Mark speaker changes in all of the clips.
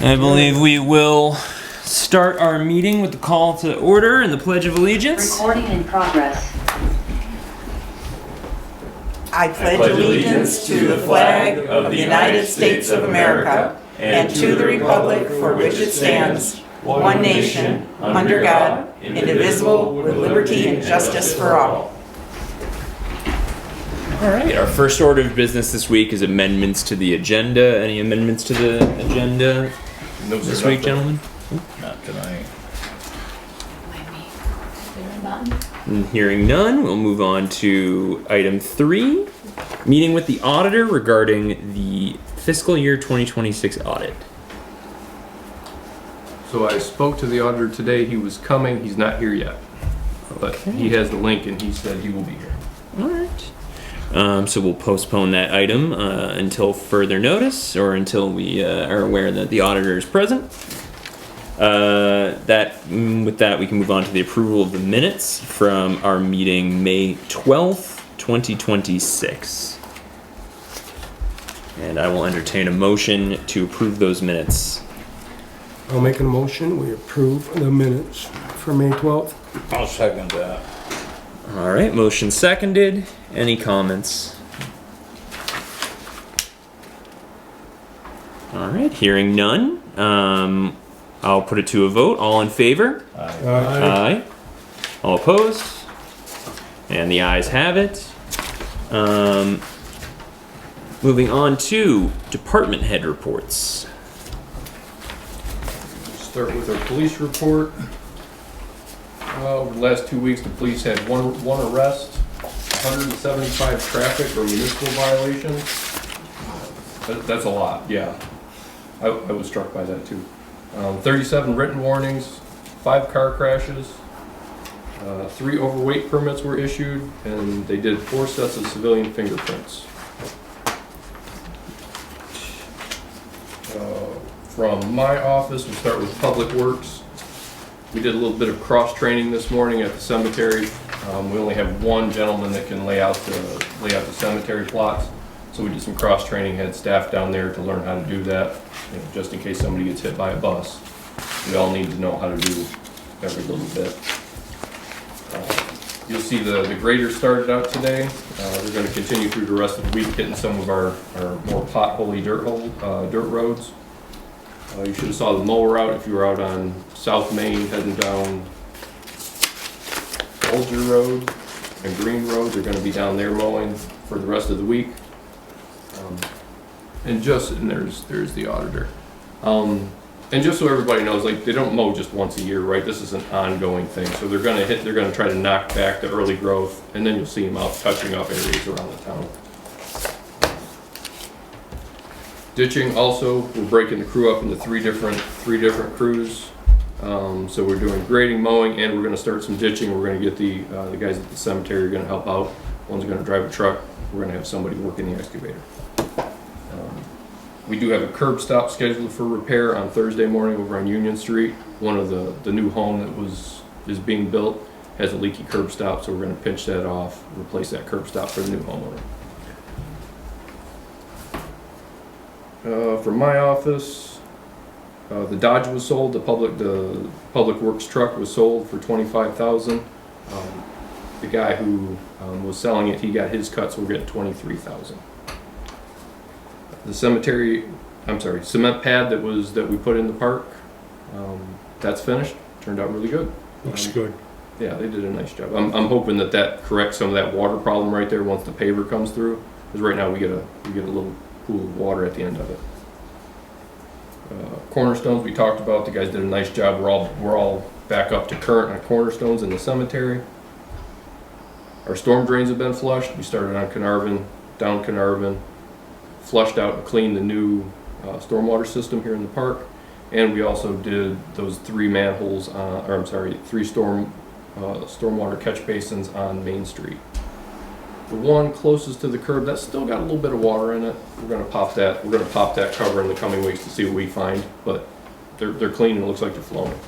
Speaker 1: I believe we will start our meeting with the call to order and the Pledge of Allegiance.
Speaker 2: Recording in progress.
Speaker 3: I pledge allegiance to the flag of the United States of America and to the republic for which it stands, one nation, under God, indivisible, with liberty and justice for all.
Speaker 1: All right, our first order of business this week is amendments to the agenda. Any amendments to the agenda this week, gentlemen?
Speaker 4: Not tonight.
Speaker 1: Hearing none, we'll move on to item 3, meeting with the auditor regarding the fiscal year 2026 audit.
Speaker 5: So I spoke to the auditor today. He was coming. He's not here yet. But he has the link and he said he will be here.
Speaker 1: All right. So we'll postpone that item until further notice or until we are aware that the auditor is present. With that, we can move on to the approval of the minutes from our meeting May 12th, 2026. And I will entertain a motion to approve those minutes.
Speaker 6: I'll make a motion, we approve the minutes for May 12th.
Speaker 4: I'll second that.
Speaker 1: All right, motion seconded. Any comments? All right, hearing none. I'll put it to a vote. All in favor? Aye. All opposed? And the ayes have it. Moving on to department head reports.
Speaker 5: Start with our police report. Over the last 2 weeks, the police had one arrest, 175 traffic or municipal violations. That's a lot, yeah. I was struck by that too. 37 written warnings, 5 car crashes, 3 overweight permits were issued, and they did 4 sets of civilian fingerprints. From my office, we'll start with Public Works. We did a little bit of cross-training this morning at the cemetery. We only have one gentleman that can lay out the cemetery plots. So we did some cross-training, had staff down there to learn how to do that, just in case somebody gets hit by a bus. We all need to know how to do every little bit. You'll see the grader started out today. We're going to continue through the rest of the week hitting some of our more potholy dirt roads. You should have saw the mower out if you were out on South Main heading down Olger Road and Green Road. They're going to be down there mowing for the rest of the week. And there's the auditor. And just so everybody knows, like, they don't mow just once a year, right? This is an ongoing thing. So they're going to try to knock back the early growth, and then you'll see them out touching up areas around the town. Ditching also, we're breaking the crew up into three different crews. So we're doing grading, mowing, and we're going to start some ditching. We're going to get the guys at the cemetery are going to help out. One's going to drive a truck. We're going to have somebody working the excavator. We do have a curb stop scheduled for repair on Thursday morning over on Union Street. One of the new home that is being built has a leaky curb stop, so we're going to pinch that off, replace that curb stop for the new homeowner. For my office, the Dodge was sold. The public works truck was sold for $25,000. The guy who was selling it, he got his cut, so we're getting $23,000. The cement pad that we put in the park, that's finished. Turned out really good.
Speaker 6: Looks good.
Speaker 5: Yeah, they did a nice job. I'm hoping that corrects some of that water problem right there once the paver comes through. Because right now we get a little pool of water at the end of it. Cornerstones we talked about. The guys did a nice job. We're all back up to current on cornerstones in the cemetery. Our storm drains have been flushed. We started on Carnarvon, down Carnarvon, flushed out and cleaned the new stormwater system here in the park, and we also did those 3 manholes, 3 stormwater catch basins on Main Street. The one closest to the curb, that's still got a little bit of water in it. We're going to pop that. We're going to pop that cover in the coming weeks to see what we find, but they're clean and it looks like they're flowing.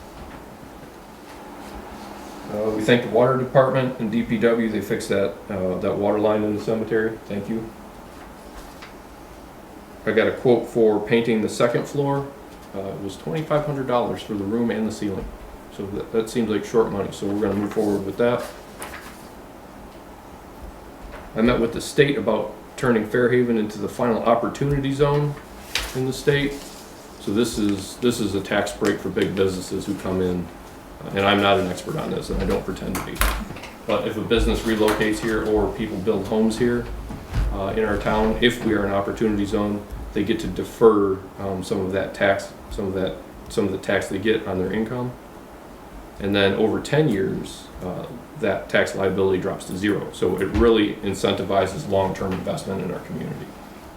Speaker 5: We thank the water department and DPW. They fixed that water line in the cemetery. Thank you. I got a quote for painting the second floor. It was $2,500 for the room and the ceiling. So that seems like short money, so we're gonna move forward with that. I met with the state about turning Fairhaven into the final opportunity zone in the state. So this is a tax break for big businesses who come in, and I'm not an expert on this, and I don't pretend to be. But if a business relocates here or people build homes here in our town, if we are an opportunity zone, they get to defer some of that tax, some of the tax they get on their income. And then over 10 years, that tax liability drops to zero. So it really incentivizes long-term investment in our community.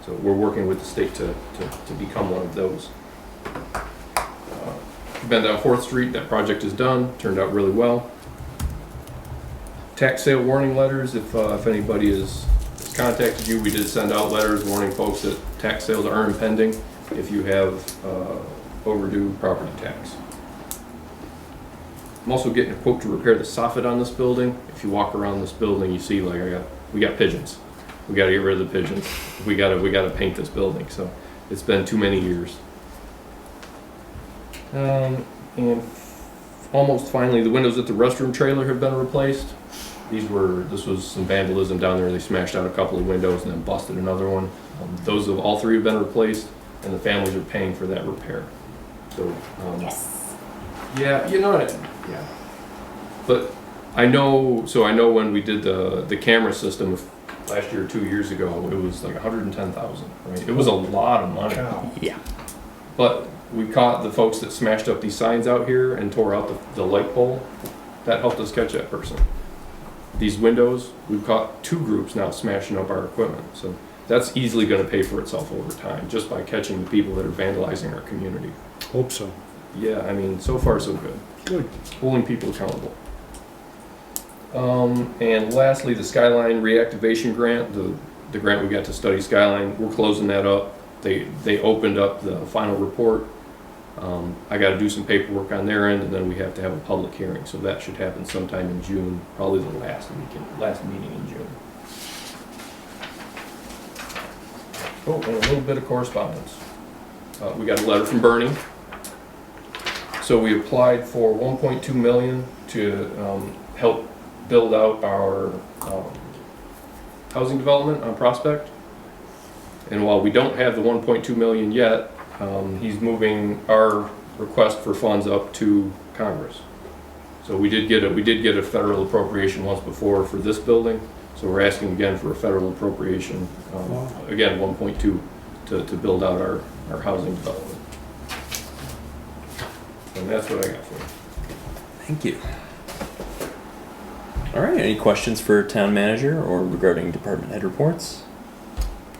Speaker 5: So we're working with the state to become one of those. Been down 4th Street, that project is done, turned out really well. Tax sale warning letters, if anybody has contacted you, we did send out letters warning folks that tax sales are impending if you have overdue property tax. I'm also getting a quote to repair the soffit on this building. If you walk around this building, you see like we got pigeons. We got to get rid of the pigeons. We got to paint this building. So it's been too many years. And almost finally, the windows at the restroom trailer have been replaced. This was some vandalism down there. They smashed out a couple of windows and then busted another one. All 3 have been replaced, and the families are paying for that repair. So
Speaker 3: Yes.
Speaker 5: yeah, you know what? Yeah. But I know when we did the camera system last year or 2 years ago, it was like $110,000, right? It was a lot of money.
Speaker 1: Yeah.
Speaker 5: But we caught the folks that smashed up these signs out here and tore out the light pole. That helped us catch that person. These windows, we've caught 2 groups now smashing up our equipment. So that's easily going to pay for itself over time, just by catching the people that are vandalizing our community.
Speaker 6: Hope so.
Speaker 5: Yeah, I mean, so far so good.
Speaker 6: Good.
Speaker 5: Holding people accountable. And lastly, the Skyline reactivation grant, the grant we got to study Skyline, we're closing that up. They opened up the final report. I got to do some paperwork on their end, and then we have to have a public hearing. So that should happen sometime in June, probably the last meeting in June. Oh, and a little bit of correspondence. We got a letter from Bernie. So we applied for $1.2 million to help build out our housing development on Prospect. And while we don't have the $1.2 million yet, he's moving our request for funds up to Congress. So we did get a federal appropriation once before for this building. So we're asking again for a federal appropriation, again 1.2 to build out our housing development. And that's what I got for you.
Speaker 1: Thank you. All right, any questions for town manager or regarding department head reports?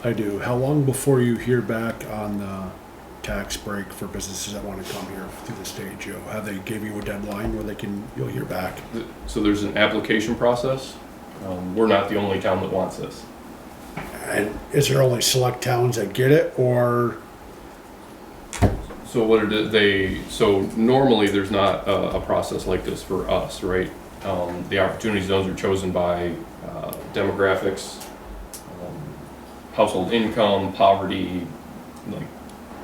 Speaker 2: I do. How long before you hear back on the tax break for businesses that want to come here through the state, Joe? Have they give you a deadline where you'll hear back?
Speaker 5: So there's an application process. We're not the only town that wants this.
Speaker 2: And is there only select towns that get it, or?
Speaker 5: So what so normally there's not a process like this for us, right? The opportunity zones are chosen by demographics, household income, poverty, like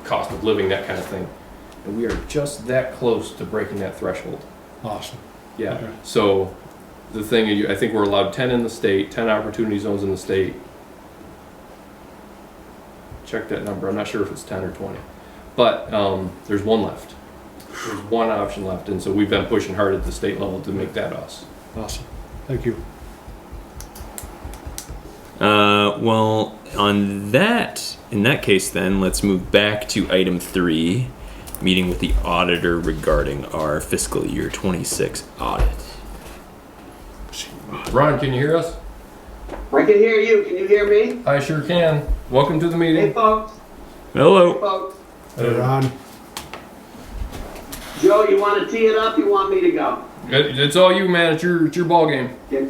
Speaker 5: cost of living, that kind of thing. And we are just that close to breaking that threshold.
Speaker 2: Awesome.
Speaker 5: Yeah.
Speaker 2: Okay.
Speaker 5: So the thing, I think we're allowed 10 in the state, 10 opportunity zones in the state. Check that number. I'm not sure if it's 10 or 20. But there's one left. There's one option left. And so we've been pushing hard at the state level to make that us.
Speaker 2: Awesome. Thank you.
Speaker 1: Well, in that case then, let's move back to item 3, meeting with the auditor regarding our fiscal year 26 audit.
Speaker 5: Ron, can you hear us?
Speaker 7: I can hear you. Can you hear me?
Speaker 5: I sure can. Welcome to the
Speaker 7: Hey,
Speaker 5: meeting.
Speaker 7: folks.
Speaker 1: Hello.
Speaker 7: Hey, folks.
Speaker 2: Hey, Ron.
Speaker 7: Joe, you want to tee it up? You want me to go?
Speaker 5: It's all you, man. It's your ball game.
Speaker 7: Okay.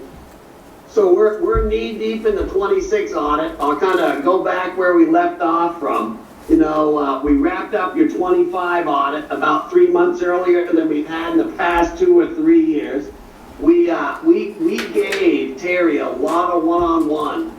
Speaker 7: So we're knee deep in the 26 audit. I'll kind of go back where we left off from. We wrapped up your 25 audit about 3 months earlier than we've had in the past 2 or 3 years. We gave Terry a lot of one-on-one,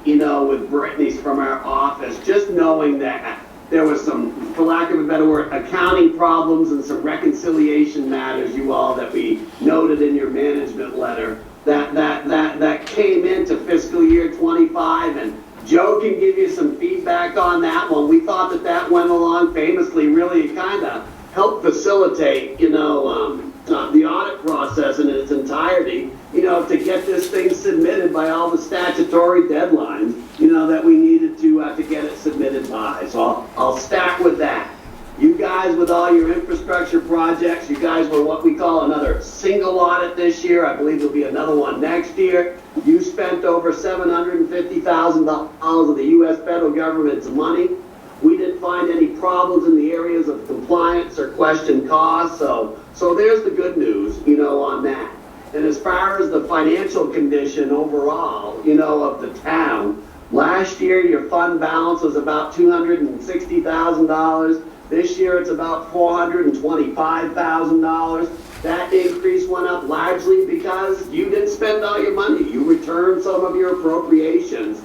Speaker 7: with Brittany's from our office, just knowing that there was some, for lack of a better word, accounting problems and some reconciliation matters, you all, that we noted in your management letter that came into fiscal year 25, and Joe can give you some feedback on that one. We thought that went along famously, really kind of helped facilitate, the audit process in its entirety, to get this thing submitted by all the statutory deadlines, that we needed to get it submitted by. So I'll start with that. You guys, with all your infrastructure projects, you guys were what we call another single audit this year. I believe there'll be another one next year. You spent over $750,000 of the U.S. federal government's money. We didn't find any problems in the areas of compliance or question costs. So there's the good news, on that. And as far as the financial condition overall, of the town, last year your fund balance was about $260,000. This year it's about $425,000. That increase went up largely because you didn't spend all your money. You returned some of your appropriations,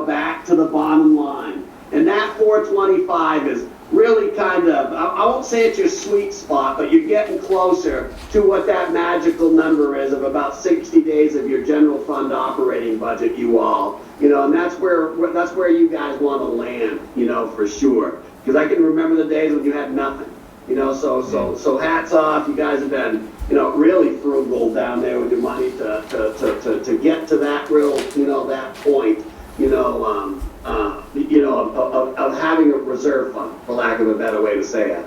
Speaker 7: back to the bottom line. And that 425 is really kind of, I won't say it's your sweet spot, but you're getting closer to what that magical number is of about 60 days of your general fund operating budget, you all. And that's where you guys want to land, for sure. Because I can remember the days when you had nothing, so hats off. You guys have been, really frugal down there with your money to get to that real, that point, of having a reserve fund, for lack of a better way to say it.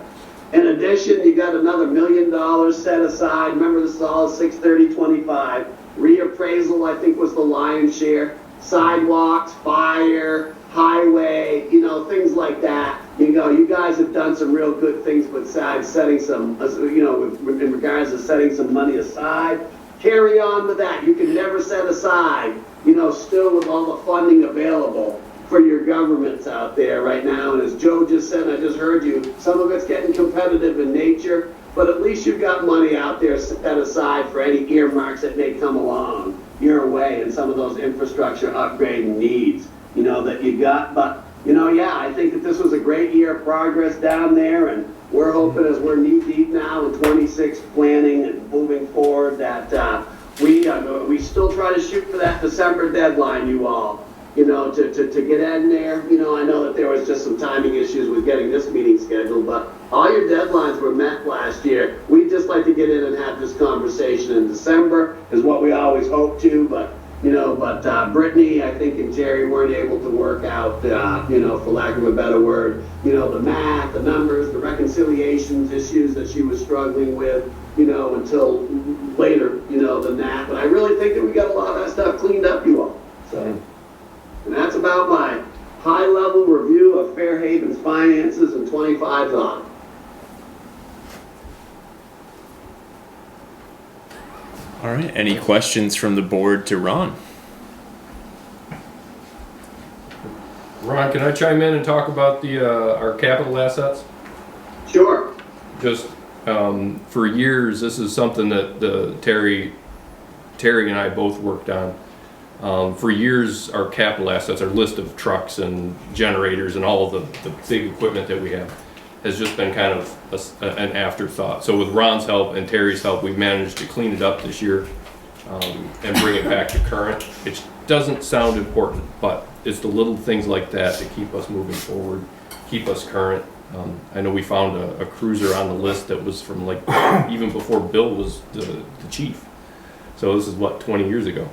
Speaker 7: In addition, you got another $1 million set aside. Remember, this is all 6/30/25. Reappraisal, I think, was the lion's share. Sidewalks, fire, highway, things like that. You guys have done some real good things besides setting some, in regards to setting some money aside. Carry on with that. You can never set aside, still with all the funding available for your governments out there right now. And as Joe just said, I just heard you, some of it's getting competitive in nature, but at least you've got money out there set aside for any earmarks that may come along your way and some of those infrastructure upgrading needs, that you got. But, I think that this was a great year of progress down there, and we're hoping as we're knee deep now in 26 planning and moving forward that we still try to shoot for that December deadline, you all, to get in there. I know that there was just some timing issues with getting this meeting scheduled, but all your deadlines were met last year. We'd just like to get in and have this conversation in December is what we always hope to, but Brittany, I think, and Jerry weren't able to work out, for lack of a better word, the math, the numbers, the reconciliations issues that she was struggling with, until later, than that. But I really think that we got a lot of that stuff cleaned up, you all. So, and that's about my high-level review of Fairhaven's finances and 25's on.
Speaker 1: All right. Any questions from the board to Ron?
Speaker 5: Ron, can I chime in and talk about our capital assets?
Speaker 7: Sure.
Speaker 5: Just for years, this is something that Terry and I both worked on. For years, our capital assets, our list of trucks and generators and all of the big equipment that we have, has just been kind of an afterthought. So with Ron's help and Terry's help, we managed to clean it up this year and bring it back to current. It doesn't sound important, but it's the little things like that that keep us moving forward, keep us current. I know we found a cruiser on the list that was from even before Bill was the chief. So this is 20 years ago.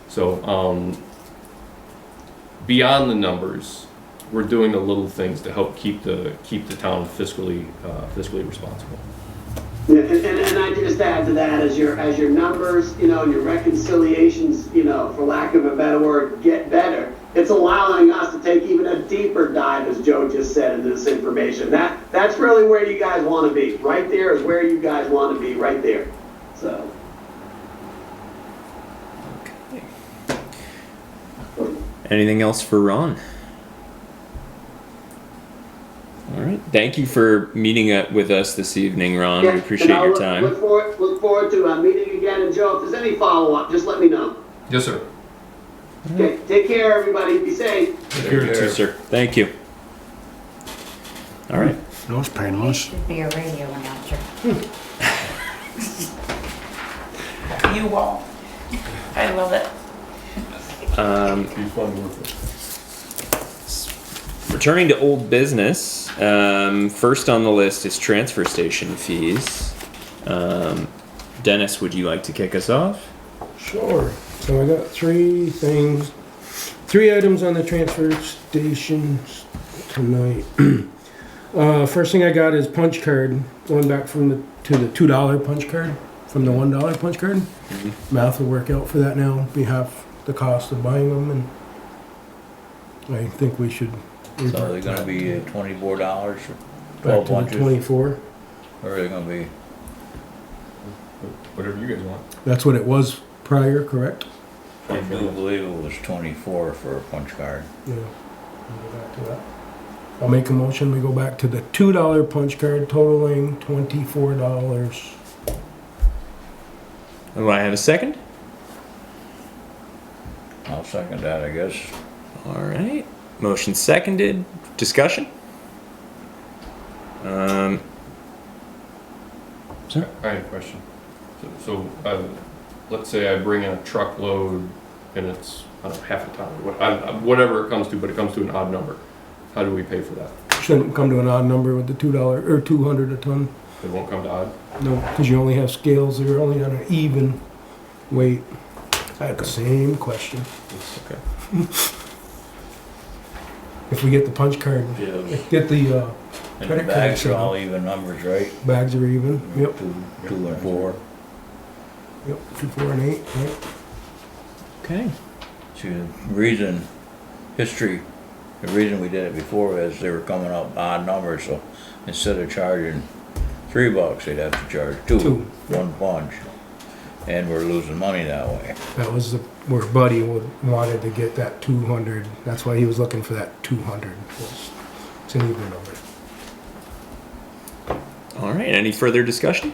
Speaker 5: So beyond the numbers, we're doing the little things to help keep the town fiscally responsible.
Speaker 7: Yeah, and I just add to that, as your numbers, your reconciliations, for lack of a better word, get better. It's allowing us to take even a deeper dive, as Joe just said, into this information. That's really where you guys want to be. Right there is where you guys want to be. Right there. So.
Speaker 1: Okay. Anything else for Ron? All right. Thank you for meeting with us this evening, Ron.
Speaker 7: Yeah,
Speaker 1: we appreciate your time.
Speaker 7: Look forward to meeting again. And Joe, if there's any follow-up, just let me know.
Speaker 5: Yes, sir.
Speaker 7: Okay. Take care, everybody. Be safe.
Speaker 1: Take care, too, sir. Thank you. All right.
Speaker 2: That was painless.
Speaker 3: Should be a radio announcer. You won't. I love it.
Speaker 5: Be fun with it.
Speaker 1: Returning to old business, first on the list is transfer station fees. Dennis, would you like to kick us off?
Speaker 6: Sure. So I got three items on the transfer station tonight. First thing I got is punch card, going back to the $2 punch card from the $1 punch card.
Speaker 1: Mm-hmm.
Speaker 6: Math will work out for that now, be half the cost of buying them, and I think we should.
Speaker 4: So they're gonna be $24 for
Speaker 6: Back
Speaker 4: 12
Speaker 6: to the
Speaker 4: bunches?
Speaker 6: 24.
Speaker 4: Or are they gonna be,
Speaker 5: Whatever you guys want.
Speaker 6: That's what it was prior, correct?
Speaker 4: I do believe it was 24 for a punch card.
Speaker 6: Yeah. We'll go back to that. I'll make a motion, we go back to the $2 punch card totaling $24.
Speaker 1: Do I have a second?
Speaker 4: I'll second that, I guess.
Speaker 1: All right. Motion seconded. Discussion? Sir?
Speaker 5: I have a question. Let's say I bring in a truckload and it's, I don't know, half a ton, whatever it comes to, but it comes to an odd number. How do we pay for that?
Speaker 6: Shouldn't come to an odd number with the $2 or 200 a ton.
Speaker 5: It won't come to odd?
Speaker 6: No, because you only have scales that are only on an even weight. I had the same question.
Speaker 5: Okay.
Speaker 6: If we get the punch card, get the
Speaker 4: And the
Speaker 6: credit card
Speaker 4: bags
Speaker 6: set
Speaker 4: are all
Speaker 6: up.
Speaker 4: even numbers, right?
Speaker 6: Bags are even. Yep.
Speaker 4: 2 and 4.
Speaker 6: Yep. 2, 4, and 8. Right.
Speaker 1: Okay.
Speaker 4: See, the reason we did it before is they were coming up odd numbers, so instead of charging $3, they'd have to charge two, one punch. And we're losing money that way.
Speaker 6: That was where Buddy wanted to get that 200. That's why he was looking for that 200. It's an even number.
Speaker 1: All right. Any further discussion?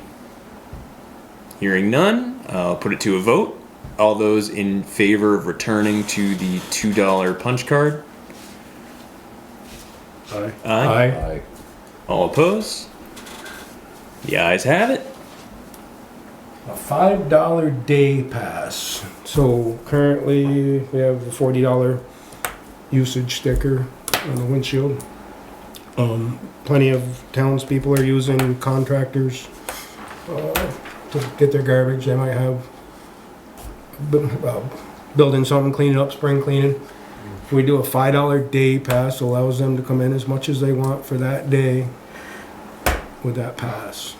Speaker 1: Hearing none, I'll put it to a vote. All those in favor of returning to the $2 punch card?
Speaker 2: Aye.
Speaker 4: Aye.
Speaker 1: All opposed? The ayes have it.
Speaker 6: A $5 day pass. So currently we have a $40 usage sticker on the windshield. Plenty of townspeople are using contractors to get their garbage. They might have building something, clean it up, spring cleaning. If we do a $5 day pass, allows them to come in as much as they want for that day with that pass.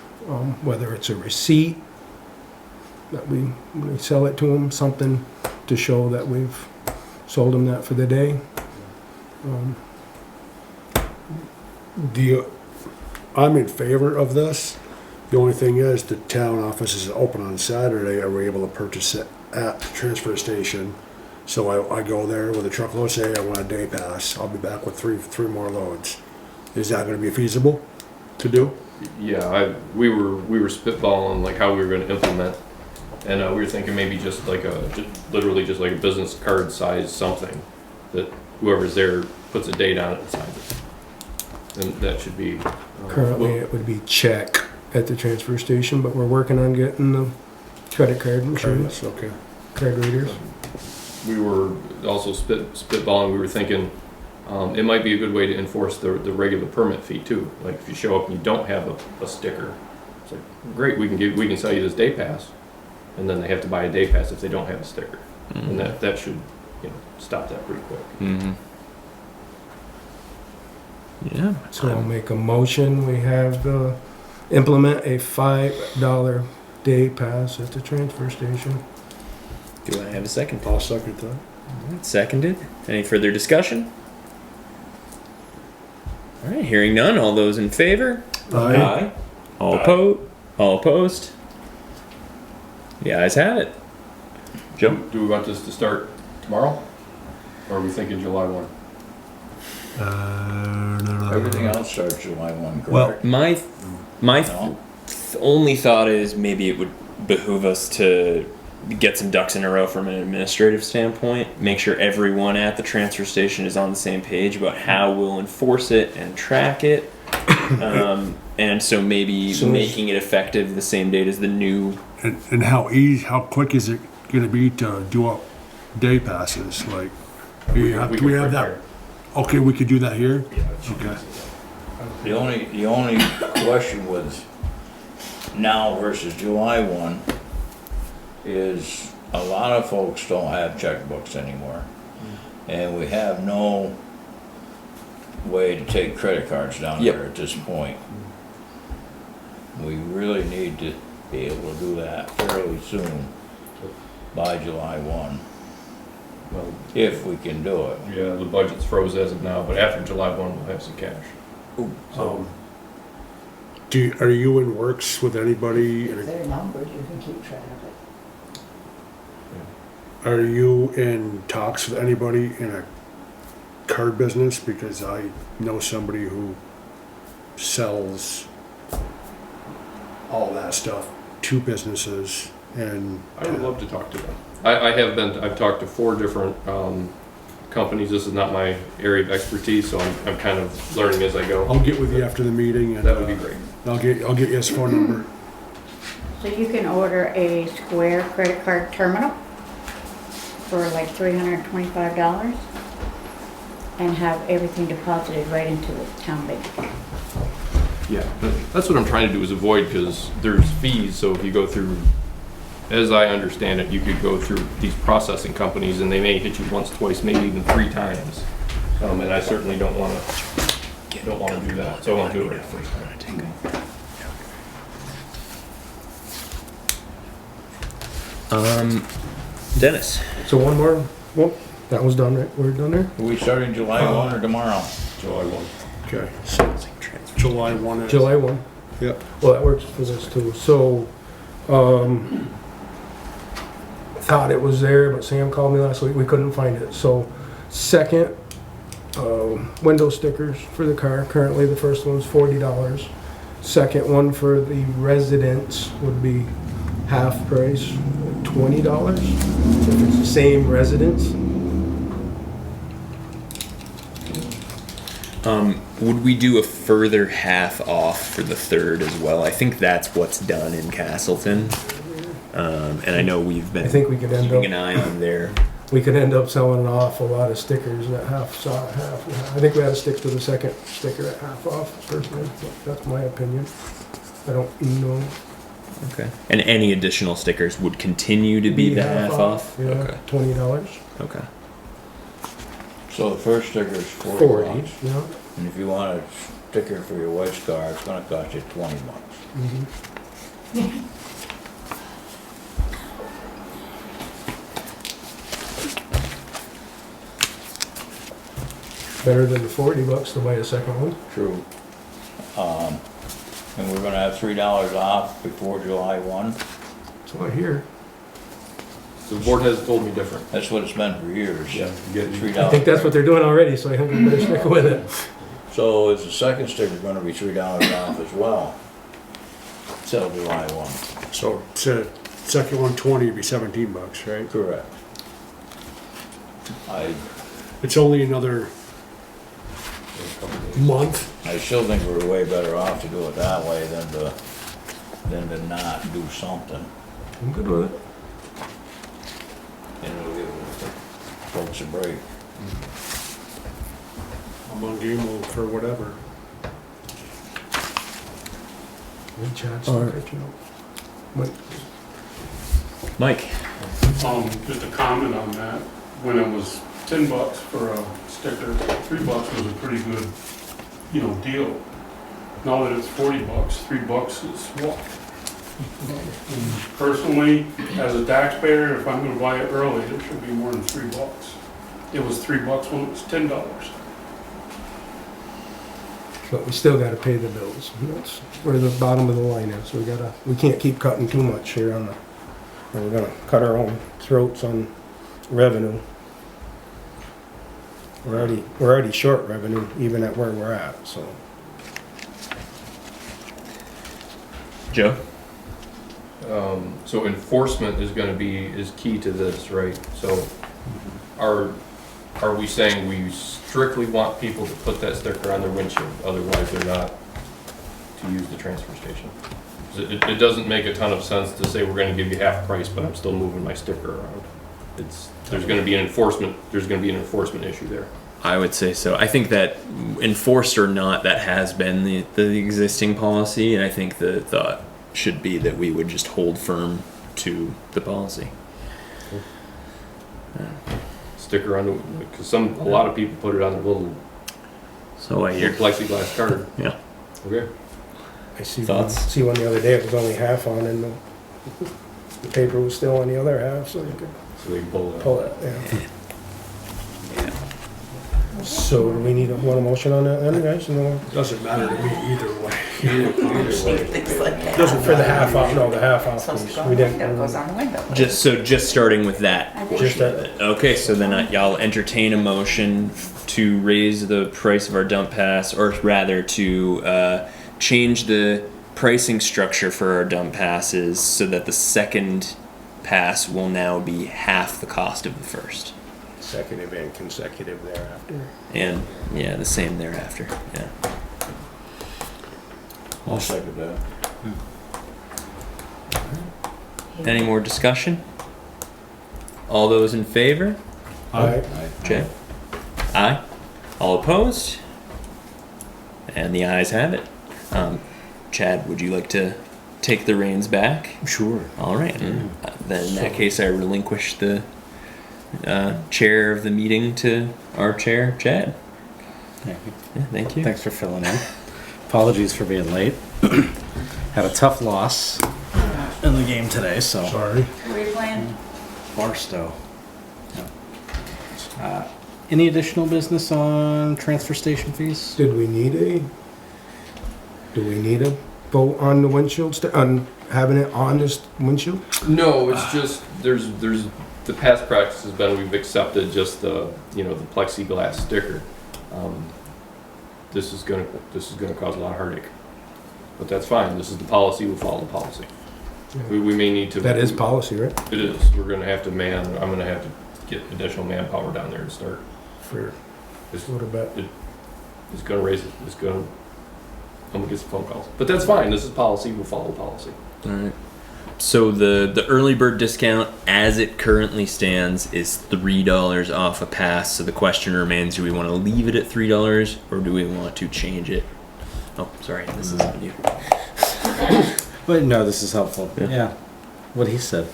Speaker 6: Whether it's a receipt that we sell it to them, something to show that we've sold them that for the day.
Speaker 2: I'm in favor of this. The only thing is, the town office is open on Saturday. Are we able to purchase it at the transfer station? So I go there with a truckload, say I want a day pass. I'll be back with three more loads. Is that going to be feasible to do?
Speaker 5: Yeah, we were spitballing like how we were going to implement, and we were thinking maybe just like literally just like a business card size something that whoever's there puts a date on it and signs it, and that should be.
Speaker 6: Currently it would be check at the transfer station, but we're working on getting the credit card machines,
Speaker 2: Okay.
Speaker 6: card readers.
Speaker 5: We were also spitballing. We were thinking it might be a good way to enforce the regular permit fee too. Like if you show up and you don't have a sticker, it's like great, we can sell you this day pass, and then they have to buy a day pass if they don't have a sticker, and that should stop that pretty quick.
Speaker 1: Mm-hmm. Yeah.
Speaker 6: So I'll make a motion, we have implement a $5 day pass at the transfer station.
Speaker 1: Do I have a second?
Speaker 2: I'll second that.
Speaker 1: Seconded. Any further discussion? All right. Hearing none. All those in favor?
Speaker 2: Aye.
Speaker 1: All opposed? All opposed? The ayes have it. Joe?
Speaker 5: Do we want this to start tomorrow, or are we thinking July 1?
Speaker 4: Everything else starts July 1, correct?
Speaker 1: Well, my
Speaker 4: No?
Speaker 1: only thought is maybe it would behoove us to get some ducks in a row from an administrative standpoint, make sure everyone at the transfer station is on the same page about how we'll enforce it and track it. And so maybe
Speaker 2: So-
Speaker 1: making it effective the same date as the new.
Speaker 2: And how quick is it gonna be to do up day passes? Like, do we have that? Okay, we could do that here? Okay.
Speaker 4: The only question with now versus July 1 is a lot of folks don't have checkbooks anymore. And we have no way to take credit cards down
Speaker 1: Yep.
Speaker 4: there at this point. We really need to be able to do that fairly soon, by July 1,
Speaker 5: Well,
Speaker 4: if we can do it.
Speaker 5: yeah, the budget's froze as of now, but after July 1, we'll have some cash.
Speaker 2: Are you in works with anybody?
Speaker 3: If they're numbered, you can keep track of it.
Speaker 2: Are you in talks with anybody in a card business? Because I know somebody who sells all that stuff to businesses, and
Speaker 5: I would love to talk to them. I've talked to 4 different companies. This is not my area of expertise, so I'm kind of learning as I go.
Speaker 2: I'll get with you after the meeting, and
Speaker 5: That would be great.
Speaker 2: I'll get you his phone number.
Speaker 8: So you can order a Square credit card terminal for like $325 and have everything deposited right into the town bank account.
Speaker 5: Yeah, that's what I'm trying to do is avoid, because there's fees, so if you go through, as I understand it, you could go through these processing companies and they may hit you once, twice, maybe even 3 times. And I certainly don't want to do that, so I won't do it right the first time.
Speaker 1: Dennis.
Speaker 6: So one more, well, that was done, right? We're done there?
Speaker 4: Are we starting July 1 or tomorrow?
Speaker 5: July 1.
Speaker 2: Okay, so July 1 is...
Speaker 6: July 1.
Speaker 2: Yep.
Speaker 6: Well, that works for this too. So, thought it was there, but Sam called me last week. We couldn't find it. So, second, window stickers for the car. Currently, the first one's $40. Second one for the residents would be half price, $20. If it's the same residence.
Speaker 1: Would we do a further half off for the 3rd as well? I think that's what's done in Castleton. And I know we've been
Speaker 6: I think we could end
Speaker 1: keeping an
Speaker 6: up,
Speaker 1: eye on there.
Speaker 6: we could end up selling an awful lot of stickers at half. I think we ought to stick to the second sticker at half off personally. That's my opinion. I don't know.
Speaker 1: Okay. And any additional stickers would continue to be the half off?
Speaker 6: Yeah,
Speaker 1: Okay.
Speaker 6: $20.
Speaker 1: Okay.
Speaker 4: So the first sticker is 40
Speaker 6: 40,
Speaker 4: bucks.
Speaker 6: yeah.
Speaker 4: And if you want a sticker for your wife's car, it's gonna cost you 20 bucks.
Speaker 6: Mhm. Better than the $40 to buy a second one.
Speaker 4: True. And we're gonna have $3 off before July 1.
Speaker 6: That's what I hear.
Speaker 5: So the board has told me different.
Speaker 4: That's what it's been for years.
Speaker 5: Yeah, you get
Speaker 4: $3.
Speaker 6: I think that's what they're doing already, so I think we better stick with it.
Speaker 4: So is the second sticker gonna be $3 off as well? Till July 1.
Speaker 2: So, second one, 20 would be $17, right?
Speaker 4: Correct.
Speaker 2: It's only another month.
Speaker 4: I still think we're way better off to do it that way than to not do something.
Speaker 6: I'm good with it.
Speaker 4: And it'll give folks a break.
Speaker 2: I'm on game for whatever.
Speaker 6: Good chat,
Speaker 1: All right.
Speaker 6: sticker, you know. But
Speaker 1: Mike.
Speaker 9: Just a comment on that, when it was $10 for a sticker, $3 was a pretty good, deal. Now that it's $40, $3 is what? And personally, as a taxpayer, if I'm gonna buy it early, it should be more than $3. It was $3 when it was $10.
Speaker 6: But we still gotta pay the bills. That's where the bottom of the line is. We can't keep cutting too much here or we're gonna cut our own throats on revenue. We're already short revenue even at where we're at, so.
Speaker 1: Joe?
Speaker 5: So enforcement is key to this, right? So are we saying we strictly want people to put that sticker on their windshield, otherwise they're not to use the transfer station. It doesn't make a ton of sense to say we're gonna give you half price, but I'm still moving my sticker around. There's gonna be an enforcement issue there.
Speaker 1: I would say so. I think that enforced or not, that has been the existing policy, and I think the thought should be that we would just hold firm to the policy.
Speaker 5: Sticker on the, because a lot of people put it on their little
Speaker 1: So I hear.
Speaker 5: plexiglass card.
Speaker 1: Yeah.
Speaker 5: Okay.
Speaker 6: I see
Speaker 1: Thoughts?
Speaker 6: one the other day, it was only half on and the paper was still on the other half, so you could
Speaker 5: So they can pull it.
Speaker 6: pull it, yeah. So do we want a motion on that then, guys? No?
Speaker 2: Doesn't matter to me either way.
Speaker 3: Things like that.
Speaker 2: Doesn't
Speaker 6: For the half off, no, the half off
Speaker 3: Supposed to
Speaker 6: piece.
Speaker 3: go
Speaker 6: We
Speaker 3: on the window,
Speaker 6: didn't.
Speaker 3: goes on the window.
Speaker 1: Just starting with that.
Speaker 6: Just that,
Speaker 1: Okay, so then y'all entertain a motion to raise the price of our dump pass, or rather to change the pricing structure for our dump passes so that the second pass will now be half the cost of the first.
Speaker 6: consecutive and consecutive thereafter.
Speaker 1: And yeah, the same thereafter. Yeah.
Speaker 4: I'll second that.
Speaker 1: Any more discussion? All those in favor?
Speaker 2: I,
Speaker 1: Jay? Aye. All opposed? And the ayes have it. Chad, would you like to take the reins back?
Speaker 10: Sure.
Speaker 1: All right. Then in that case, I relinquish the chair of the meeting to our chair, Chad.
Speaker 10: Thank you.
Speaker 1: Yeah, thank you.
Speaker 10: Thanks for filling in. Apologies for being late. Had a tough loss in the game today, so.
Speaker 2: sorry.
Speaker 3: Who are you playing?
Speaker 10: Barstow. Yeah. Any additional business on transfer station fees?
Speaker 6: Do we need a vote on the windshield, on having it on this windshield?
Speaker 5: No, it's just, there's, the past practice has been we've accepted just the plexiglass sticker. This is gonna cause a lot of heartache. But that's fine, this is the policy, we'll follow the policy. We may need to.
Speaker 6: That is policy, right?
Speaker 5: It is, we're gonna have to I'm gonna have to get additional manpower down there to start.
Speaker 6: For
Speaker 5: It's,
Speaker 6: what about?
Speaker 5: it's gonna raise it, I'm gonna get some phone calls. But that's fine, this is policy, we'll follow policy.
Speaker 1: All right. So the early bird discount, as it currently stands, is $3 off a pass. So the question remains: do we want to leave it at $3, or do we want to change it? Oh, sorry, this is on you.
Speaker 10: But no, this is helpful.
Speaker 1: Yeah.
Speaker 10: Yeah. What he said.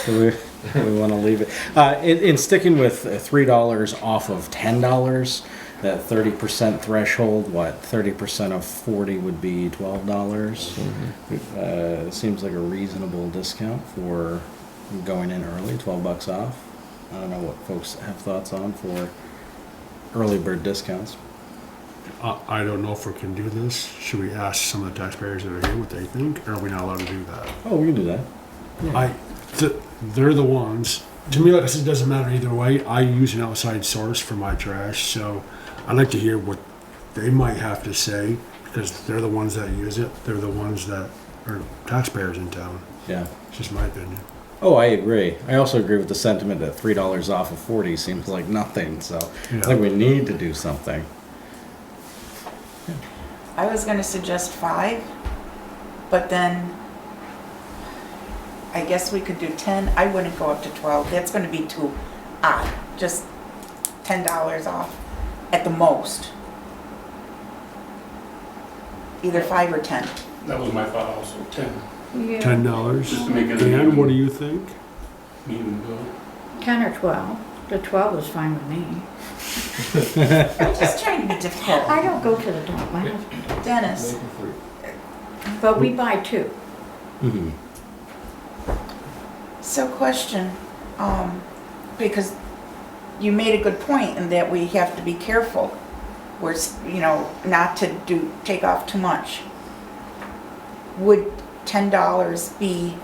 Speaker 10: we want to leave it. In sticking with $3 off of $10, that 30% threshold, 30% of 40 would be $12. Seems like a reasonable discount for going in early, $12 off. I don't know what folks have thoughts on for early bird discounts.
Speaker 2: I don't know if we can do this. Should we ask some of the taxpayers that are here what they think, or are we not allowed to do that?
Speaker 10: Oh, we can do that.
Speaker 2: They're the ones. To me, like I said, it doesn't matter either way. I use an outside source for my trash, so I'd like to hear what they might have to say, because they're the ones that use it. They're the ones that are taxpayers in town.
Speaker 10: Yeah.
Speaker 2: It's just my opinion.
Speaker 10: Oh, I agree. I also agree with the sentiment that $3 off of 40 seems like nothing. So
Speaker 2: Yeah.
Speaker 10: I think we need to do something.
Speaker 3: I was gonna suggest 5, but then I guess we could do 10. I wouldn't go up to 12. That's gonna be too odd. Just $10 off at the most. Either 5 or 10.
Speaker 9: That was my thought also, 10.
Speaker 8: Yeah.
Speaker 2: $10.
Speaker 9: Just to make it
Speaker 2: Dan, what do you think?
Speaker 9: Even though.
Speaker 8: 10 or 12. The 12 is fine with me.
Speaker 3: I'm just trying to be difficult.
Speaker 8: I don't go to the dump, my husband,
Speaker 3: Dennis,
Speaker 8: but we buy 2.
Speaker 10: Mm-hmm.
Speaker 3: so question, because you made a good point in that we have to be careful. We're, not to take off too much. Would $10 be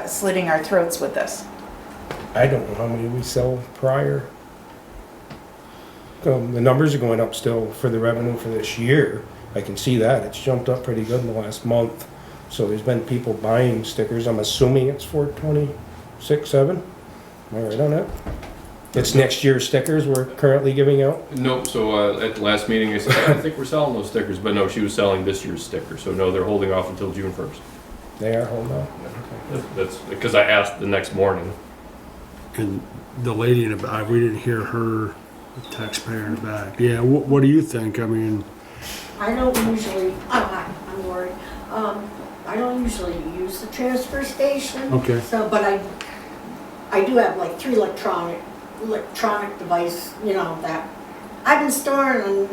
Speaker 3: slitting our throats with this?
Speaker 6: I don't know how many we sell prior. The numbers are going up still for the revenue for this year. I can see that. It's jumped up pretty good in the last month. So there's been people buying stickers. I'm assuming it's for 26, 7. Am I right on that? It's next year's stickers we're currently giving out?
Speaker 5: Nope, so at the last meeting, I said, I don't think we're selling those stickers, but no, she was selling this year's stickers, so no, they're holding off until June 1st.
Speaker 6: They are, hold on.
Speaker 5: That's, because I asked the next morning.
Speaker 2: And the lady in the back, we didn't hear her, the taxpayer in the back. Yeah, what do you think? I mean,
Speaker 11: I don't usually, I'm worried. I don't usually use the transfer station.
Speaker 2: Okay.
Speaker 11: So, but I do have like 3 electronic device, you know, that I've been storing and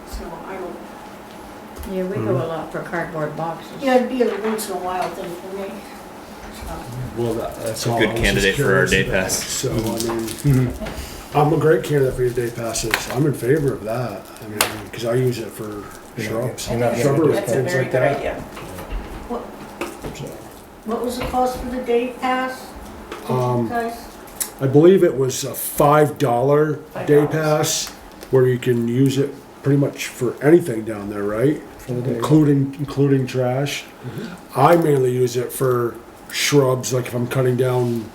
Speaker 11: so I don't,
Speaker 8: Yeah, we go a lot for cardboard boxes.
Speaker 11: yeah, it'd be a once in a while thing for me. So,
Speaker 2: well, that's
Speaker 1: a
Speaker 2: all.
Speaker 1: good
Speaker 2: I was
Speaker 1: candidate
Speaker 2: just
Speaker 1: for our
Speaker 2: curious
Speaker 1: day
Speaker 2: about.
Speaker 1: pass.
Speaker 2: So, I mean, I'm a great candidate for your day passes. I'm in favor of that. I mean, because I use it for shrubs,
Speaker 6: You're not getting
Speaker 2: shrubbery,
Speaker 3: That's a
Speaker 2: things
Speaker 3: very
Speaker 2: like
Speaker 3: good
Speaker 2: that.
Speaker 3: idea.
Speaker 11: what was the cost for the day pass? Did you guys?
Speaker 2: I believe it was a $5 day
Speaker 3: $5.
Speaker 2: pass where you can use it pretty much for anything down there, right?
Speaker 6: For the day.
Speaker 2: Including trash. I mainly use it for shrubs, like if I'm cutting down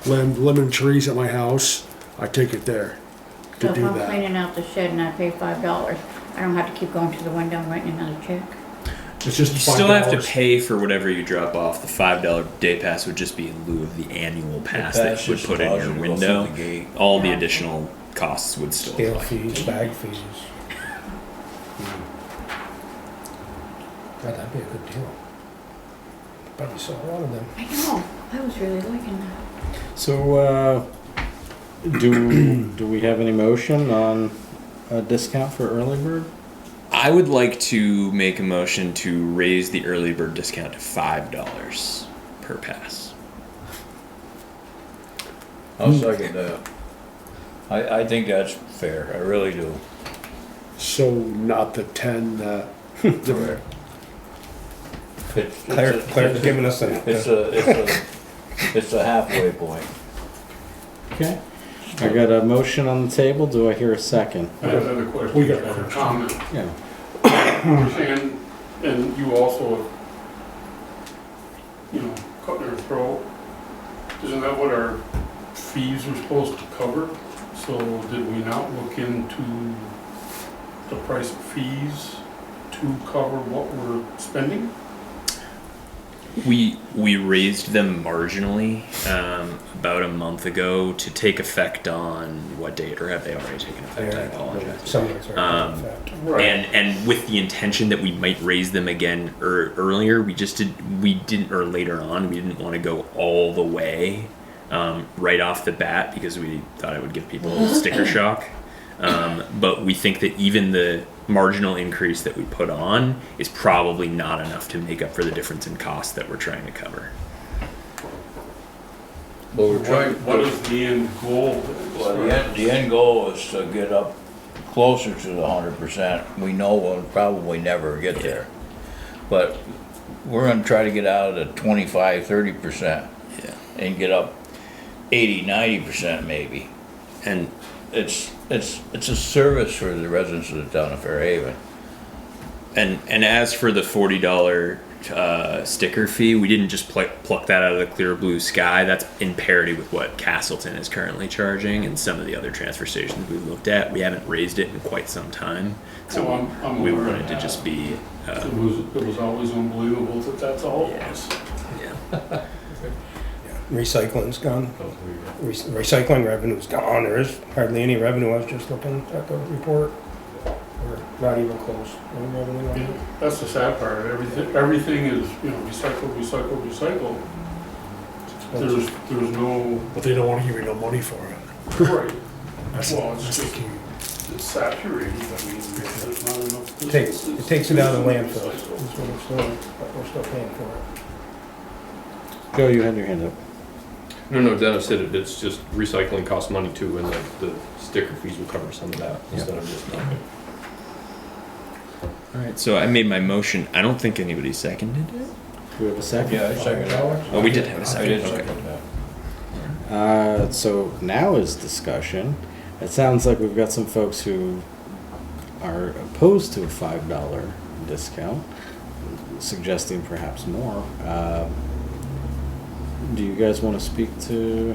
Speaker 2: lemon trees at my house, I take it there
Speaker 8: So
Speaker 2: to
Speaker 8: if
Speaker 2: do
Speaker 8: I'm
Speaker 2: that.
Speaker 8: cleaning out the shed and I pay $5, I don't have to keep going to the window and writing another check.
Speaker 2: It's just
Speaker 1: You
Speaker 2: $5.
Speaker 1: still have to pay for whatever you drop off. The $5 day pass would just be in lieu of the annual pass that
Speaker 4: pass
Speaker 1: you would
Speaker 4: just
Speaker 1: put in
Speaker 4: allows
Speaker 1: your
Speaker 4: you to go through
Speaker 1: window.
Speaker 4: the gate.
Speaker 1: All the
Speaker 8: Yeah.
Speaker 1: additional costs would still
Speaker 6: Scale
Speaker 1: apply.
Speaker 6: fees, bag fees. God, that'd be a good deal. Probably sell a lot of them.
Speaker 8: I know, I was really liking that.
Speaker 10: So, do we have any motion on a discount for early bird?
Speaker 1: I would like to make a motion to raise the early bird discount to $5 per pass.
Speaker 4: I'll second that. I think that's fair, I really do.
Speaker 2: So not the 10 that.
Speaker 6: Claire's giving us
Speaker 4: It's a halfway point.
Speaker 10: Okay. I got a motion on the table. Do I hear a second?
Speaker 9: I have another question.
Speaker 2: We got a
Speaker 9: I have
Speaker 2: question.
Speaker 9: comment.
Speaker 10: Yeah.
Speaker 9: And you also, you know, cutting our throat. Isn't that what our fees were supposed to cover? So did we not look into the price of fees to cover what we're spending?
Speaker 1: We raised them marginally about a month ago to take effect on what date, or have they already taken effect? I apologize.
Speaker 6: Some of it's already in fact.
Speaker 9: Right.
Speaker 1: And with the intention that we might raise them again earlier, we didn't, or later on, we didn't want to go all the way right off the bat because we thought it would give people a sticker shock. But we think that even the marginal increase that we put on is probably not enough to make up for the difference in cost that we're trying to cover.
Speaker 4: But we're trying,
Speaker 9: What is the end goal?
Speaker 4: well, the end goal is to get up closer to the 100%. We know we'll probably never get there. But we're gonna try to get out of the 25, 30%
Speaker 1: Yeah.
Speaker 4: and get up 80, 90% maybe.
Speaker 1: And
Speaker 4: It's a service for the residents of the town of Fairhaven.
Speaker 1: And as for the $40 sticker fee, we didn't just pluck that out of the clear blue sky. That's in parity with what Castleton is currently charging and some of the other transfer stations we looked at. We haven't raised it in quite some time, so
Speaker 9: Oh, I'm
Speaker 1: we
Speaker 9: aware of
Speaker 1: wanted to
Speaker 9: that.
Speaker 1: just be.
Speaker 9: It was always unbelievable that that's all it
Speaker 1: Yeah.
Speaker 9: was.
Speaker 1: Yeah.
Speaker 6: Recycling's gone. Recycling revenue's gone. There is hardly any revenue. I was just looking at the report. We're not even close. Any revenue on
Speaker 9: Yeah,
Speaker 6: it?
Speaker 9: that's the sad part. Everything is, you know, recycle. There's no,
Speaker 2: But they don't want to give you no money for it.
Speaker 9: right.
Speaker 2: That's,
Speaker 9: Well, it's
Speaker 2: that's the
Speaker 9: just,
Speaker 2: key.
Speaker 9: it's saturated. I mean, there's not enough.
Speaker 6: It takes it out of the landfill.
Speaker 9: Recycle.
Speaker 6: That's what it's doing, but we're still paying for it.
Speaker 10: Joe, you had your hand up.
Speaker 5: No, Dennis said it, it's just recycling costs money too, and the sticker fees will cover some of that instead of just nothing.
Speaker 1: All right. So I made my motion. I don't think anybody seconded it.
Speaker 10: Do we have a second?
Speaker 4: Yeah, I second that.
Speaker 1: Oh, we did have a
Speaker 4: I
Speaker 1: second.
Speaker 4: did
Speaker 1: Okay.
Speaker 4: second that.
Speaker 10: So now is discussion. It sounds like we've got some folks who are opposed to a $5 discount, suggesting perhaps more. Do you guys want to speak to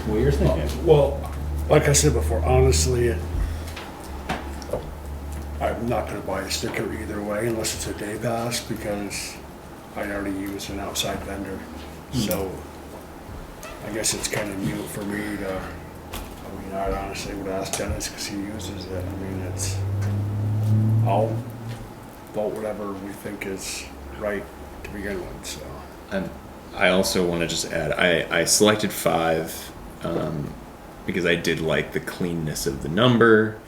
Speaker 10: what you're thinking?
Speaker 2: Well, like I said before, honestly, I'm not gonna buy a sticker either way unless it's a day pass because I already use an outside vendor. So I guess it's kind of mute for me to, I mean, I honestly would ask Dennis because he uses it. I mean, I'll vote whatever we think is right to begin with, so.
Speaker 1: And I also want to just add, I selected 5 because I did like the cleanness of the number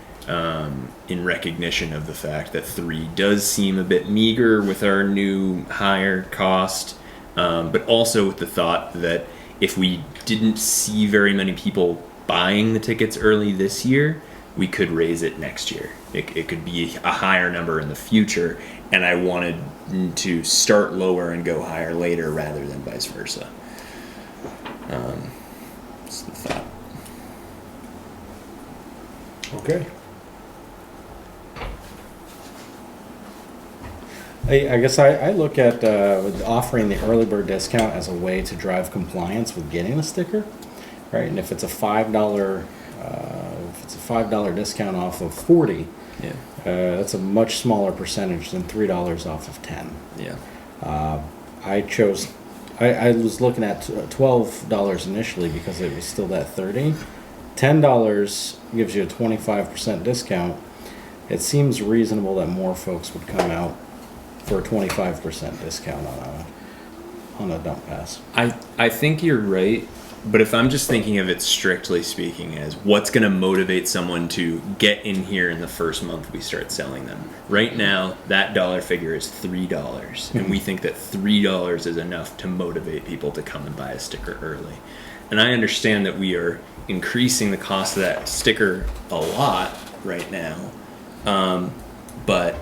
Speaker 1: in recognition of the fact that 3 does seem a bit meager with our new higher cost, but also with the thought that if we didn't see very many people buying the tickets early this year, we could raise it next year. It could be a higher number in the future, and I wanted to start lower and go higher later rather than vice versa. That's the thought.
Speaker 2: Okay.
Speaker 10: I guess I look at offering the early bird discount as a way to drive compliance with getting a sticker, right? And if it's a $5 discount off of 40,
Speaker 1: Yeah.
Speaker 10: that's a much smaller percentage than $3 off of 10.
Speaker 1: Yeah.
Speaker 10: I was looking at $12 initially because it was still that 30. $10 gives you a 25% discount. It seems reasonable that more folks would come out for a 25% discount on a dump pass.
Speaker 1: I think you're right, but if I'm just thinking of it strictly speaking as what's going to motivate someone to get in here in the first month we start selling them. Right now, that dollar figure is $3, and we think that $3 is enough to motivate people to come and buy a sticker early. And I understand that we are increasing the cost of that sticker a lot right now, but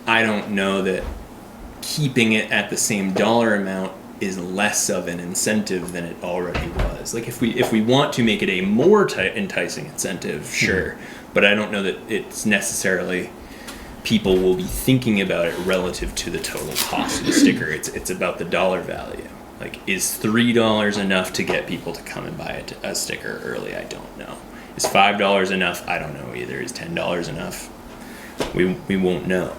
Speaker 1: I don't know that keeping it at the same dollar amount is less of an incentive than it already was. Like if we want to make it a more enticing incentive, sure, but I don't know that it's necessarily people will be thinking about it relative to the total cost of the sticker. It's about the dollar value. Like, is $3 enough to get people to come and buy a sticker early? I don't know. Is $5 enough? I don't know either. Is $10 enough? We won't know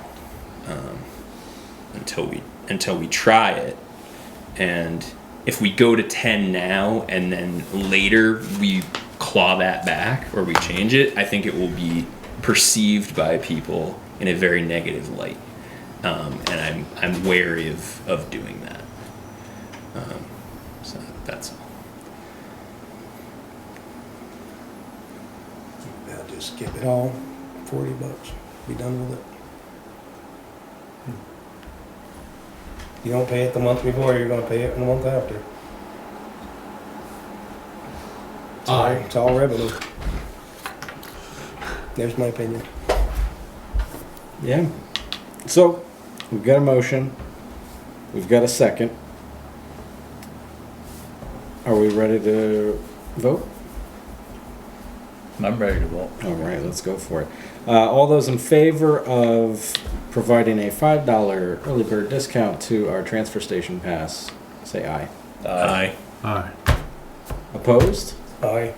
Speaker 1: until we try it. And if we go to 10 now and then later we claw that back or we change it, I think it will be perceived by people in a very negative light. And I'm wary of doing that. So that's all.
Speaker 6: Yeah, just skip it all, $40, be done with it. You don't pay it the month before, you're gonna pay it the month after. It's all revenue. There's my opinion.
Speaker 10: Yeah. So, we've got a motion. We've got a second. Are we ready to vote?
Speaker 4: I'm ready to vote.
Speaker 10: All right, let's go for it. All those in favor of providing a $5 early bird discount to our transfer station pass, say aye.
Speaker 1: Aye.
Speaker 2: Aye.
Speaker 10: Opposed?
Speaker 6: Aye.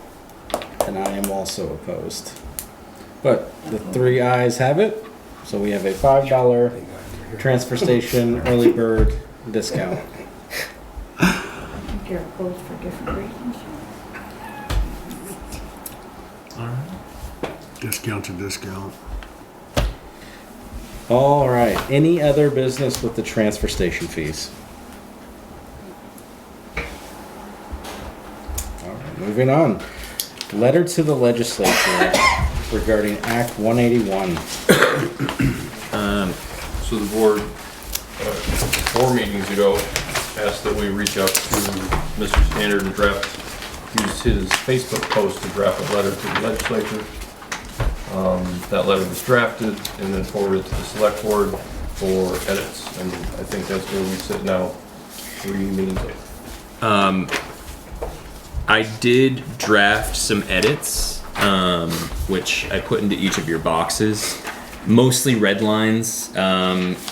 Speaker 10: And I am also opposed. But the 3 ayes have it, so we have a $5 transfer station early bird discount.
Speaker 8: I think you're opposed for different reasons.
Speaker 2: Discount to discount.
Speaker 10: All right. Any other business with the transfer station fees? All right, moving on. Letter to the legislature regarding Act 181.
Speaker 5: So the board, 4 meetings ago, asked that we reach out to Mr. Standard and use his Facebook post to draft a letter to the legislature. That letter was drafted and then forwarded to the select board for edits, and I think that's where we sit now, 3 meetings later.
Speaker 1: I did draft some edits, which I put into each of your boxes. Mostly red lines,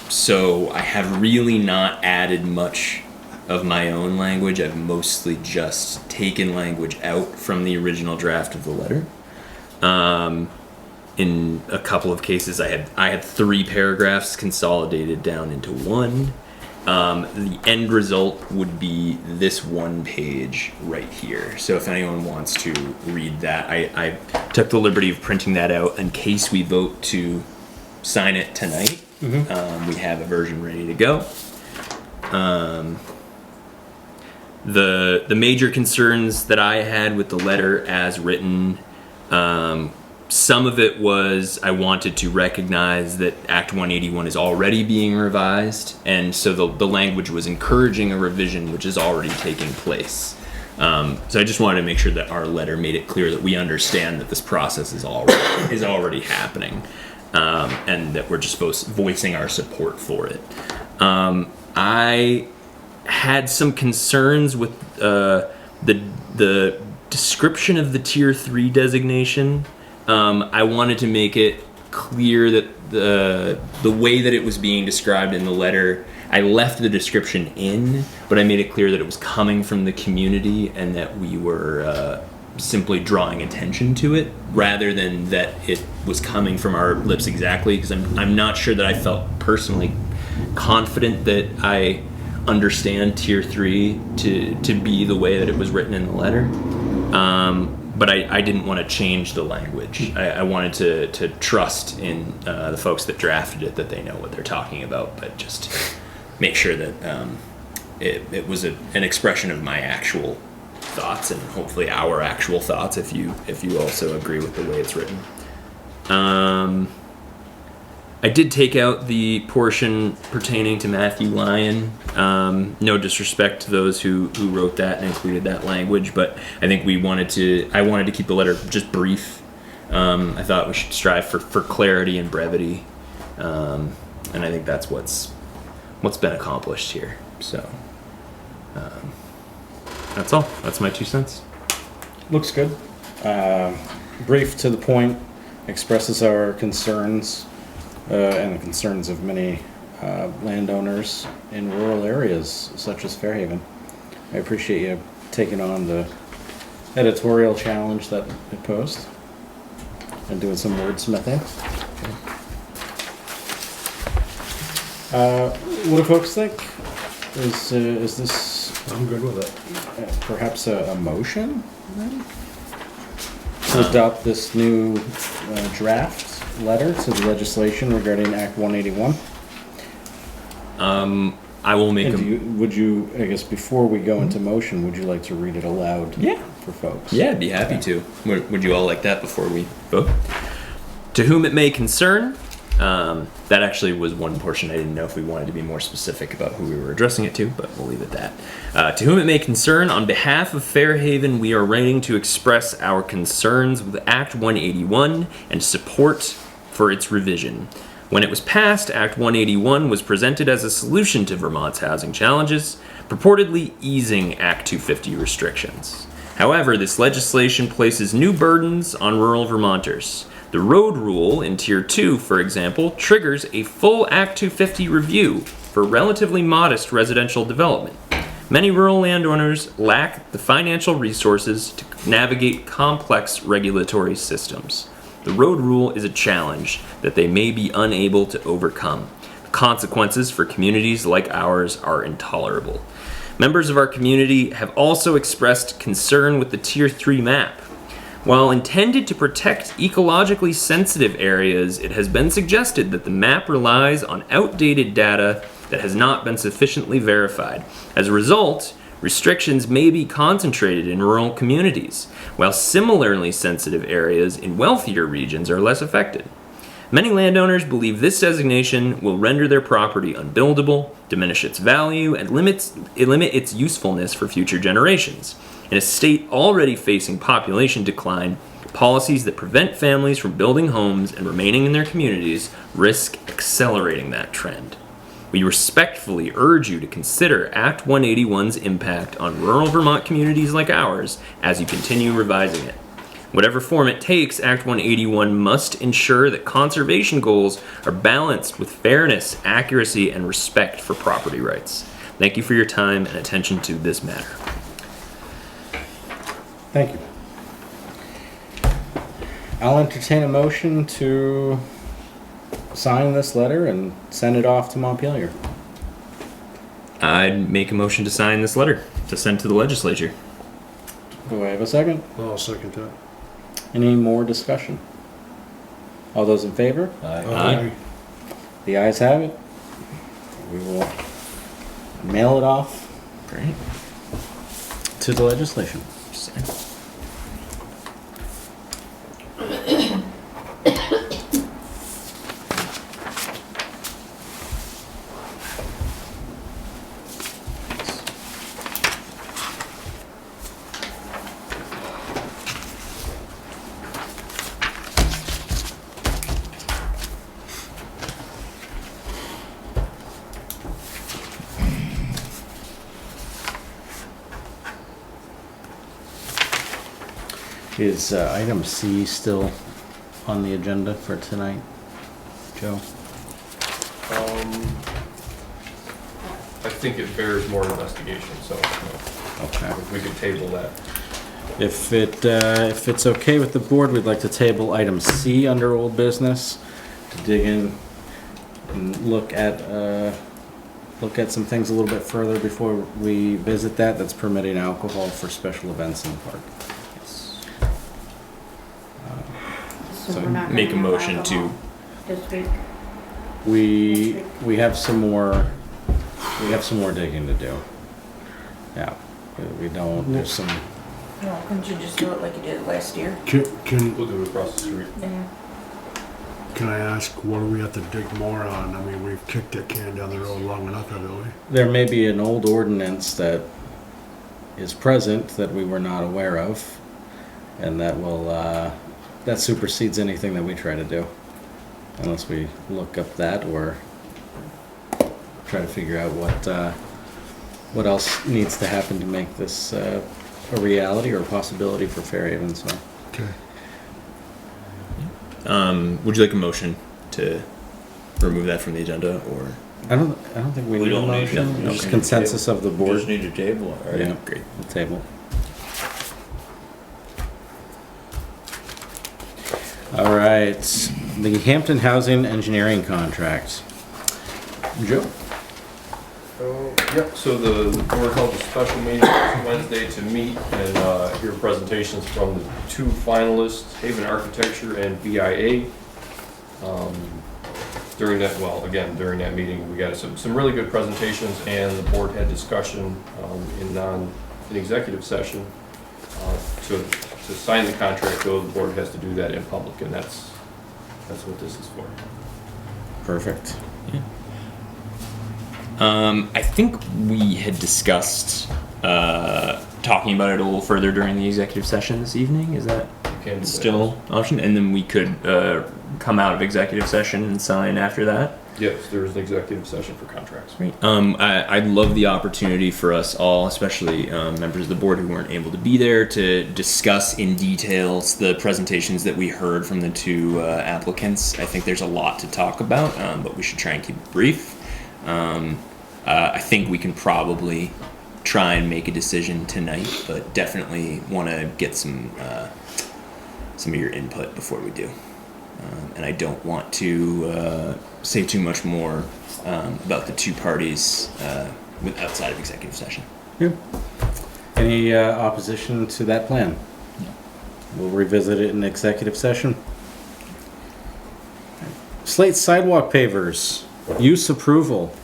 Speaker 1: so I have really not added much of my own language, I've mostly just taken language out from the original draft of the letter. In a couple of cases, I had 3 paragraphs consolidated down into one. The end result would be this one page right here. So if anyone wants to read that, I took the liberty of printing that out in case we vote to sign it tonight. We have a version ready to go. The major concerns that I had with the letter as written, some of it was I wanted to recognize that Act 181 is already being revised, and so the language was encouraging a revision which is already taking place. So I just wanted to make sure that our letter made it clear that we understand that this process is already happening, and that we're just voicing our support for it. I had some concerns with the description of the Tier 3 designation. I wanted to make it clear that the way that it was being described in the letter, I left the description in, but I made it clear that it was coming from the community and that we were simply drawing attention to it rather than that it was coming from our lips exactly, because I'm not sure that I felt personally confident that I understand Tier 3 to be the way that it was written in the letter. But I didn't want to change the language. I wanted to trust in the folks that drafted it, that they know what they're talking about, but just make sure that it was an expression of my actual thoughts, and hopefully our actual thoughts if you also agree with the way it's written. I did take out the portion pertaining to Matthew Lyon. No disrespect to those who wrote that and included that language, but I think I wanted to keep the letter just brief. I thought we should strive for clarity and brevity, and I think that's what's been accomplished here. So that's all. That's my 2 cents.
Speaker 10: Looks good. Brief, to the point, expresses our concerns and the concerns of many landowners in rural areas such as Fairhaven. I appreciate you taking on the editorial challenge that it posed and doing some wordsmithing. What do folks think? Is this?
Speaker 2: I'm good with it.
Speaker 10: Perhaps a motion then? To adopt this new draft letter to the legislation regarding Act 181.
Speaker 1: I will make
Speaker 10: would you, I guess before we go into motion, would you like to read it aloud for folks?
Speaker 1: Yeah, I'd be happy to. Would you all like that before we vote? To whom it may concern, that actually was one portion I didn't know if we wanted to be more specific about who we were addressing it to, but we'll leave it at that. To whom it may concern, on behalf of Fairhaven, we are writing to express our concerns with Act 181 and support for its revision. When it was passed, Act 181 was presented as a solution to Vermont's housing challenges, purportedly easing Act 250 restrictions. However, this legislation places new burdens on rural Vermonters. The road rule in Tier 2, for example, triggers a full Act 250 review for relatively modest residential development. Many rural landowners lack the financial resources to navigate complex regulatory systems. The road rule is a challenge that they may be unable to overcome. The consequences for communities like ours are intolerable. Members of our community have also expressed concern with the Tier 3 map. While intended to protect ecologically sensitive areas, it has been suggested that the map relies on outdated data that has not been sufficiently verified. As a result, restrictions may be concentrated in rural communities, while similarly sensitive areas in wealthier regions are less affected. Many landowners believe this designation will render their property unbuildable, diminish its value, and limit its usefulness for future generations. In a state already facing population decline, policies that prevent families from building homes and remaining in their communities risk accelerating that trend. We respectfully urge you to consider Act 181's impact on rural Vermont communities like ours as you continue revising it. Whatever form it takes, Act 181 must ensure that conservation goals are balanced with fairness, accuracy, and respect for property rights. Thank you for your time and attention to this matter.
Speaker 10: Thank you. I'll entertain a motion to sign this letter and send it off to Montpelier.
Speaker 1: I'd make a motion to sign this letter to send to the legislature.
Speaker 10: Do I have a second?
Speaker 2: I'll second that.
Speaker 10: Any more discussion? All those in favor?
Speaker 1: Aye.
Speaker 10: The ayes have it. We will mail it off
Speaker 1: Great.
Speaker 10: to the legislation. Is item C still on the agenda for tonight, Joe?
Speaker 5: I think it bears more investigation, so
Speaker 10: Okay.
Speaker 5: we could table that.
Speaker 10: If it's okay with the board, we'd like to table item C under old business to dig in and look at some things a little bit further before we visit that. That's permitting alcohol for special events in the park.
Speaker 8: So we're not gonna
Speaker 1: Make a
Speaker 8: have
Speaker 1: motion
Speaker 8: alcohol this week.
Speaker 10: We have some more digging to do. Yeah, we don't. There's some.
Speaker 3: Well, couldn't you just do it like you did last year?
Speaker 5: We'll do it across the street.
Speaker 8: Yeah.
Speaker 2: Can I ask, what do we have to dig more on? I mean, we've kicked that can down the road long enough, haven't we?
Speaker 10: There may be an old ordinance that is present that we were not aware of, and that will that supersedes anything that we try to do, unless we look up that or try to figure out what else needs to happen to make this a reality or a possibility for Fairhaven. So,
Speaker 2: Okay.
Speaker 1: Would you like a motion to remove that from the agenda, or?
Speaker 10: I don't think we need a
Speaker 4: don't need
Speaker 10: motion.
Speaker 4: that.
Speaker 10: Just consensus of the
Speaker 4: We
Speaker 10: board.
Speaker 4: just need to table it, right?
Speaker 10: Yeah,
Speaker 1: Great.
Speaker 10: the table. All right, the Hampton Housing Engineering Contract. Joe?
Speaker 5: Yep, so the board held a special meeting this Wednesday to meet and hear presentations from the two finalists, Haven Architecture and BIA. During that meeting, we got some really good presentations, and the board had discussion in executive session. To sign the contract, though, the board has to do that in public, and that's what this is for.
Speaker 10: Perfect.
Speaker 1: I think we had discussed talking about it a little further during the executive session this evening. Is that
Speaker 5: Can do that.
Speaker 1: still an option? And then we could come out of executive session and sign after that.
Speaker 5: Yes, there is an executive session for contracts.
Speaker 1: Great. I'd love the opportunity for us all, especially members of the board who weren't able to be there, to discuss in details the presentations that we heard from the two applicants. I think there's a lot to talk about, but we should try and keep it brief. I think we can probably try and make a decision tonight, but definitely want to get some of your input before we do. And I don't want to say too much more about the two parties outside of executive session.
Speaker 10: Yeah. Any opposition to that plan? We'll revisit it in executive session. Slate Sidewalk pavers. Use approval.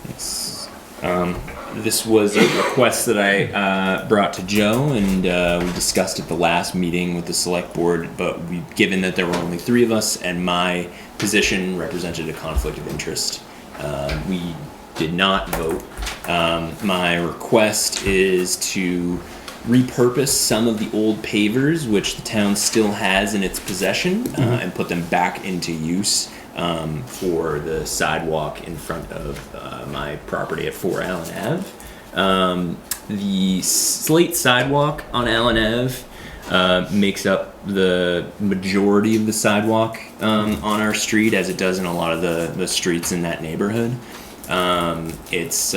Speaker 1: This was a request that I brought to Joe, and we discussed at the last meeting with the select board, but given that there were only three of us and my position represented a conflict of interest, we did not vote. My request is to repurpose some of the old pavers, which the town still has in its possession, and put them back into use for the sidewalk in front of my property at 4 Allen Ave. The Slate sidewalk on Allen Ave makes up the majority of the sidewalk on our street, as it does in a lot of the streets in that neighborhood. It's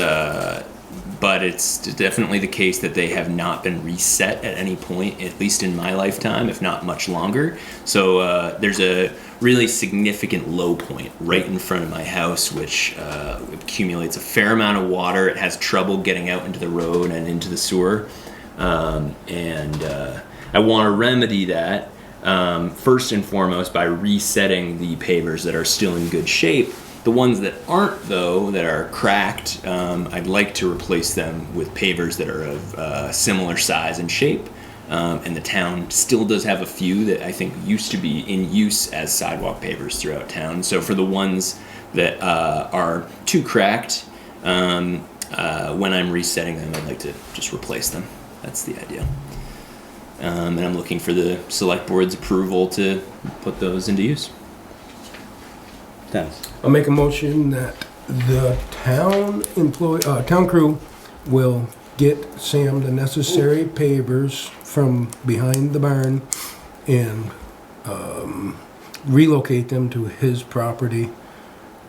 Speaker 1: but it's definitely the case that they have not been reset at any point, at least in my lifetime, if not much longer. So there's a really significant low point right in front of my house, which accumulates a fair amount of water. It has trouble getting out into the road and into the sewer. I want to remedy that first and foremost by resetting the pavers that are still in good shape. The ones that aren't, though, that are cracked, I'd like to replace them with pavers that are of similar size and shape. And the town still does have a few that I think used to be in use as sidewalk pavers throughout town. So for the ones that are too cracked, when I'm resetting them, I'd like to just replace them. That's the idea. And I'm looking for the select board's approval to put those into use.
Speaker 10: Dennis.
Speaker 6: I'll make a motion that the town crew will get Sam the necessary pavers from behind the barn and relocate them to his property,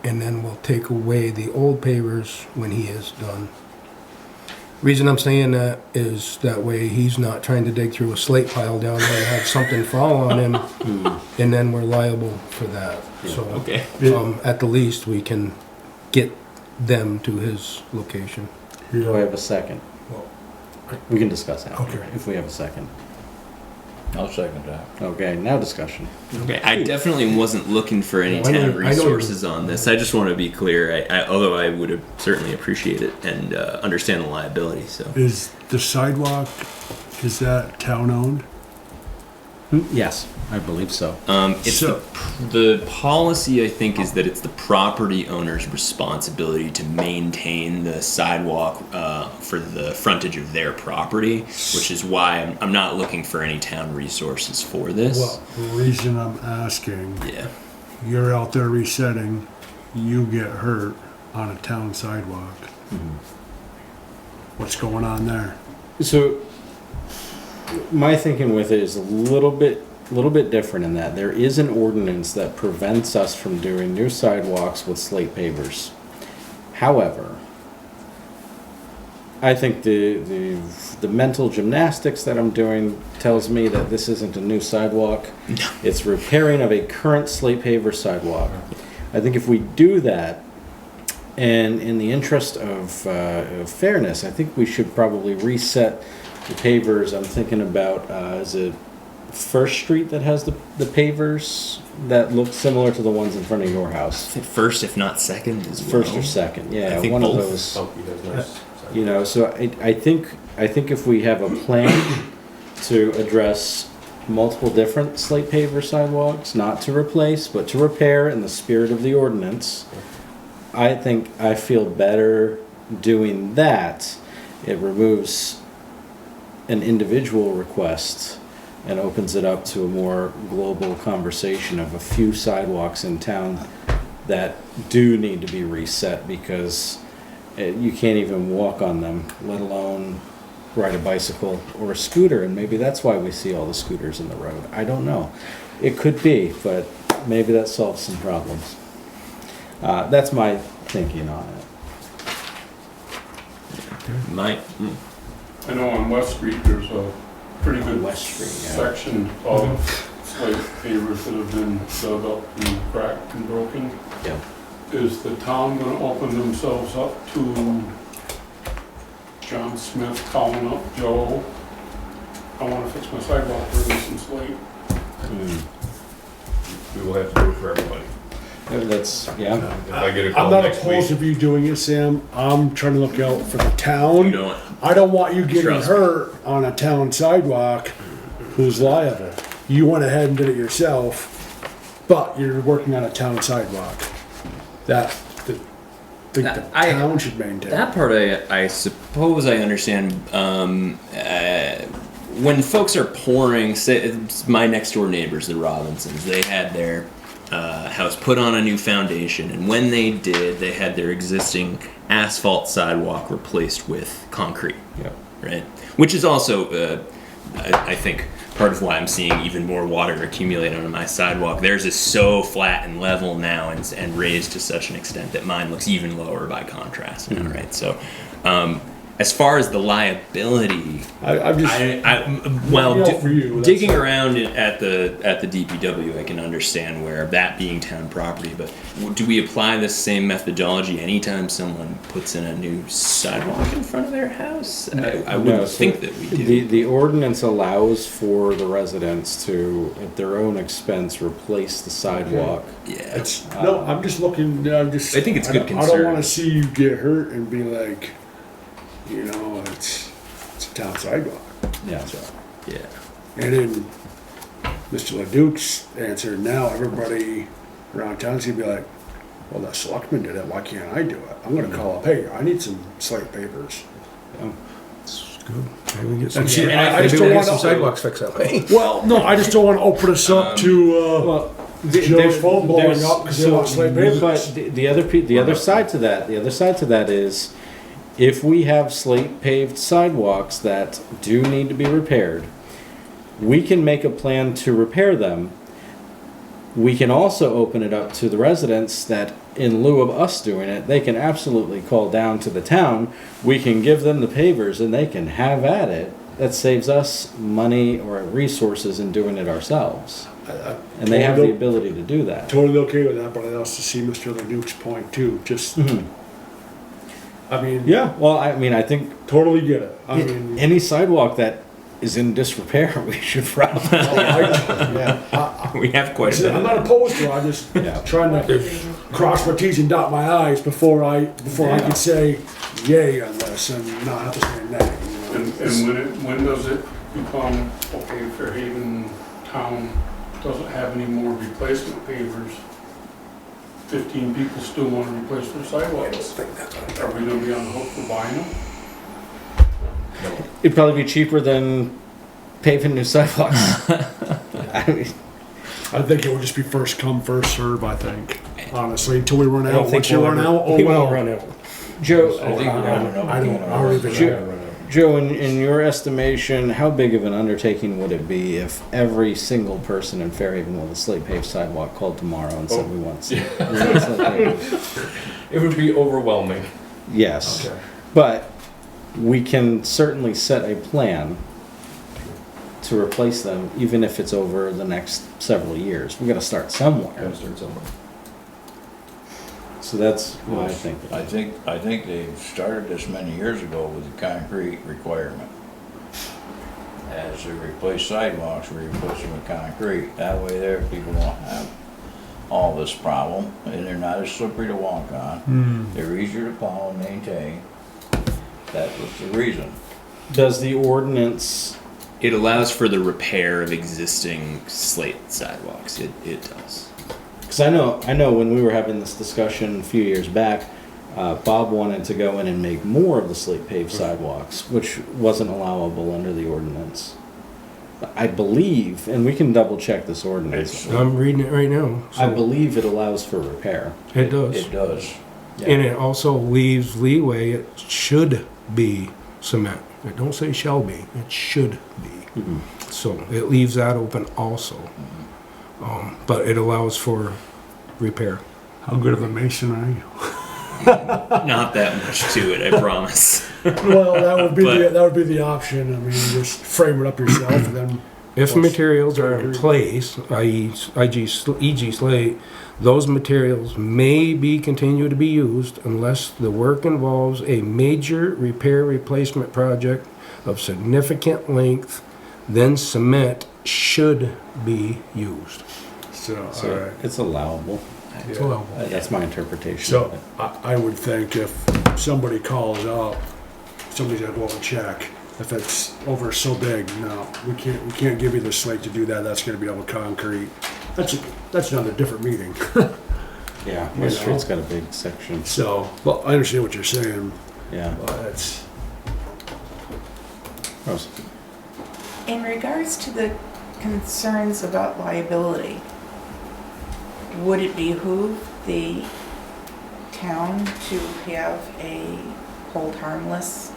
Speaker 6: and then we'll take away the old pavers when he is done. Reason I'm saying that is that way he's not trying to dig through a slate pile down there and have something fall on him, and then we're liable for that. So,
Speaker 1: Okay.
Speaker 6: at the least, we can get them to his location.
Speaker 10: Do I have a second? We can discuss that
Speaker 2: Okay.
Speaker 10: if we have a second.
Speaker 4: I'll second that.
Speaker 10: Okay, now discussion.
Speaker 1: Okay, I definitely wasn't looking for any
Speaker 2: I
Speaker 1: town
Speaker 2: know-
Speaker 1: resources on this. I just want to be clear. Although I would have certainly appreciate it and understand the liability. So
Speaker 2: Is the sidewalk, is that town owned?
Speaker 10: Yes, I believe so.
Speaker 1: it's
Speaker 2: So-
Speaker 1: the policy, I think, is that it's the property owner's responsibility to maintain the sidewalk for the frontage of their property, which is why I'm not looking for any town resources for this.
Speaker 2: Well, the reason I'm asking,
Speaker 1: Yeah.
Speaker 2: you're out there resetting, you get hurt on a town sidewalk. What's going on there?
Speaker 10: So, my thinking with it is a little bit different in that there is an ordinance that prevents us from doing new sidewalks with slate pavers. However, I think the mental gymnastics that I'm doing tells me that this isn't a new sidewalk. It's repairing of a current slate paver sidewalk. I think if we do that, and in the interest of fairness, I think we should probably reset the pavers. I'm thinking about, is it First Street that has the pavers that look similar to the ones in front of your house?
Speaker 1: First, if not second, as well.
Speaker 10: First or second, yeah,
Speaker 1: I think
Speaker 10: one
Speaker 1: both.
Speaker 10: of those.
Speaker 5: Oh, you guys nice.
Speaker 10: You know, so I think if we have a plan to address multiple different slate paver sidewalks, not to replace, but to repair in the spirit of the ordinance, I feel better doing that. It removes an individual request and opens it up to a more global conversation of a few sidewalks in town that do need to be reset because you can't even walk on them, let alone ride a bicycle or a scooter, and maybe that's why we see all the scooters in the road. I don't know. It could be, but maybe that solves some problems. That's my thinking on it.
Speaker 9: I know on West Street, there's a pretty good
Speaker 10: West Street, yeah.
Speaker 9: section of slate pavers that have been dug up and cracked and broken.
Speaker 10: Yeah.
Speaker 9: Is the town gonna open themselves up to John Smith calling up Joe? I wanna fix my sidewalk for this and slate.
Speaker 5: We will have to do it for everybody.
Speaker 10: That's, yeah.
Speaker 5: If I get a
Speaker 2: I'm
Speaker 5: call
Speaker 2: not
Speaker 5: next
Speaker 2: opposed
Speaker 5: week,
Speaker 2: of you doing it, Sam. I'm trying to look out for the
Speaker 1: You
Speaker 2: town.
Speaker 1: don't.
Speaker 2: I don't want you getting
Speaker 1: Trust me.
Speaker 2: hurt on a town sidewalk who's liable. You went ahead and did it yourself, but you're working on a town sidewalk. That, think the town should maintain.
Speaker 1: That part I suppose I understand. When folks are pouring, say it's my next door neighbors, the Robinsons, they had their house put on a new foundation, and when they did, they had their existing asphalt sidewalk replaced with concrete.
Speaker 10: Yep.
Speaker 1: Right? Which is also, I think, part of why I'm seeing even more water accumulate on my sidewalk. Theirs is so flat and level now and raised to such an extent that mine looks even lower by contrast now, right? So as far as the liability,
Speaker 2: I'm just,
Speaker 1: well,
Speaker 2: Yeah, for you, that's
Speaker 1: digging
Speaker 2: all.
Speaker 1: around at the DPW, I can understand where that being town property. But do we apply the same methodology anytime someone puts in a new sidewalk in front of their house? I
Speaker 10: No,
Speaker 1: wouldn't
Speaker 10: so
Speaker 1: think that we do.
Speaker 10: The ordinance allows for the residents to, at their own expense, replace the sidewalk.
Speaker 1: Yeah,
Speaker 2: it's, no, I'm just looking, I'm just.
Speaker 1: I think it's good
Speaker 2: I don't
Speaker 1: concern.
Speaker 2: wanna see you get hurt and be like, you know, it's a town sidewalk.
Speaker 10: Yeah.
Speaker 2: So,
Speaker 1: yeah.
Speaker 2: and then Mr. LeDuc's answer, now everybody around town's gonna be like, well, the selectman did it, why can't I do it? I'm gonna call up, hey, I need some slate pavers.
Speaker 6: It's good. Maybe we get some,
Speaker 2: And see,
Speaker 6: maybe
Speaker 2: I just
Speaker 6: we
Speaker 2: don't
Speaker 6: get
Speaker 2: want
Speaker 6: some
Speaker 2: to-
Speaker 6: sidewalks fixed that way.
Speaker 2: Well, no, I just don't wanna open us up to,
Speaker 10: Well,
Speaker 2: Joe's phone blowing
Speaker 10: there's-
Speaker 2: up 'cause they want slate pavers.
Speaker 10: But the other side to that is, if we have slate paved sidewalks that do need to be repaired, we can make a plan to repair them. We can also open it up to the residents that, in lieu of us doing it, they can absolutely call down to the town. We can give them the pavers and they can have at it. That saves us money or resources in doing it ourselves. And they have the ability to do that.
Speaker 2: Totally okay with that, but I also see Mr. LeDuc's point too, just, I mean,
Speaker 10: Yeah, well, I mean, I think
Speaker 2: totally get it. I mean,
Speaker 10: any sidewalk that is in disrepair, we should probably.
Speaker 2: I,
Speaker 1: We have quite a bit
Speaker 2: I'm
Speaker 1: of
Speaker 2: not
Speaker 1: that.
Speaker 2: opposed to it, I'm just
Speaker 10: Yeah.
Speaker 2: trying to cross my T's and dot my I's before I can say yay on this and not have to say nay. You know?
Speaker 9: And when does it become, okay, Fairhaven Town doesn't have any more replacement pavers? 15 people still want to replace their sidewalks. Are we gonna be on the hook for buying them?
Speaker 10: It'd probably be cheaper than paving new sidewalks. I mean,
Speaker 2: I think it would just be first come, first serve, I think, honestly, until we run
Speaker 6: I
Speaker 2: out.
Speaker 6: don't think
Speaker 2: Once you
Speaker 6: we'll
Speaker 2: run
Speaker 6: ever-
Speaker 2: out, oh
Speaker 6: we
Speaker 2: well.
Speaker 6: won't run out.
Speaker 10: Joe,
Speaker 4: I think we're running up.
Speaker 2: I don't even know.
Speaker 10: Joe, in your estimation, how big of an undertaking would it be if every single person in Fairhaven with a slate paved sidewalk called tomorrow and said we want slate paved?
Speaker 5: It would be overwhelming.
Speaker 10: Yes,
Speaker 2: Okay.
Speaker 10: but we can certainly set a plan to replace them, even if it's over the next several years. We gotta start somewhere.
Speaker 5: Gotta start somewhere.
Speaker 10: So that's what I think.
Speaker 4: I think they started this many years ago with the concrete requirement. As they replace sidewalks, we replace them with concrete. That way there, people won't have all this problem, and they're not as slippery to walk on. They're easier to plow and maintain. That was the reason.
Speaker 10: Does the ordinance,
Speaker 1: It allows for the repair of existing slate sidewalks. It does.
Speaker 10: because I know when we were having this discussion a few years back, Bob wanted to go in and make more of the slate paved sidewalks, which wasn't allowable under the ordinance. I believe, and we can double check this ordinance,
Speaker 6: I'm reading it right now.
Speaker 10: I
Speaker 6: So
Speaker 10: believe it allows for repair.
Speaker 6: it does.
Speaker 4: It does.
Speaker 6: And it also leaves leeway, it should be cement. It don't say shall be, it should be. So it leaves that open also. But it allows for repair.
Speaker 2: How good of a mason are you?
Speaker 1: Not that much to it, I promise.
Speaker 2: Well,
Speaker 1: But-
Speaker 2: that would be the option. I mean, just frame it up yourself and then.
Speaker 6: If materials are in place, i.e. e.g. slate, those materials may be continued to be used unless the work involves a major repair replacement project of significant length, then cement should be used.
Speaker 2: So, all
Speaker 10: So
Speaker 2: right.
Speaker 10: it's allowable.
Speaker 6: It's allowable.
Speaker 10: That's my interpretation
Speaker 2: So
Speaker 10: of it.
Speaker 2: I would think if somebody calls up, somebody's gotta go up and check. If it's over so big, no, we can't give you the slate to do that. That's gonna be double concrete. That's another different meeting.
Speaker 10: Yeah,
Speaker 2: You
Speaker 10: my
Speaker 2: know.
Speaker 10: street's got a big section.
Speaker 2: So, well, I understand what you're saying,
Speaker 10: Yeah.
Speaker 2: but it's,
Speaker 10: Rose.
Speaker 3: In regards to the concerns about liability, would it behoove the town to have a hold harmless?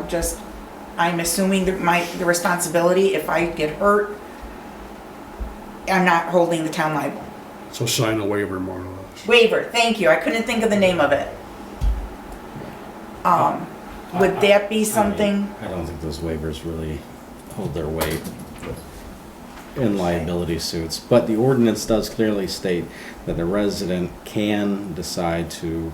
Speaker 3: Just, I'm assuming that the responsibility, if I get hurt, I'm not holding the town liable.
Speaker 2: so sign a waiver more or less.
Speaker 3: Waiver, thank you, I couldn't think of the name of it. Would that be something?
Speaker 10: I don't think those waivers really hold their weight in liability suits, but the ordinance does clearly state that a resident can decide to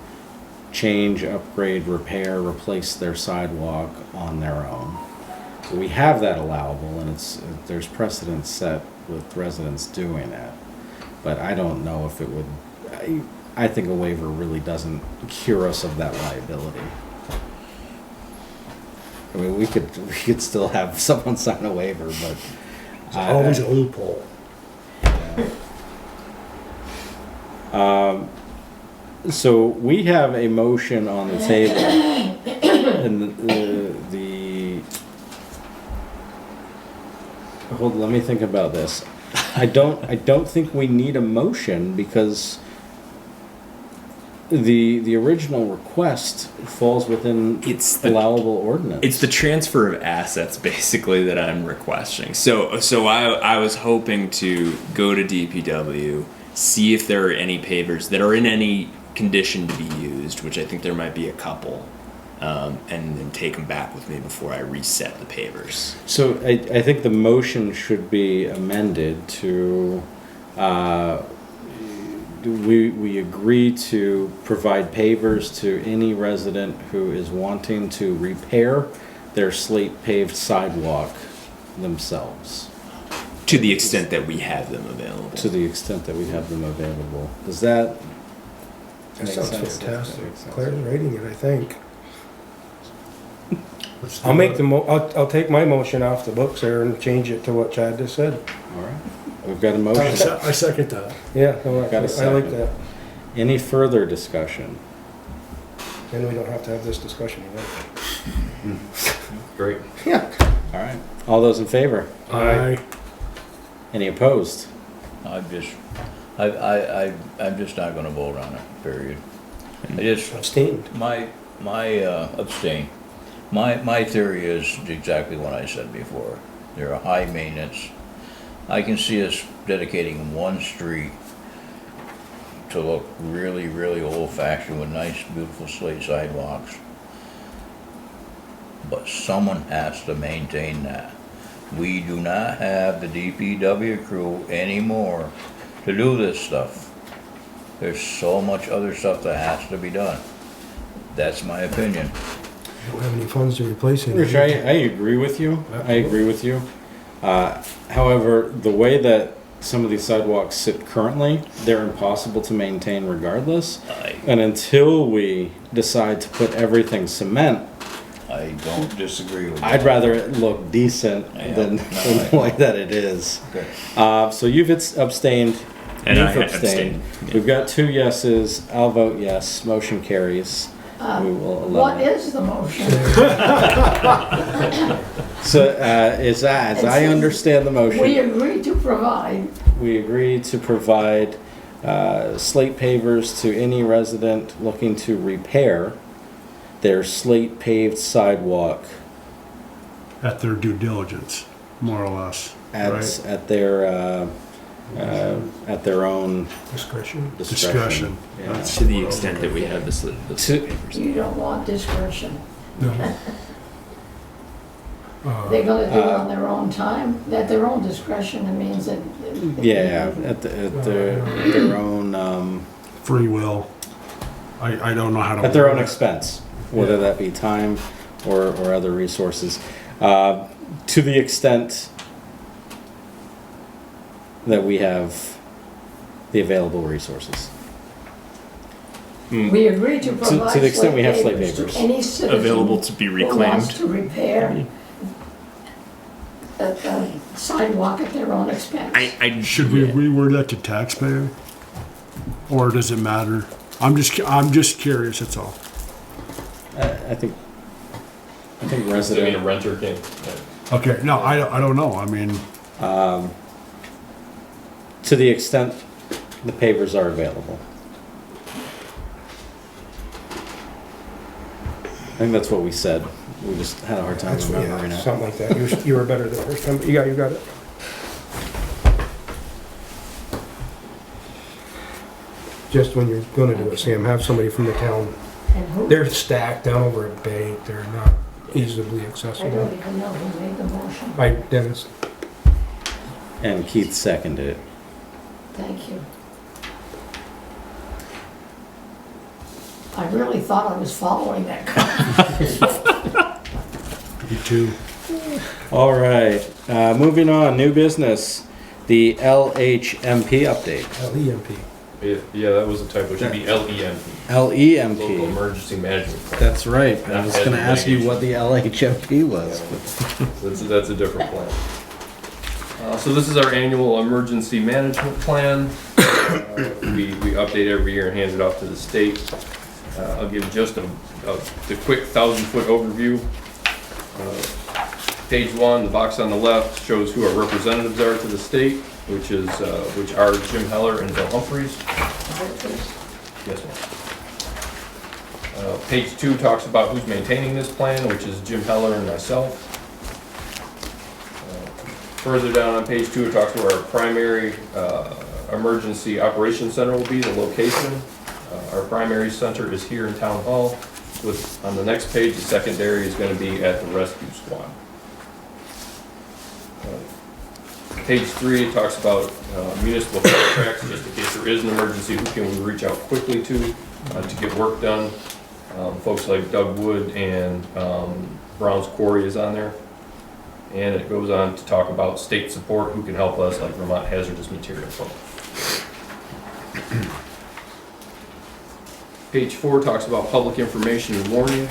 Speaker 10: change, upgrade, repair, replace their sidewalk on their own. So we have that allowable, and there's precedent set with residents doing that. But I don't know if it would, I think a waiver really doesn't cure us of that liability. I mean, we could still have someone sign a waiver, but
Speaker 2: It's always a loophole.
Speaker 10: So we have a motion on the table, and let me think about this. I don't think we need a motion because the original request falls within allowable ordinance.
Speaker 1: It's the transfer of assets basically that I'm requesting. So I was hoping to go to DPW, see if there are any pavers that are in any condition to be used, which I think there might be a couple, and then take them back with me before I reset the pavers.
Speaker 10: So I think the motion should be amended to, we agree to provide pavers to any resident who is wanting to repair their slate paved sidewalk themselves.
Speaker 1: To the extent that we have them available.
Speaker 10: To the extent that we have them available. Does that
Speaker 6: That
Speaker 10: make
Speaker 6: sounds
Speaker 10: sense?
Speaker 6: fantastic.
Speaker 10: That makes sense.
Speaker 6: Claire's writing it, I think. I'll make I'll take my motion off the books there and change it to what Chad just said.
Speaker 10: All right. We've got a motion.
Speaker 2: I second that.
Speaker 6: Yeah, no,
Speaker 10: Got a
Speaker 6: I like
Speaker 10: second.
Speaker 6: that.
Speaker 10: Any further discussion?
Speaker 6: Then we don't have to have this discussion again.
Speaker 5: Great.
Speaker 6: Yeah.
Speaker 10: All right. All those in favor?
Speaker 2: Aye.
Speaker 10: Any opposed?
Speaker 4: I'm just not gonna vote on it, period. I just,
Speaker 6: Abstained.
Speaker 4: abstain. My theory is exactly what I said before. They're a high maintenance. I can see us dedicating one street to look really, really old fashioned with nice, beautiful slate sidewalks. But someone has to maintain that. We do not have the DPW crew anymore to do this stuff. There's so much other stuff that has to be done. That's my opinion.
Speaker 6: Don't have any funds to replace it.
Speaker 10: Rich, I agree with you. I agree with you. However, the way that some of these sidewalks sit currently, they're impossible to maintain regardless. And until we decide to put everything cement,
Speaker 4: I don't disagree with you.
Speaker 10: I'd rather it look decent than the way that it is.
Speaker 4: Okay.
Speaker 10: So you've abstained.
Speaker 1: And
Speaker 10: You've
Speaker 1: I abstained. Yeah.
Speaker 10: We've got 2 yeses. I'll vote yes. Motion carries. We will allow
Speaker 11: What
Speaker 10: it.
Speaker 11: is the motion?
Speaker 10: So, as I understand the motion,
Speaker 11: We agree to provide.
Speaker 10: we agree to provide slate pavers to any resident looking to repair their slate paved sidewalk
Speaker 2: At their due diligence, more or less.
Speaker 10: at
Speaker 2: Right.
Speaker 10: at their own
Speaker 6: Discretion.
Speaker 2: Discretion.
Speaker 10: Yeah.
Speaker 2: That's
Speaker 1: To the
Speaker 2: what
Speaker 1: extent
Speaker 2: I'm
Speaker 1: that we
Speaker 2: looking
Speaker 1: have the
Speaker 10: To-
Speaker 1: papers.
Speaker 11: You don't want discretion.
Speaker 6: No.
Speaker 11: They're gonna do it on their own time, at their own discretion. It means that.
Speaker 10: Yeah, at their own
Speaker 2: for. Free will. I don't know how to.
Speaker 10: at their own
Speaker 2: word it.
Speaker 10: expense, whether that be time or other resources, to the extent that we have the available resources.
Speaker 11: We agree to provide.
Speaker 10: to the extent we have slate
Speaker 11: to
Speaker 10: pavers
Speaker 11: any citizen
Speaker 1: Available to be
Speaker 11: who wants
Speaker 1: reclaimed.
Speaker 11: to repair a sidewalk at their own expense.
Speaker 2: Should we reword that to taxpayer? Or does it matter? I'm just curious, that's all.
Speaker 10: I think
Speaker 5: Does that mean a
Speaker 10: resident,
Speaker 5: renter can?
Speaker 2: Okay, no, I don't know. I mean,
Speaker 10: to the extent the pavers are available. I think that's what we said. We just had a hard time
Speaker 6: That's
Speaker 10: remembering
Speaker 6: yeah,
Speaker 10: it.
Speaker 6: something like that. You were better the first time. You got it. Just when you're gonna do it, Sam, have somebody from the town
Speaker 3: And who?
Speaker 6: They're stacked down over a bank. They're not easily
Speaker 3: I don't
Speaker 6: accessible.
Speaker 3: even know who made the motion.
Speaker 6: By Dennis.
Speaker 10: And Keith seconded it.
Speaker 3: Thank you. I really thought I was following that conversation.
Speaker 2: You too.
Speaker 10: All right, moving on, new business, the LHMP update.
Speaker 6: LEMP.
Speaker 5: Yeah, that was a typo. It should be LEMP. Local
Speaker 10: LEMP.
Speaker 5: Emergency Management Plan.
Speaker 10: That's right. I was going to ask you what the LHMP was.
Speaker 5: That's a different plan. So this is our annual emergency management plan. We update every year and hand it off to the state. I'll give just the quick 1,000-foot overview. Page 1, the box on the left shows who our representatives are to the state, which are Jim Heller and Bill Humphreys. Yes, ma'am. Page 2 talks about who's maintaining this plan, which is Jim Heller and myself. Further down on page 2, it talks about our primary emergency operations center will be, the location. Our primary center is here in Town Hall. On the next page, the secondary is going to be at the rescue squad. Page 3 talks about municipal contracts, just in case there is an emergency, who can we reach out quickly to get work done. Folks like Doug Wood and Brown's Quarry is on there. And it goes on to talk about state support, who can help us, like Vermont Hazardous Material Fund. Page 4 talks about public information and warning.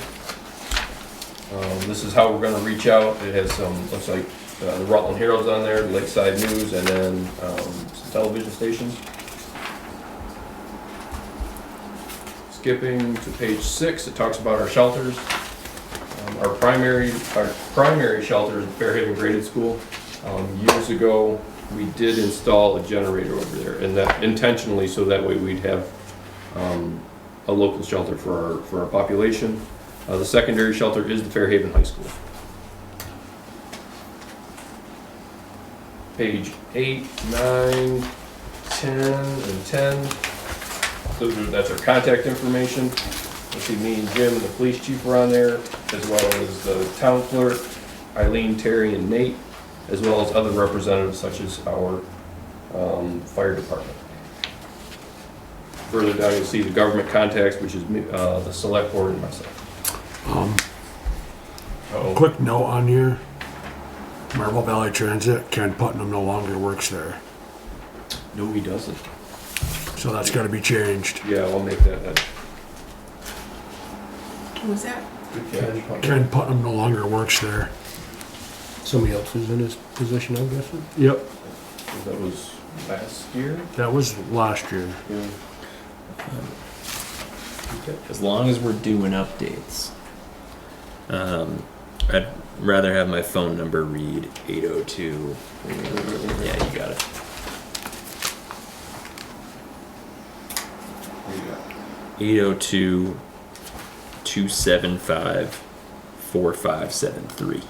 Speaker 5: This is how we're going to reach out. It has some, looks like the Rutland Herald's on there, Lakeside News, and then some television stations. Skipping to page 6, it talks about our shelters. Our primary shelter is Fairhaven Graded School. Years ago, we did install a generator over there, and that intentionally, so that way we'd have a local shelter for our population. The secondary shelter is the Fairhaven High School. Page 8, 9, 10, and 10. That's our contact information. You see me and Jim and the police chief are on there, as well as the town clerk, Eileen, Terry, and Nate, as well as other representatives such as our fire department. Further down, you'll see the government contacts, which is the select board and myself.
Speaker 2: Quick note on here. Marble Valley Transit, Ken Putnam no longer works there.
Speaker 5: No, he doesn't.
Speaker 2: So that's gotta be changed.
Speaker 5: Yeah, I'll make that.
Speaker 11: Who's that?
Speaker 5: Good catch.
Speaker 2: Ken Putnam no longer works there.
Speaker 6: Somebody else is in his position, I'm guessing.
Speaker 2: Yep.
Speaker 5: That was last year.
Speaker 2: That was last year.
Speaker 5: Yeah.
Speaker 1: As long as we're doing updates, I'd rather have my phone number read 802. Yeah, you got it. 802-275-4573.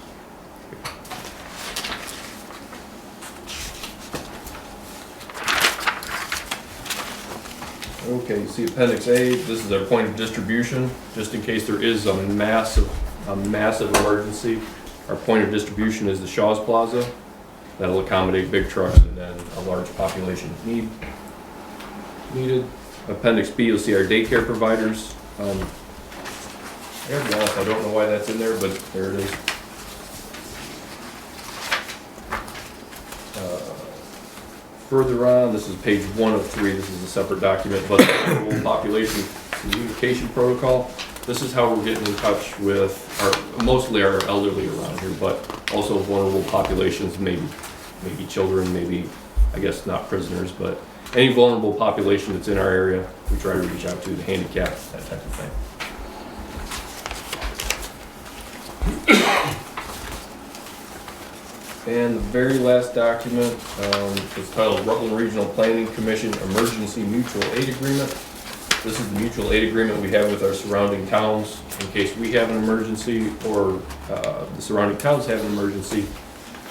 Speaker 5: Okay, you see Appendix A, this is our point of distribution, just in case there is a massive emergency. Our point of distribution is the Shaw's Plaza. That'll accommodate big trucks and then a large population needed. Appendix B, you'll see our daycare providers. I gotta be honest, I don't know why that's in there, but there it is. Further on, this is page 1 of 3. This is a separate document, but the rural population communication protocol. This is how we're getting in touch with mostly our elderly around here, but also vulnerable populations, maybe children, maybe, I guess not prisoners, but any vulnerable population that's in our area, we try to reach out to, the handicapped, that type of thing. And the very last document is titled Rutland Regional Planning Commission Emergency Mutual Aid Agreement. This is the mutual aid agreement we have with our surrounding towns in case we have an emergency or the surrounding towns have an emergency.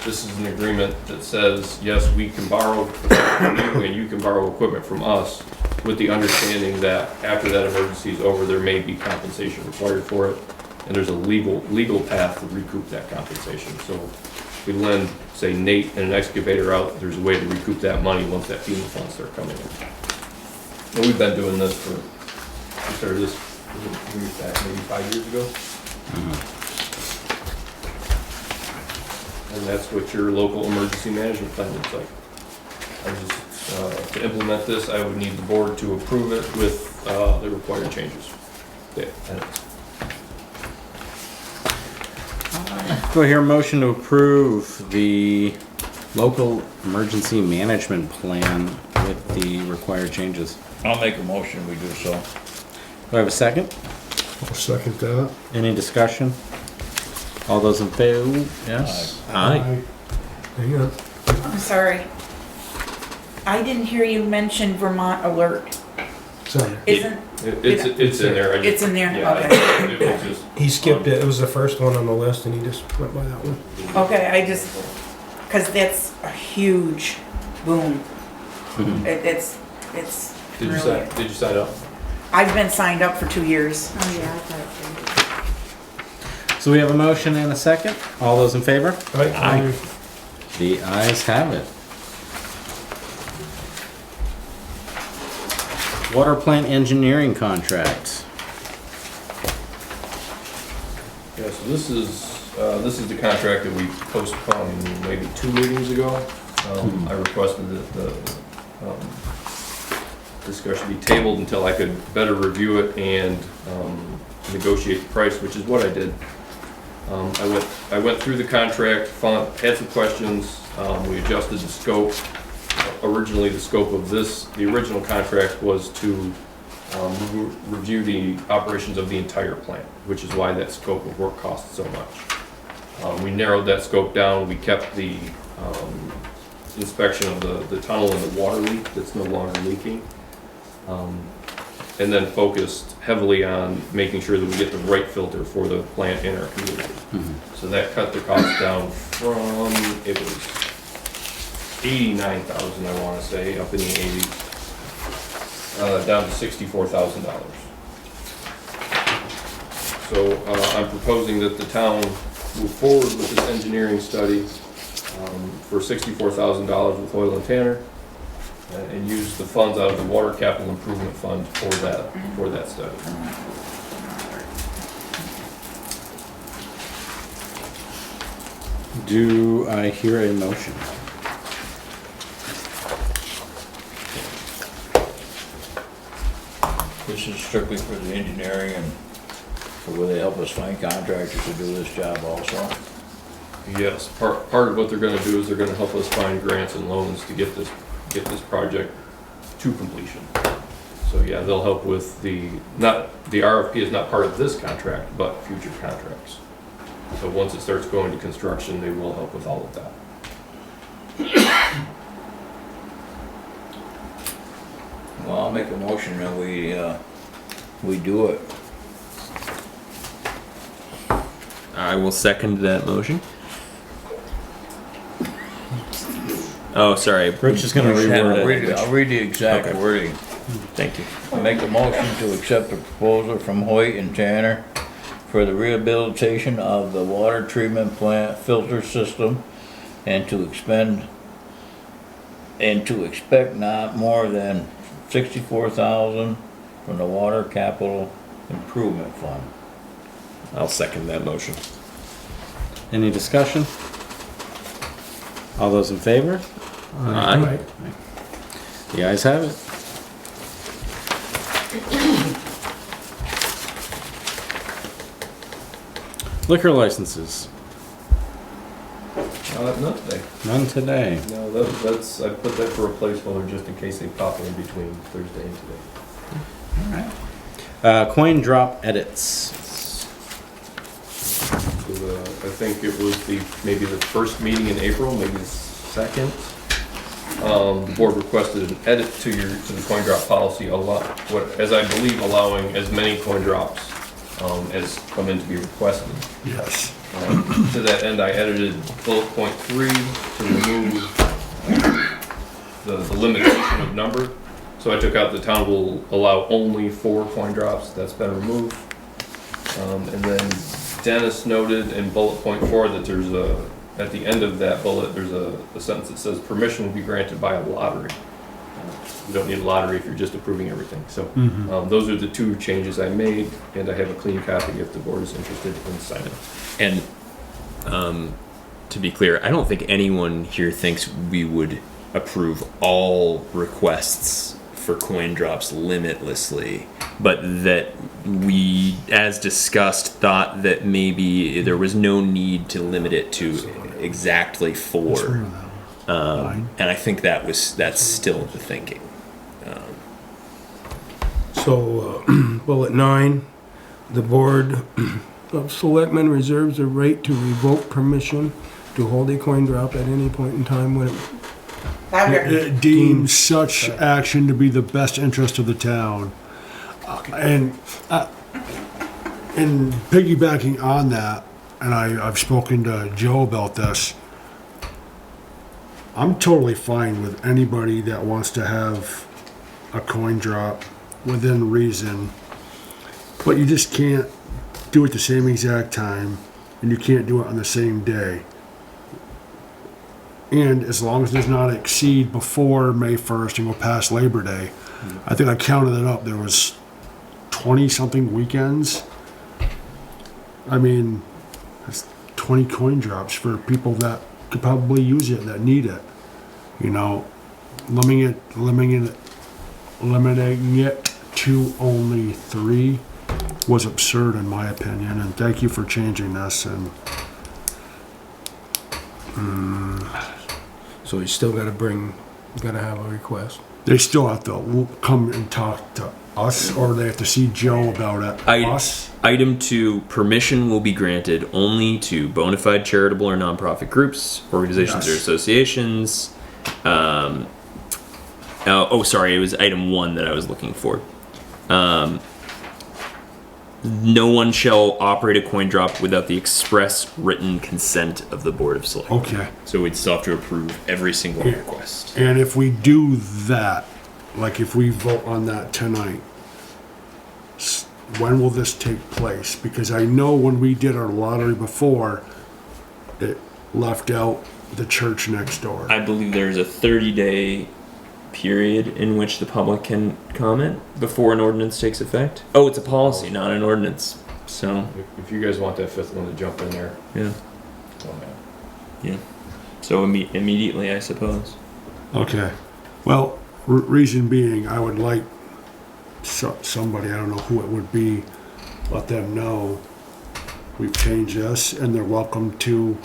Speaker 5: This is an agreement that says, yes, we can borrow equipment from you and you can borrow equipment from us with the understanding that after that emergency is over, there may be compensation required for it. And there's a legal path to recoup that compensation. So if we lend, say, Nate and an excavator out, there's a way to recoup that money once that FEMA funds start coming in. And we've been doing this we started this maybe 5 years ago. And that's what your local emergency management plan looks like. To implement this, I would need the board to approve it with the required changes. Yeah,
Speaker 10: Do I hear a motion to approve the local emergency management plan with the required changes?
Speaker 4: I'll make a motion, we do so.
Speaker 10: Do I have a second?
Speaker 2: I'll second that.
Speaker 10: Any discussion? All those in favor? Yes? Aye.
Speaker 6: Hang on.
Speaker 3: I'm sorry. I didn't hear you mention Vermont Alert.
Speaker 6: Sorry.
Speaker 3: Isn't,
Speaker 5: it's in there.
Speaker 3: it's in there?
Speaker 5: Yeah,
Speaker 3: Okay.
Speaker 5: it was just,
Speaker 6: He skipped it. It was the first one on the list and he just went by that one.
Speaker 3: Okay, because that's a huge boom. It's
Speaker 5: did
Speaker 3: really.
Speaker 5: you sign up?
Speaker 3: I've been signed up for 2 years.
Speaker 8: Oh, yeah, I thought
Speaker 10: So we have a motion and a second. All those in favor?
Speaker 6: Aye.
Speaker 10: The ayes have it. Water plant engineering contract.
Speaker 5: Yeah, so this is the contract that we postponed maybe 2 meetings ago. I requested that the discussion be tabled until I could better review it and negotiate the price, which is what I did. I went through the contract, had some questions, we adjusted the scope. Originally, the scope of the original contract was to review the operations of the entire plant, which is why that scope of work costs so much. We narrowed that scope down, we kept the inspection of the tunnel and the water leak that's no longer leaking. And then focused heavily on making sure that we get the right filter for the plant in our community. So that cut the cost down from, it was 89,000, I want to say, up in the 80s, down to $64,000. So I'm proposing that the town move forward with this engineering study for $64,000 with Oil and Tanner, and use the funds out of the water capital improvement fund for that study.
Speaker 10: Do I hear a motion?
Speaker 4: This is strictly for the engineering and for where they help us find contractors to do this job also.
Speaker 5: Yes, part of what they're gonna do is they're gonna help us find grants and loans to get this project to completion. So yeah, they'll help with the RFP is not part of this contract, but future contracts. So once it starts going to construction, they will help with all of that.
Speaker 4: Well, I'll make a motion that we do it.
Speaker 1: I will second that motion. Oh, sorry.
Speaker 10: Rich is gonna reword it.
Speaker 4: I'll read the exact
Speaker 1: Okay.
Speaker 4: wording.
Speaker 1: Thank you.
Speaker 4: I make a motion to accept the proposal from Hoyt and Tanner for the rehabilitation of the water treatment plant filter system and to expect not more than $64,000 from the water capital improvement fund.
Speaker 1: I'll second that motion.
Speaker 10: Any discussion? All those in favor?
Speaker 1: Aye.
Speaker 10: The ayes have it. Liquor licenses.
Speaker 5: Not today.
Speaker 10: None today.
Speaker 5: No, that's, I put that for a placeholder just in case they pop in between Thursday and today.
Speaker 10: Coin drop edits.
Speaker 5: So I think it was maybe the first meeting in April, maybe the second. The board requested an edit to the coin drop policy, as I believe allowing as many coin drops as come in to be requested.
Speaker 2: Yes.
Speaker 5: To that end, I edited bullet point 3 to remove the limitation of number. So I took out the town will allow only 4 coin drops. That's been removed. And then Dennis noted in bullet point 4 that there's at the end of that bullet, there's a sentence that says permission will be granted by a lottery. You don't need a lottery if you're just approving everything. So those are the 2 changes I made, and I have a clean copy if the board is interested in signing.
Speaker 1: And to be clear, I don't think anyone here thinks we would approve all requests for coin drops limitlessly, but that we, as discussed, thought that maybe there was no need to limit it to exactly 4. And I think that's still the thinking.
Speaker 6: So, bullet 9, the Board of Selectmen reserves the right to revoke permission to hold a coin drop at any point in time when
Speaker 2: It deems such action to be the best interest of the town. And piggybacking on that, and I've spoken to Joe about this, I'm totally fine with anybody that wants to have a coin drop within reason, but you just can't do it the same exact time, and you can't do it on the same day. And as long as it does not exceed before May 1st and go past Labor Day, I think I counted it up, there was 20-something weekends. I mean, that's 20 coin drops for people that could probably use it, that need it. You know, limiting it to only 3 was absurd in my opinion, and thank you for changing this. And
Speaker 6: So you still gotta have a request.
Speaker 2: they still have to come and talk to us, or they have to see Joe about it. Us?
Speaker 1: Item 2, permission will be granted only to bona fide charitable or nonprofit groups, organizations, or
Speaker 2: Yes.
Speaker 1: associations. Sorry, it was item 1 that I was looking for. No one shall operate a coin drop without the express written consent of the Board of Selectmen.
Speaker 2: Okay.
Speaker 1: So we'd still have to approve every single
Speaker 2: Yeah.
Speaker 1: request.
Speaker 2: And if we do that, like if we vote on that tonight, when will this take place? Because I know when we did our lottery before, it left out the church next door.
Speaker 1: I believe there's a 30-day period in which the public can comment before an ordinance takes effect. Oh, it's a policy, not an ordinance. So,
Speaker 5: If you guys want that 5th one to jump in there.
Speaker 1: yeah.
Speaker 5: Oh, man.
Speaker 1: Yeah. So immediately, I suppose.
Speaker 2: Okay. Well, reason being, I would like somebody, I don't know who it would be, let them know we've changed this and they're welcome to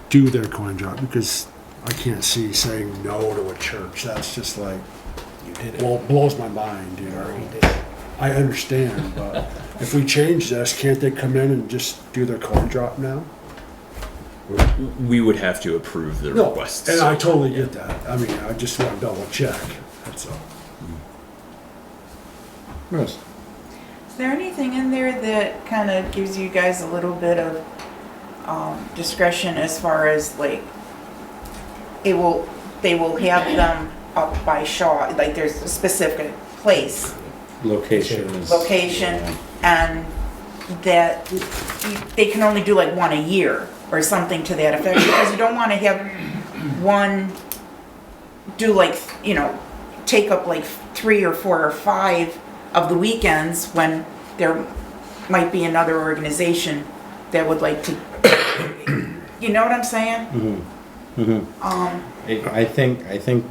Speaker 2: do their coin drop, because I can't see saying no to a church. That's just like, blows my mind, you know. I understand, but if we change this, can't they come in and just do their coin drop now?
Speaker 1: We would have to approve the
Speaker 2: No,
Speaker 1: requests.
Speaker 2: and I totally get that. I mean, I just want to double check, that's all.
Speaker 10: Yes.
Speaker 3: Is there anything in there that kind of gives you guys a little bit of discretion as far as like, they will have them up by Shaw, like there's a specific place,
Speaker 10: Location.
Speaker 3: and that they can only do like one a year or something to that effect, because you don't want to have one do like, you know, take up like 3 or 4 or 5 of the weekends when there might be another organization that would like to, you know what I'm saying?
Speaker 10: Mm-hmm. Mm-hmm. I think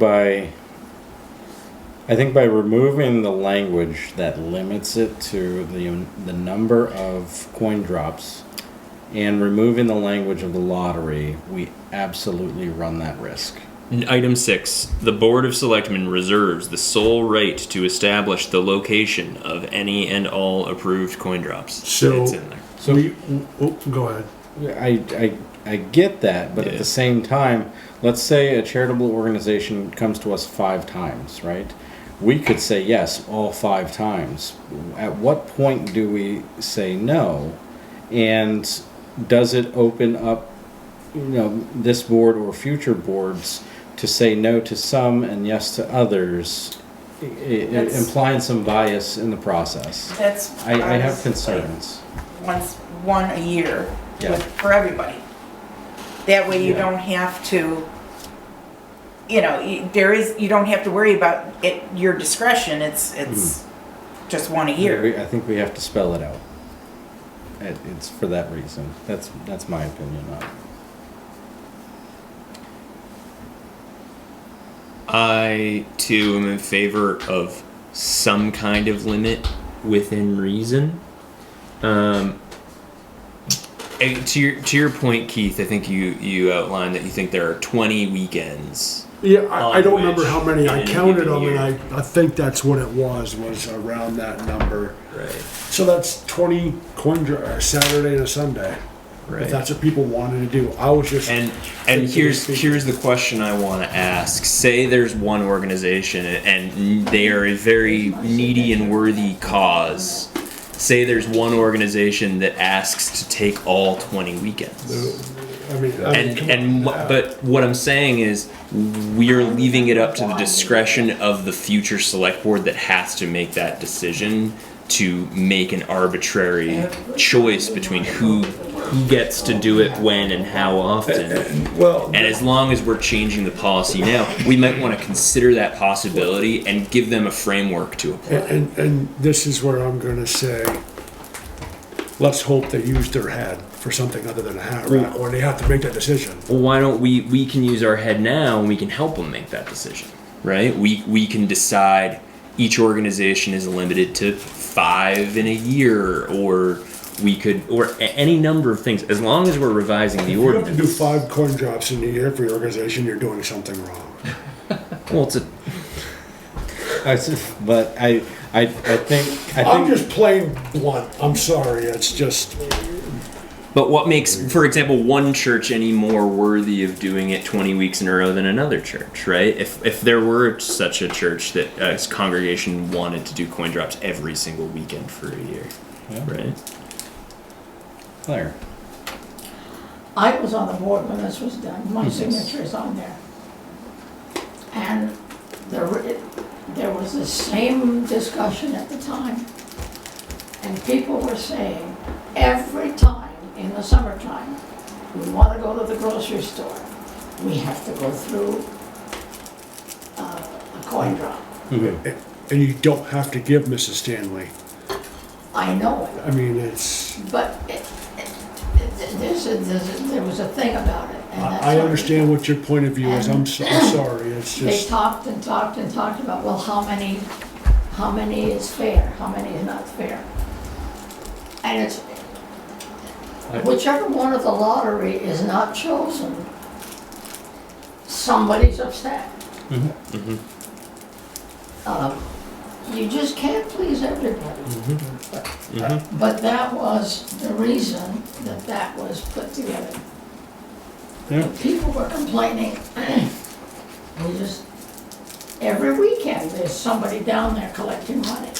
Speaker 10: by removing the language that limits it to the number of coin drops and removing the language of the lottery, we absolutely run that risk.
Speaker 1: Item 6, the Board of Selectmen reserves the sole right to establish the location of any and all approved coin drops.
Speaker 2: So-
Speaker 1: It's in there.
Speaker 2: Go ahead.
Speaker 10: I get that, but at
Speaker 1: Yeah.
Speaker 10: the same time, let's say a charitable organization comes to us 5 times, right? We could say yes all 5 times. At what point do we say no? And does it open up, this board or future boards to say no to some and yes to others implying some bias in the process.
Speaker 3: That's.
Speaker 10: I have concerns.
Speaker 3: One a year
Speaker 10: Yeah.
Speaker 3: for everybody. That way you
Speaker 10: Yeah.
Speaker 3: don't have to, you know, you don't have to worry about it, your discretion, it's just one a year.
Speaker 10: I think we have to spell it out. It's for that reason. That's my opinion on it.
Speaker 1: I too am in favor of some kind of limit within reason. And to your point, Keith, I think you outlined that you think there are 20 weekends.
Speaker 2: Yeah, I don't
Speaker 1: On
Speaker 2: remember
Speaker 1: which
Speaker 2: how many. I
Speaker 1: in a
Speaker 2: counted
Speaker 1: given
Speaker 2: them, and
Speaker 1: year.
Speaker 2: I think that's what it was around that number.
Speaker 1: Right.
Speaker 2: So that's 20 a Saturday and a Sunday.
Speaker 1: Right.
Speaker 2: If that's what people wanted to do. I was just
Speaker 1: And
Speaker 2: thinking
Speaker 1: here's
Speaker 2: speaking.
Speaker 1: the question I want to ask. Say there's one organization and they are a very needy and worthy cause. Say there's one organization that asks to take all 20 weekends.
Speaker 2: I mean,
Speaker 1: But what I'm saying is we are leaving it up to the discretion of the future select board that has to make that decision to make an arbitrary choice between who gets to do it when and how often.
Speaker 2: well,
Speaker 1: And as long as we're changing the policy now, we might want to consider that possibility and give them a framework to apply.
Speaker 2: and this is where I'm going to say, let's hope they use their head for something other than a hat rack, or they have to make that decision.
Speaker 1: Well, why don't we can use our head now and we can help them make that decision, right? We can decide each organization is limited to 5 in a year, or we could, or any number of things, as long as we're revising the
Speaker 2: If you have to
Speaker 1: ordinance.
Speaker 2: do 5 coin drops in a year for your organization, you're doing something wrong.
Speaker 1: Well, it's a,
Speaker 10: But I think
Speaker 2: I'm just plain blunt. I'm sorry. It's just.
Speaker 1: but what makes, for example, one church any more worthy of doing it 20 weeks in a row than another church, right? If there were such a church that a congregation wanted to do coin drops every single weekend for a year,
Speaker 10: Yeah.
Speaker 1: right?
Speaker 10: Claire.
Speaker 11: I was on the board when this was done, my signature is on there. And there was the same discussion at the time. And people were saying, every time in the summertime, we want to go to the grocery store, we have to go through a coin drop.
Speaker 2: And you don't have to give Mrs. Stanley.
Speaker 11: I know it.
Speaker 2: I mean, it's.
Speaker 11: But there was a thing about it. And that's
Speaker 2: I
Speaker 11: what-
Speaker 2: understand what your point of view is. I'm sorry. It's
Speaker 11: They
Speaker 2: just.
Speaker 11: talked and talked and talked about, well, how many is fair, how many is not fair? And it's, whichever one of the lottery is not chosen, somebody's upset. You just can't please everybody. But that was the reason that was put together.
Speaker 10: Yeah.
Speaker 11: People were complaining, we just, every weekend, there's somebody down there collecting money.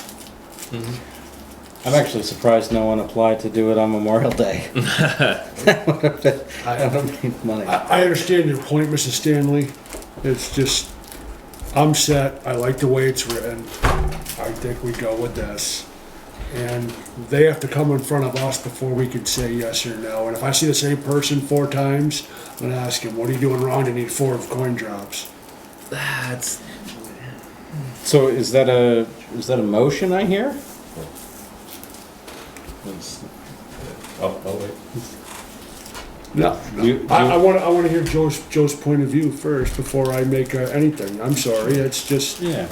Speaker 10: I'm actually surprised no one applied to do it on Memorial Day. That would have been money.
Speaker 2: I understand your point, Mrs. Stanley. It's just. I'm set. I like the way it's written. I think we go with this. And they have to come in front of us before we can say yes or no. And if I see the same person 4 times, I'm gonna ask him, what are you doing wrong to need 4 coin drops?
Speaker 1: That's
Speaker 10: So is that a motion I hear?
Speaker 5: Oh, wait.
Speaker 2: No.
Speaker 10: You-
Speaker 2: I want to hear Joe's point of view first before I make anything. I'm sorry. It's just.
Speaker 10: Yeah.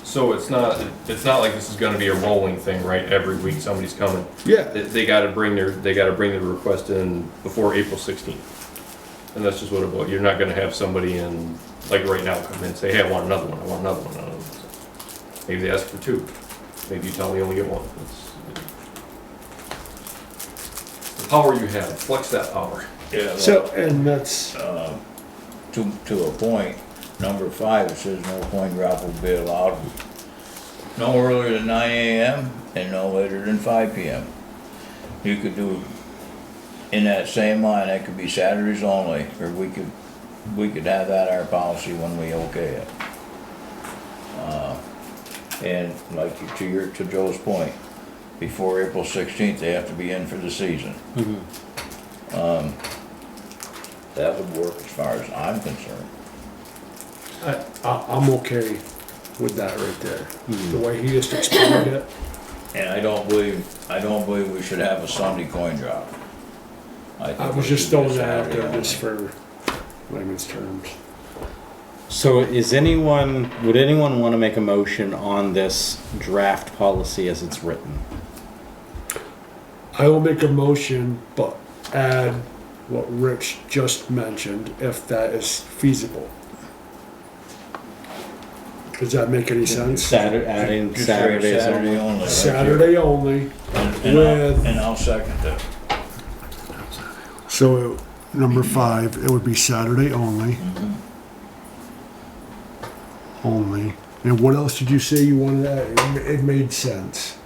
Speaker 5: So it's not like this is gonna be a rolling thing, right? Every week somebody's coming.
Speaker 2: Yeah.
Speaker 5: They gotta bring their request in before April 16th. And that's just what it was. You're not gonna have somebody in, like right now, come in and say, hey, I want another one, I want another one. Maybe they ask for 2. Maybe you tell them you only get 1. It's the power you have, flex that power.
Speaker 4: Yeah.
Speaker 2: So, and that's.
Speaker 4: To a point, number 5, it says no coin drop will be allowed no earlier than 9 AM and no later than 5 PM. You could do, in that same line, that could be Saturdays only, or we could have that our policy when we okay it. And like to Joe's point, before April 16th, they have to be in for the season. That would work as far as I'm concerned.
Speaker 2: I'm okay with that right there. The way he just explained it.
Speaker 4: And I don't believe we should have a Sunday coin drop. think
Speaker 2: I
Speaker 4: we
Speaker 2: was just
Speaker 4: should do
Speaker 2: throwing that out
Speaker 4: Saturday
Speaker 2: there just
Speaker 4: only.
Speaker 2: for layman's terms.
Speaker 10: So would anyone want to make a motion on this draft policy as it's written?
Speaker 2: I will make a motion, but add what Rich just mentioned, if that is feasible. Does that make any sense?
Speaker 10: Adding
Speaker 4: Just straight
Speaker 10: Saturdays
Speaker 4: Saturday
Speaker 10: only.
Speaker 4: only. right
Speaker 2: Saturday only,
Speaker 4: there.
Speaker 2: with,
Speaker 4: And I'll second that.
Speaker 2: so number 5, it would be Saturday only. Only. And what else did you say you wanted to add? It made sense.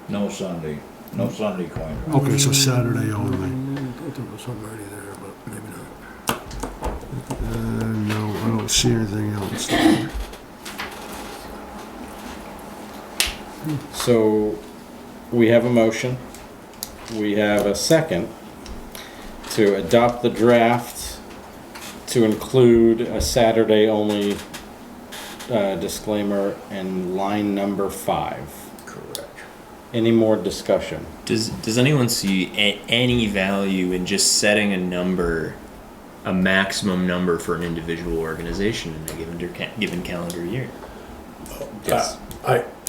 Speaker 4: No Sunday coin drop.
Speaker 2: Okay, so Saturday only.
Speaker 6: I think there's something already there, but maybe not.
Speaker 2: No, I don't see anything else there.
Speaker 10: So we have a motion. We have a second to adopt the draft to include a Saturday only disclaimer in line number 5.
Speaker 4: Correct.
Speaker 10: Any more discussion?
Speaker 1: Does anyone see any value in just setting a maximum number for an individual organization in a given calendar year?
Speaker 10: Yes.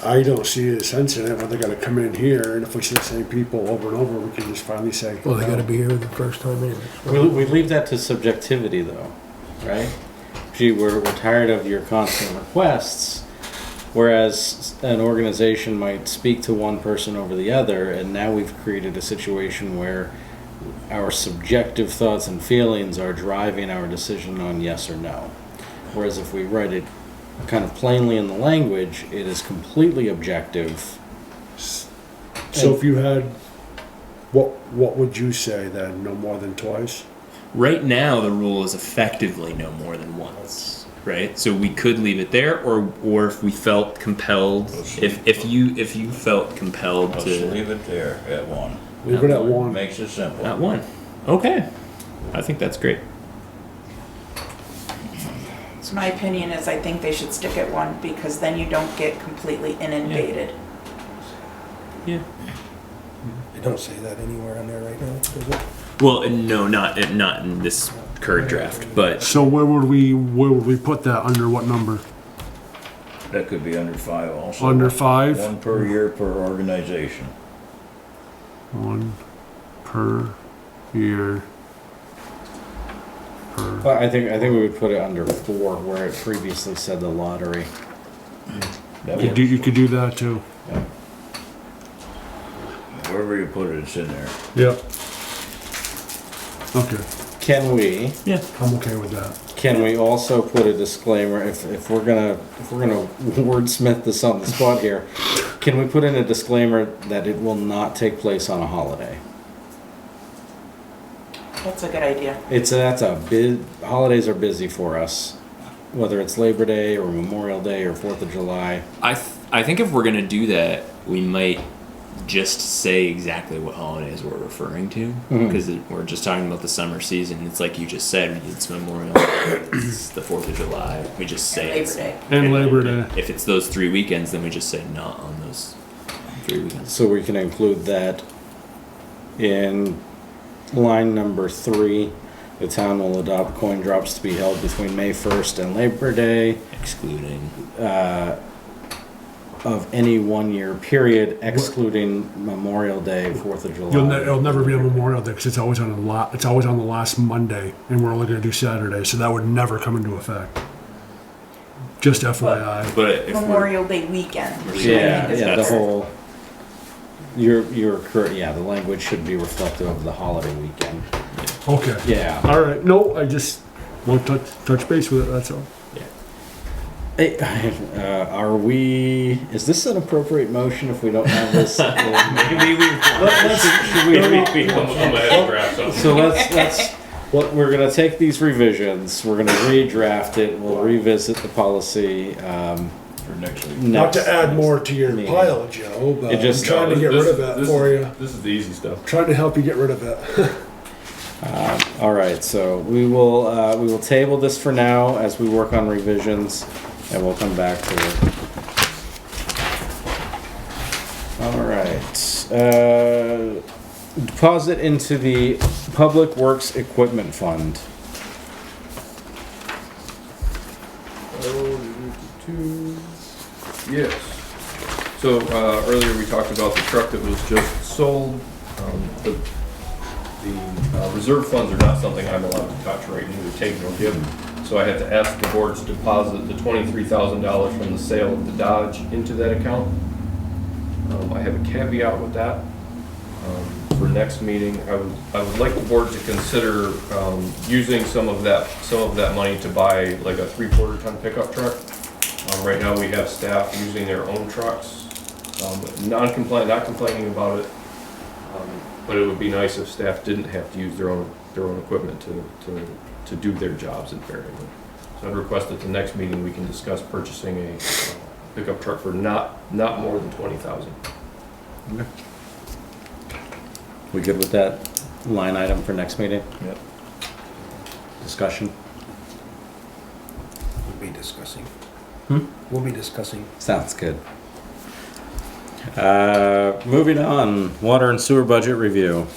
Speaker 2: I don't see a sense in it when they gotta come in here, and if we see the same people over and over, we can just finally say.
Speaker 6: Well, they gotta be here the first time anyway.
Speaker 10: We leave that to subjectivity though, right? Gee, we're tired of your constant requests, whereas an organization might speak to one person over the other, and now we've created a situation where our subjective thoughts and feelings are driving our decision on yes or no. Whereas if we write it kind of plainly in the language, it is completely objective.
Speaker 2: So if you had, what would you say then? No more than twice?
Speaker 1: Right now, the rule is effectively no more than once, right? So we could leave it there, or if we felt compelled, if you felt compelled
Speaker 4: Let's
Speaker 1: to
Speaker 4: leave it there at 1.
Speaker 2: Leave it at 1.
Speaker 4: Makes it simple.
Speaker 1: at one, okay, I think that's great.
Speaker 3: So my opinion is I think they should stick at 1 because then you don't get completely inundated.
Speaker 1: Yeah.
Speaker 6: They don't say that anywhere on there right now, does it?
Speaker 1: Well, no, not in this current draft, but
Speaker 2: So where would we put that, under what number?
Speaker 4: That could be under 5 also.
Speaker 2: Under 5?
Speaker 4: 1 per year per organization.
Speaker 2: 1 per year. Per.
Speaker 10: Well, I think we would put it under 4, where it previously said the lottery.
Speaker 4: That
Speaker 2: You could do that too.
Speaker 4: Wherever you put it, it's in there.
Speaker 2: Yep. Okay,
Speaker 10: Can we
Speaker 2: I'm okay with that.
Speaker 10: Can we also put a disclaimer, if we're gonna wordsmith this on the spot here, can we put in a disclaimer that it will not take place on a holiday?
Speaker 3: That's a good idea.
Speaker 10: Holidays are busy for us, whether it's Labor Day or Memorial Day or 4th of July.
Speaker 1: I think if we're gonna do that, we might just say exactly what holidays we're referring to, because we're just talking about the summer season. It's like you just said, it's Memorial Day, it's the 4th of July. We just say
Speaker 3: Labor
Speaker 1: it's,
Speaker 3: Day.
Speaker 2: And Labor Day.
Speaker 1: if it's those 3 weekends, then we just say not on those 3 weekends.
Speaker 10: So we can include that in line number 3. The town will adopt coin drops to be held between May 1st and Labor Day,
Speaker 1: Excluding.
Speaker 10: of any 1-year period, excluding Memorial Day, 4th of July.
Speaker 2: It'll never be a Memorial Day because it's always on the last Monday, and we're only going to do Saturday, so that would never come into effect. Just FYI.
Speaker 1: But if
Speaker 3: Memorial Day weekend.
Speaker 10: Yeah, the
Speaker 1: That's-
Speaker 10: whole. You're correct. Yeah, the language should be reflective of the holiday weekend.
Speaker 2: Okay.
Speaker 10: Yeah.
Speaker 2: All right. No, I just want to touch base with it. That's all.
Speaker 10: Hey, is this an appropriate motion if we don't have this? So we're gonna take these revisions, we're gonna redraft it, we'll revisit the policy,
Speaker 4: for next week.
Speaker 2: Not to add more to your
Speaker 10: meeting.
Speaker 2: pile, Joe, but
Speaker 10: It just-
Speaker 2: I'm trying to get rid of that for you.
Speaker 5: This is the easy stuff.
Speaker 2: Trying to help you get rid of it.
Speaker 10: All right, so we will table this for now as we work on revisions, and we'll come back to it. All right, deposit into the Public Works Equipment Fund.
Speaker 5: Yes. So, earlier we talked about the truck that was just sold. The reserve funds are not something I'm allowed to touch right now, either take nor give. So I have to ask the board to deposit the $23,000 from the sale of the Dodge into that account. I have a caveat with that. For next meeting, I would like the board to consider using some of that money to buy like a 3/4 ton pickup truck. Right now we have staff using their own trucks, not complaining about it. But it would be nice if staff didn't have to use their own equipment to do their jobs in fairness. So I'd request at the next meeting we can discuss purchasing a pickup truck for not more than $20,000.
Speaker 10: Okay. We good with that line item for next meeting?
Speaker 4: Yep.
Speaker 10: Discussion?
Speaker 6: We'll be discussing.
Speaker 10: Hmm?
Speaker 6: We'll be discussing.
Speaker 10: Sounds good. Moving on, water and sewer budget review.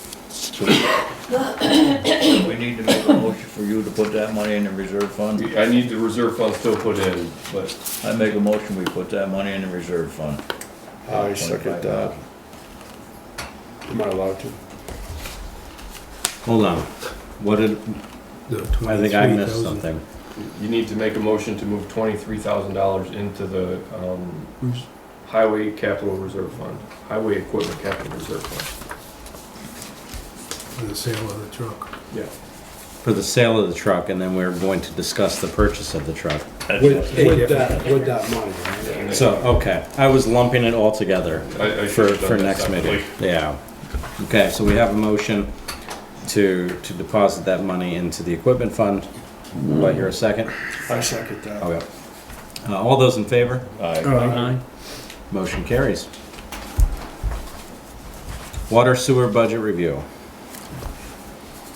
Speaker 4: We need to make a motion for you to put that money in the reserve fund.
Speaker 5: I need the reserve fund still put in, but
Speaker 4: I make a motion, we put that money in the reserve fund.
Speaker 2: I second that. Am I allowed to?
Speaker 10: Hold on. What did, I think I missed something.
Speaker 5: you need to make a motion to move $23,000 into the Highway Capital Reserve Fund, Highway Equipment Capital Reserve Fund.
Speaker 6: For the sale of the truck.
Speaker 5: Yeah.
Speaker 10: For the sale of the truck, and then we're going to discuss the purchase of the truck.
Speaker 2: With that money, right?
Speaker 10: So, okay, I was lumping it all together
Speaker 5: I should have
Speaker 10: for
Speaker 5: done that
Speaker 10: next meeting.
Speaker 5: separately.
Speaker 10: Yeah. Okay, so we have a motion to deposit that money into the equipment fund. Do I hear a second?
Speaker 2: I second that.
Speaker 10: Okay. All those in favor?
Speaker 4: Aye.
Speaker 10: Motion carries. Water sewer budget review.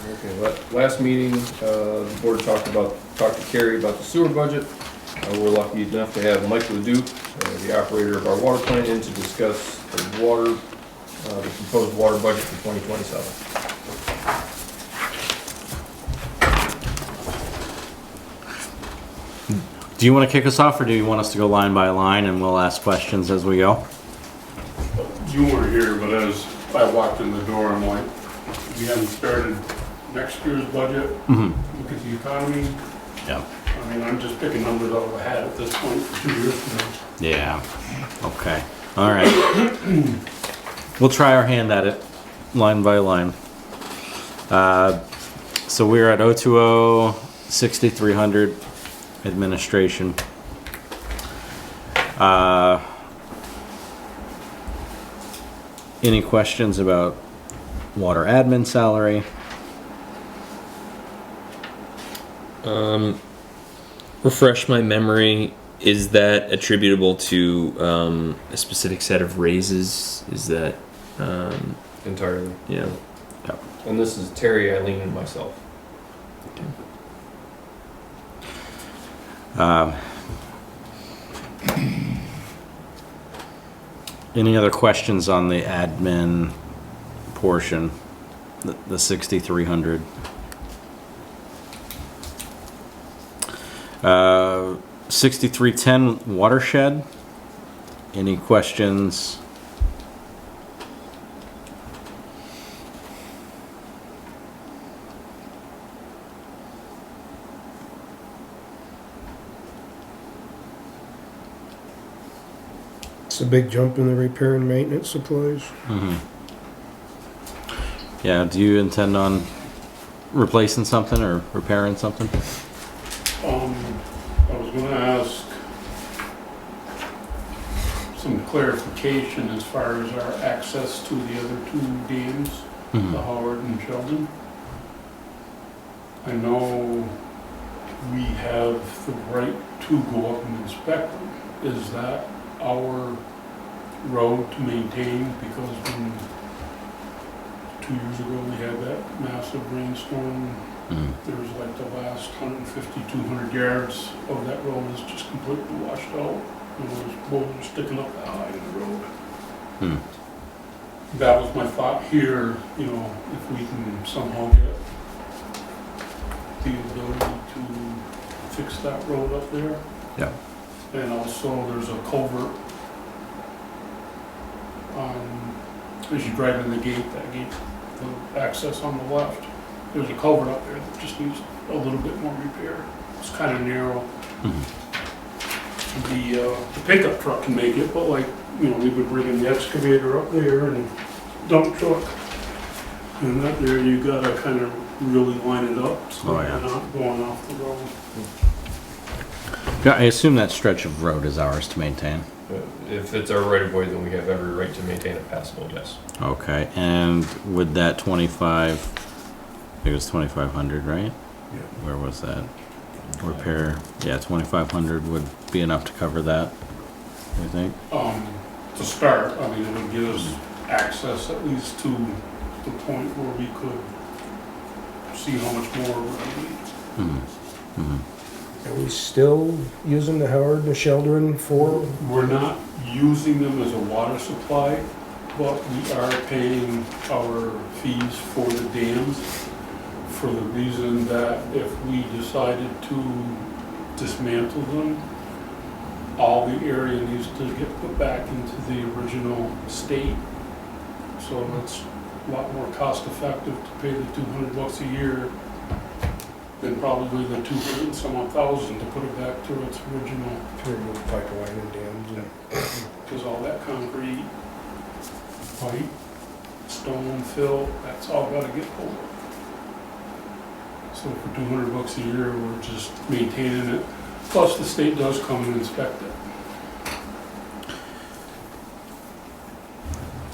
Speaker 5: Okay, last meeting, the board talked to Kerry about the sewer budget. We're lucky enough to have Mike Leduc, the operator of our water plant, in to discuss the proposed water budget for 2027.
Speaker 10: Do you want to kick us off, or do you want us to go line by line and we'll ask questions as we go?
Speaker 9: You weren't here, but as I walked in the door, I'm like, we haven't started next year's budget.
Speaker 10: Mm-hmm.
Speaker 9: Look at the economy.
Speaker 10: Yeah.
Speaker 9: I mean, I'm just picking numbers out of a hat at this point for 2 years from now.
Speaker 10: Yeah. Okay. All right. We'll try our hand at it, line by line. So we're at 020, 6300 administration. Any questions about water admin salary?
Speaker 1: Refresh my memory. Is that attributable to a specific set of raises? Is that
Speaker 5: Entirely.
Speaker 1: yeah?
Speaker 5: And this is Terry, Eileen, and myself.
Speaker 10: Any other questions on the admin portion, the 6,300? 6310 watershed. Any questions?
Speaker 6: It's a big jump in the repair and maintenance supplies.
Speaker 10: Mm-hmm. Yeah, do you intend on replacing something or repairing something?
Speaker 9: I was gonna ask some clarification as far as our access to the other two dams, the Howard and Sheldon. I know we have the right to go up and inspect them. Is that our road to maintain? Because when 2 years ago we had that massive rainstorm, there was like the last 150, 200 yards of that road is just completely washed out. And there's boulders sticking up that high in the road. That was my thought here, you know, if we can somehow get the ability to fix that road up there.
Speaker 10: Yeah.
Speaker 9: And also there's a culvert as you drive in the gate, the access on the left. There's a culvert up there that just needs a little bit more repair. It's kind of narrow. The pickup truck can make it, but like, you know, we would bring in the excavator up there and dump truck. And that there, you gotta kind of really line it up so you're not going off the road.
Speaker 10: Yeah, I assume that stretch of road is ours to maintain.
Speaker 5: If it's our right of way, then we have every right to maintain it passable, yes.
Speaker 10: Okay, and with that 25, I think it was 2,500, right?
Speaker 2: Yeah.
Speaker 10: Where was that? Repair, yeah, 2,500 would be enough to cover that, I think.
Speaker 9: To start, I mean, it would give us access at least to the point where we could see how much more we're gonna need.
Speaker 6: Are we still using the Howard and the Sheldon for?
Speaker 9: We're not using them as a water supply, but we are paying our fees for the dams for the reason that if we decided to dismantle them, all the area needs to get put back into the original state. So it's a lot more cost effective to pay the $200 a year than probably the 200 and some odd thousand to put it back to its original.
Speaker 6: To remove pipeline and dams.
Speaker 9: Because all that concrete, pipe, stone, fill, that's all gotta get pulled. So for $200 a year, we're just maintaining it. Plus the state does come and inspect it.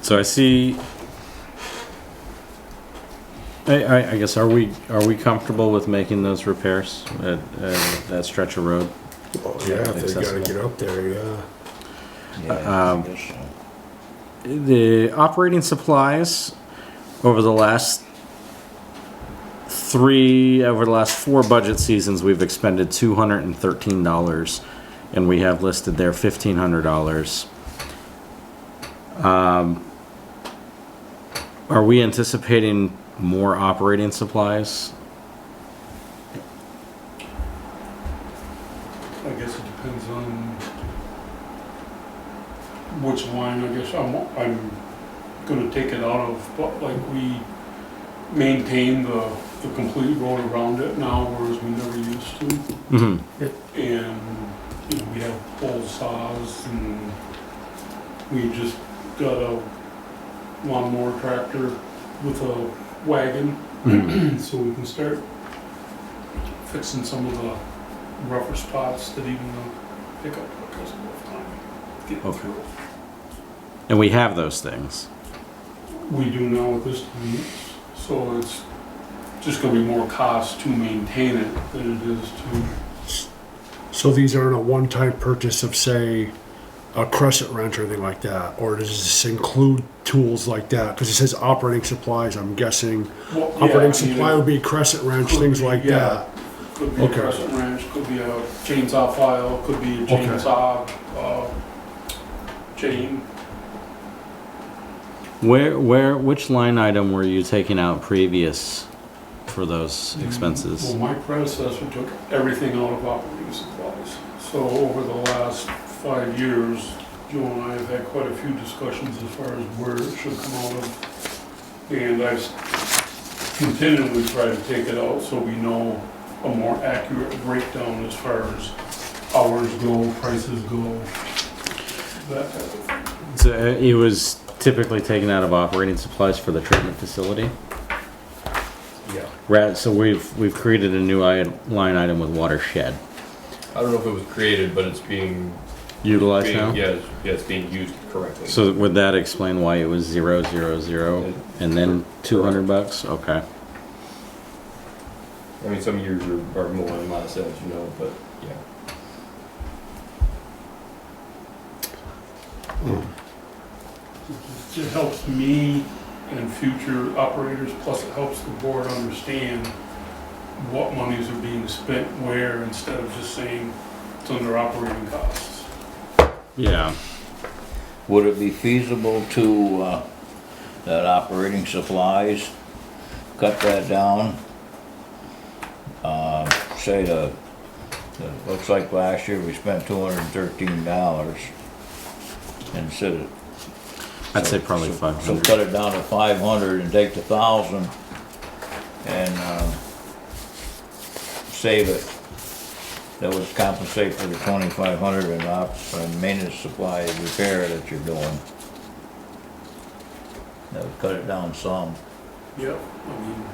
Speaker 10: So I see. I guess are we comfortable with making those repairs at that stretch of road?
Speaker 2: Oh, yeah, if they gotta
Speaker 10: Accessible.
Speaker 2: get up there, yeah.
Speaker 4: Yeah, I guess so.
Speaker 10: The operating supplies over the last 4 budget seasons, we've expended $213, and we have listed there $1,500. Are we anticipating more operating supplies?
Speaker 9: I guess it depends on which line, I guess I'm gonna take it out of, but like we maintain the complete road around it now, whereas we never used to.
Speaker 10: Mm-hmm.
Speaker 9: And, you know, we have pole saws and we just got a lawnmower tractor with a wagon, so we can start fixing some of the rougher spots that even the pickup truck has a rough time getting through.
Speaker 10: And we have those things.
Speaker 9: We do now at this time, so it's just gonna be more cost to maintain it than it is to.
Speaker 2: So these aren't a one-time purchase of, say, a crescent wrench or anything like that? Or does this include tools like that? Because it says operating supplies, I'm guessing.
Speaker 9: Well, yeah,
Speaker 2: Operating supply would be crescent wrench,
Speaker 9: could
Speaker 2: things
Speaker 9: be,
Speaker 2: like
Speaker 9: yeah.
Speaker 2: that.
Speaker 9: Could be
Speaker 2: Okay.
Speaker 9: a crescent wrench, could be a chainsaw file, could be a chainsaw, chain.
Speaker 10: Which line item were you taking out previous for those expenses?
Speaker 9: Well, my predecessor took everything out of operating supplies. So over the last 5 years, Joe and I have had quite a few discussions as far as where it should come out of. And I've continually tried to take it out so we know a more accurate breakdown as far as hours go, prices go, that type of thing.
Speaker 10: So it was typically taken out of operating supplies for the treatment facility.
Speaker 9: Yeah.
Speaker 10: So we've created a new line item with watershed.
Speaker 5: I don't know if it was created, but it's being
Speaker 10: Utilized now?
Speaker 5: Yeah, it's being used correctly.
Speaker 10: So would that explain why it was 000 and then $200? Okay.
Speaker 5: I mean, some years are more than less, as you know, but yeah.
Speaker 9: It helps me and future operators, plus it helps the board understand what monies are being spent where, instead of just saying it's under operating costs.
Speaker 10: Yeah.
Speaker 4: Would it be feasible to, that operating supplies, cut that down? Say looks like last year we spent $213 instead of.
Speaker 10: I'd say probably
Speaker 4: So
Speaker 10: 500.
Speaker 4: cut it down to 500 and take the 1,000 and, save it. That would compensate for the 2,500 and maintenance supply repair that you're doing. That would cut it down some.
Speaker 9: Yep, I mean,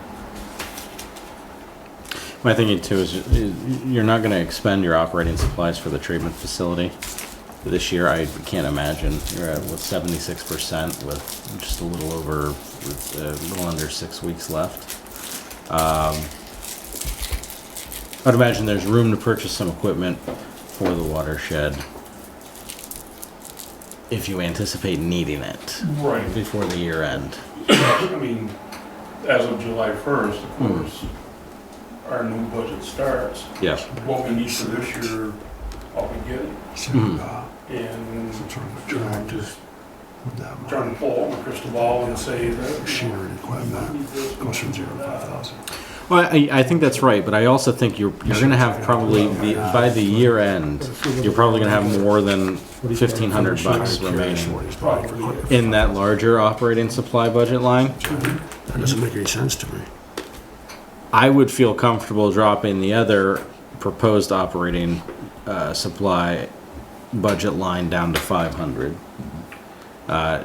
Speaker 10: My thinking too is you're not going to expend your operating supplies for the treatment facility this year. I can't imagine. You're at with 76% with just a little over, a little under 6 weeks left. I'd imagine there's room to purchase some equipment for the watershed if you anticipate needing it
Speaker 9: right.
Speaker 10: before the year end.
Speaker 9: I mean, as of July 1st, of course, our new budget starts.
Speaker 10: Yeah.
Speaker 9: What we need for this year, I'll be getting. And,
Speaker 2: Some sort of a
Speaker 9: you know,
Speaker 2: tractor
Speaker 9: just
Speaker 2: with that
Speaker 9: trying to pull out my crystal ball and say that.
Speaker 2: machinery and equipment goes from 0 to 5,000.
Speaker 10: Well, I think that's right, but I also think you're going to have probably by the year end, you're probably going to have more than $1,500 remaining in that larger operating supply budget line.
Speaker 2: That doesn't make any sense to me.
Speaker 10: I would feel comfortable dropping the other proposed operating supply budget line down to 500,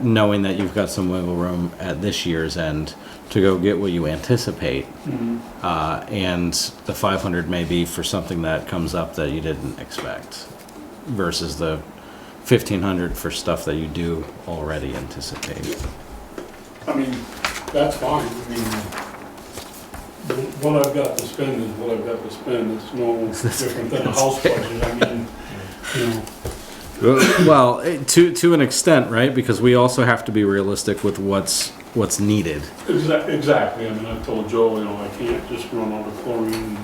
Speaker 10: knowing that you've got some wiggle room at this year's end to go get what you anticipate, and the 500 may be for something that comes up that you didn't expect, versus the 1,500 for stuff that you do already anticipate.
Speaker 9: I mean, that's fine. I mean, what I've got to spend is what I've got to spend. It's no different than a house budget. I mean, you know.
Speaker 10: Well, to an extent, right? Because we also have to be realistic with what's needed.
Speaker 9: Exactly. I mean, I've told Joe, you know, I can't just run out of chlorine and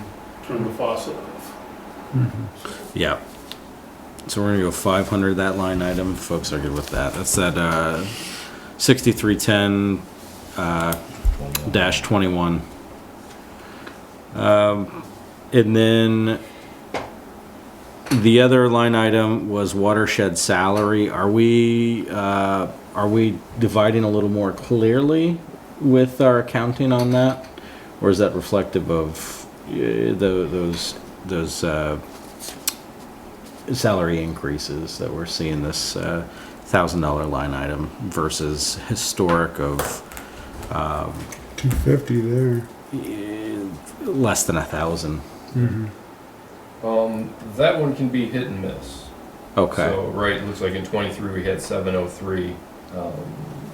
Speaker 9: turn the faucet off.
Speaker 10: Yeah. So we're gonna go 500 that line item. Folks are good with that. That's that 6310 dash 21. And then the other line item was watershed salary. Are we dividing a little more clearly with our accounting on that, or is that reflective of those salary increases that we're seeing this $1,000 line item versus historic of
Speaker 2: 250 there.
Speaker 10: less than 1,000?
Speaker 5: That one can be hit and miss.
Speaker 10: Okay.
Speaker 5: So, right, it looks like in 23 we had 703.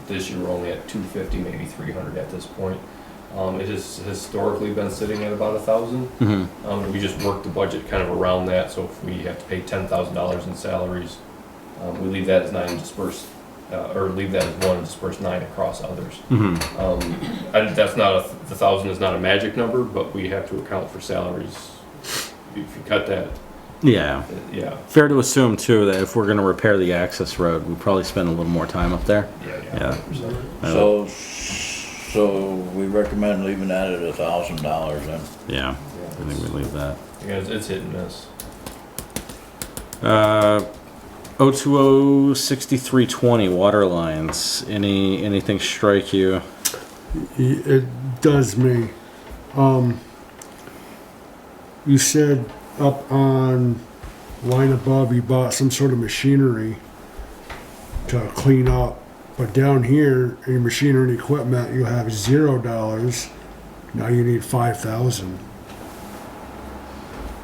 Speaker 5: This year we're only at 250, maybe 300 at this point. It has historically been sitting at about 1,000. We just work the budget kind of around that. So if we have to pay $10,000 in salaries, we leave that as 9 dispersed, or leave that as 1 and disperse 9 across others. That's not the 1,000 is not a magic number, but we have to account for salaries. If you cut that,
Speaker 10: Yeah.
Speaker 5: yeah.
Speaker 10: Fair to assume too that if we're going to repair the access road, we probably spend a little more time up there.
Speaker 5: Yeah.
Speaker 4: So we recommend leaving that at $1,000 then.
Speaker 10: Yeah. I think we leave that.
Speaker 5: Yeah, it's hit and miss.
Speaker 10: 0206320 water lines. Anything strike you?
Speaker 2: It does me. You said up on line above you bought some sort of machinery to clean up, but down here in your machinery and equipment you have $0. Now you need 5,000.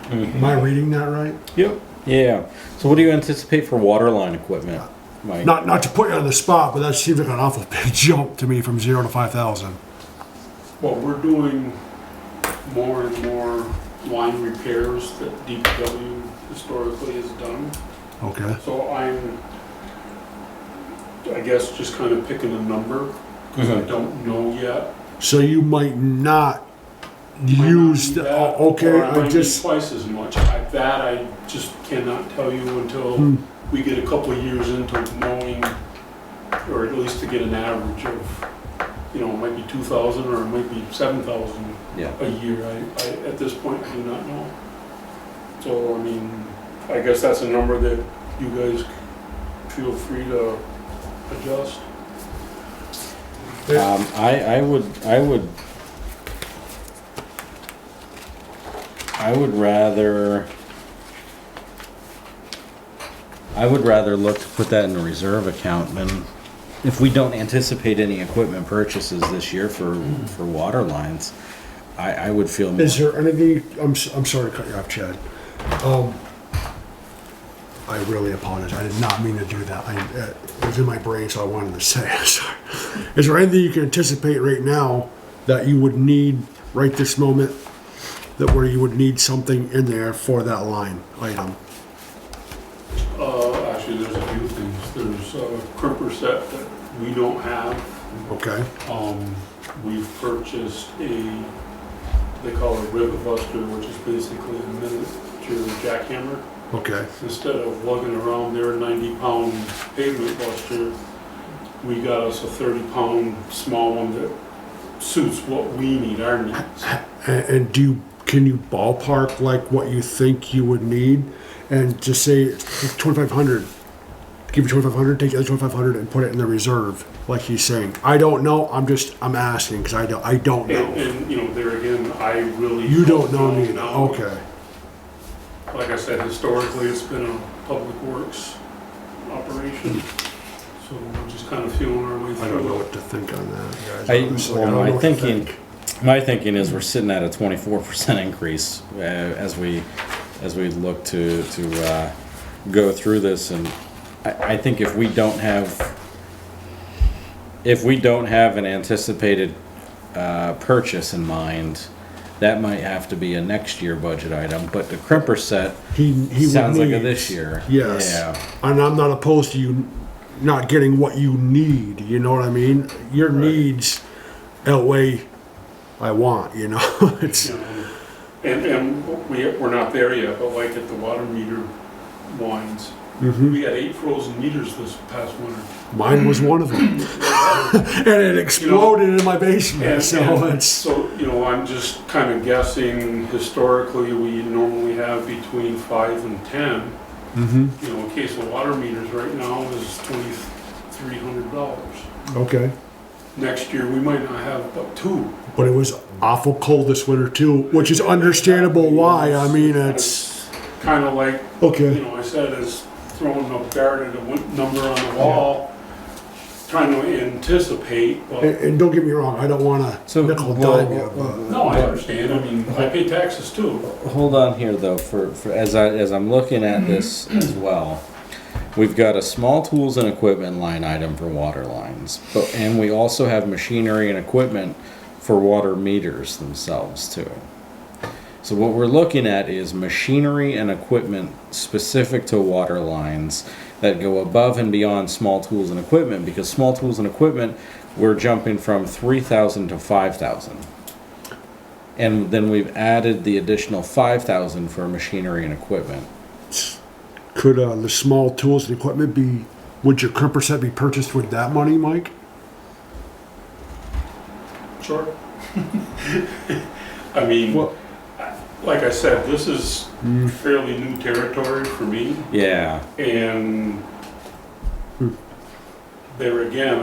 Speaker 2: Am I reading that right?
Speaker 10: Yep. Yeah. So what do you anticipate for water line equipment, Mike?
Speaker 2: Not to put you on the spot, but that seems like an awful big jump to me from 0 to 5,000.
Speaker 9: Well, we're doing more and more line repairs that DPW historically has done.
Speaker 2: Okay.
Speaker 9: So I guess just kind of picking a number, because I don't know yet.
Speaker 2: So you might not
Speaker 9: Might
Speaker 2: use
Speaker 9: not
Speaker 2: the,
Speaker 9: be that,
Speaker 2: okay,
Speaker 9: or
Speaker 2: I
Speaker 9: might be
Speaker 2: just,
Speaker 9: twice as much. That I just cannot tell you until we get a couple of years into knowing, or at least to get an average of, it might be 2,000 or it might be 7,000
Speaker 10: Yeah.
Speaker 9: a year. I at this point, I do not know. So, I guess that's a number that you guys feel free to adjust.
Speaker 10: I would rather look to put that in a reserve account than, if we don't anticipate any equipment purchases this year for water lines, I would feel more.
Speaker 2: is there anything, I'm sorry to cut you off, Chad. I really apologize. I did not mean to do that. It was in my brain, so I wanted to say it. Sorry. Is there anything you can anticipate right now that you would need right this moment, that where you would need something in there for that line item?
Speaker 9: Actually, there's a few things. There's a crimper set that we don't have.
Speaker 2: Okay.
Speaker 9: We've purchased they call it a rivet buster, which is basically a miniature jackhammer.
Speaker 2: Okay.
Speaker 9: Instead of lugging around their 90-pound pavement buster, we got us a 30-pound small one that suits what we need, our needs.
Speaker 2: And can you ballpark like what you think you would need, and just say 2,500? Give you 2,500, take the other 2,500 and put it in the reserve, like he's saying. I don't know. I'm asking because I don't know.
Speaker 9: And there again, I really
Speaker 2: You don't know me.
Speaker 9: now.
Speaker 2: Okay.
Speaker 9: Like I said, historically, it's been a public works operation. So we're just kind of feeling our way through.
Speaker 2: I don't know
Speaker 9: it.
Speaker 2: what to think on that, guys. Honestly, I don't know
Speaker 10: My
Speaker 2: what to
Speaker 10: thinking,
Speaker 2: think.
Speaker 10: my thinking is we're sitting at a 24% increase as we look to go through this, and I think if we don't have an anticipated purchase in mind, that might have to be a next year budget item. But the crimper set
Speaker 2: He
Speaker 10: sounds
Speaker 2: would
Speaker 10: like a
Speaker 2: need-
Speaker 10: this year.
Speaker 2: Yes.
Speaker 10: Yeah.
Speaker 2: And I'm not opposed to you not getting what you need. You know what I mean? Your needs outweigh I want. It's
Speaker 9: And we're not there yet, but like at the water meter lines, we had 8 frozen meters this past winter.
Speaker 2: mine was one of them, and it exploded in my basement.
Speaker 9: So I'm just kind of guessing. Historically, we normally have between 5 and 10. A case of water meters right now is $2,300.
Speaker 2: Okay.
Speaker 9: Next year, we might not have but 2.
Speaker 2: But it was awful cold this winter too, which is understandable why. I mean, it's
Speaker 9: kind of like,
Speaker 2: okay.
Speaker 9: I said, is throwing a dart at a number on the wall, trying to anticipate. But
Speaker 2: And don't get me wrong, I don't want to nickel and dime you, but
Speaker 9: no, I understand. I pay taxes too.
Speaker 10: Hold on here though, for as I'm looking at this as well. We've got a small tools and equipment line item for water lines, and we also have machinery and equipment for water meters themselves too. So what we're looking at is machinery and equipment specific to water lines that go above and beyond small tools and equipment, because small tools and equipment, we're jumping from 3,000 to 5,000. And then we've added the additional 5,000 for machinery and equipment.
Speaker 2: could the small tools and equipment be? Would your crimper set be purchased with that money, Mike?
Speaker 9: Sure. I mean,
Speaker 2: Well-
Speaker 9: like I said, this is fairly new territory for me.
Speaker 10: Yeah.
Speaker 9: And there again,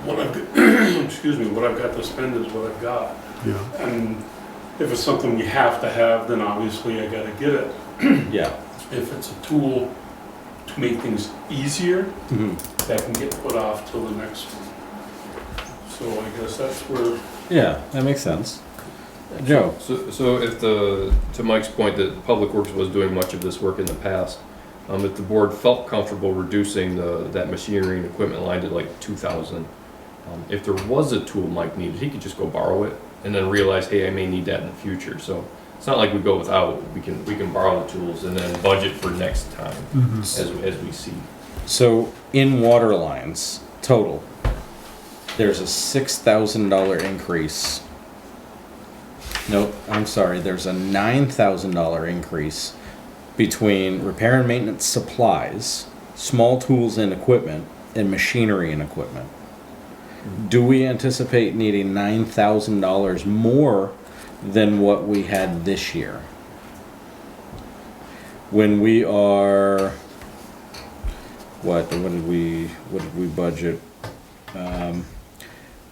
Speaker 9: what I've got to spend is what I've got.
Speaker 2: Yeah.
Speaker 9: And if it's something we have to have, then obviously I gotta get it.
Speaker 10: Yeah.
Speaker 9: If it's a tool to make things easier,
Speaker 10: Mhm.
Speaker 9: that can get put off till the next one. So I guess that's where,
Speaker 10: Yeah, that makes sense. Joe.
Speaker 5: So if to Mike's point that Public Works was doing much of this work in the past, if the board felt comfortable reducing that machinery and equipment line to like 2,000, If there was a tool Mike needed, he could just go borrow it and then realize, hey, I may need that in the future. So it's not like we go without. We can borrow the tools and then budget for next time as we see.
Speaker 10: So in water lines total, there's a $6,000 increase. Nope, I'm sorry. There's a $9,000 increase between repair and maintenance supplies, small tools and equipment, and machinery and equipment. Do we anticipate needing $9,000 more than what we had this year? When we are, what did we budget?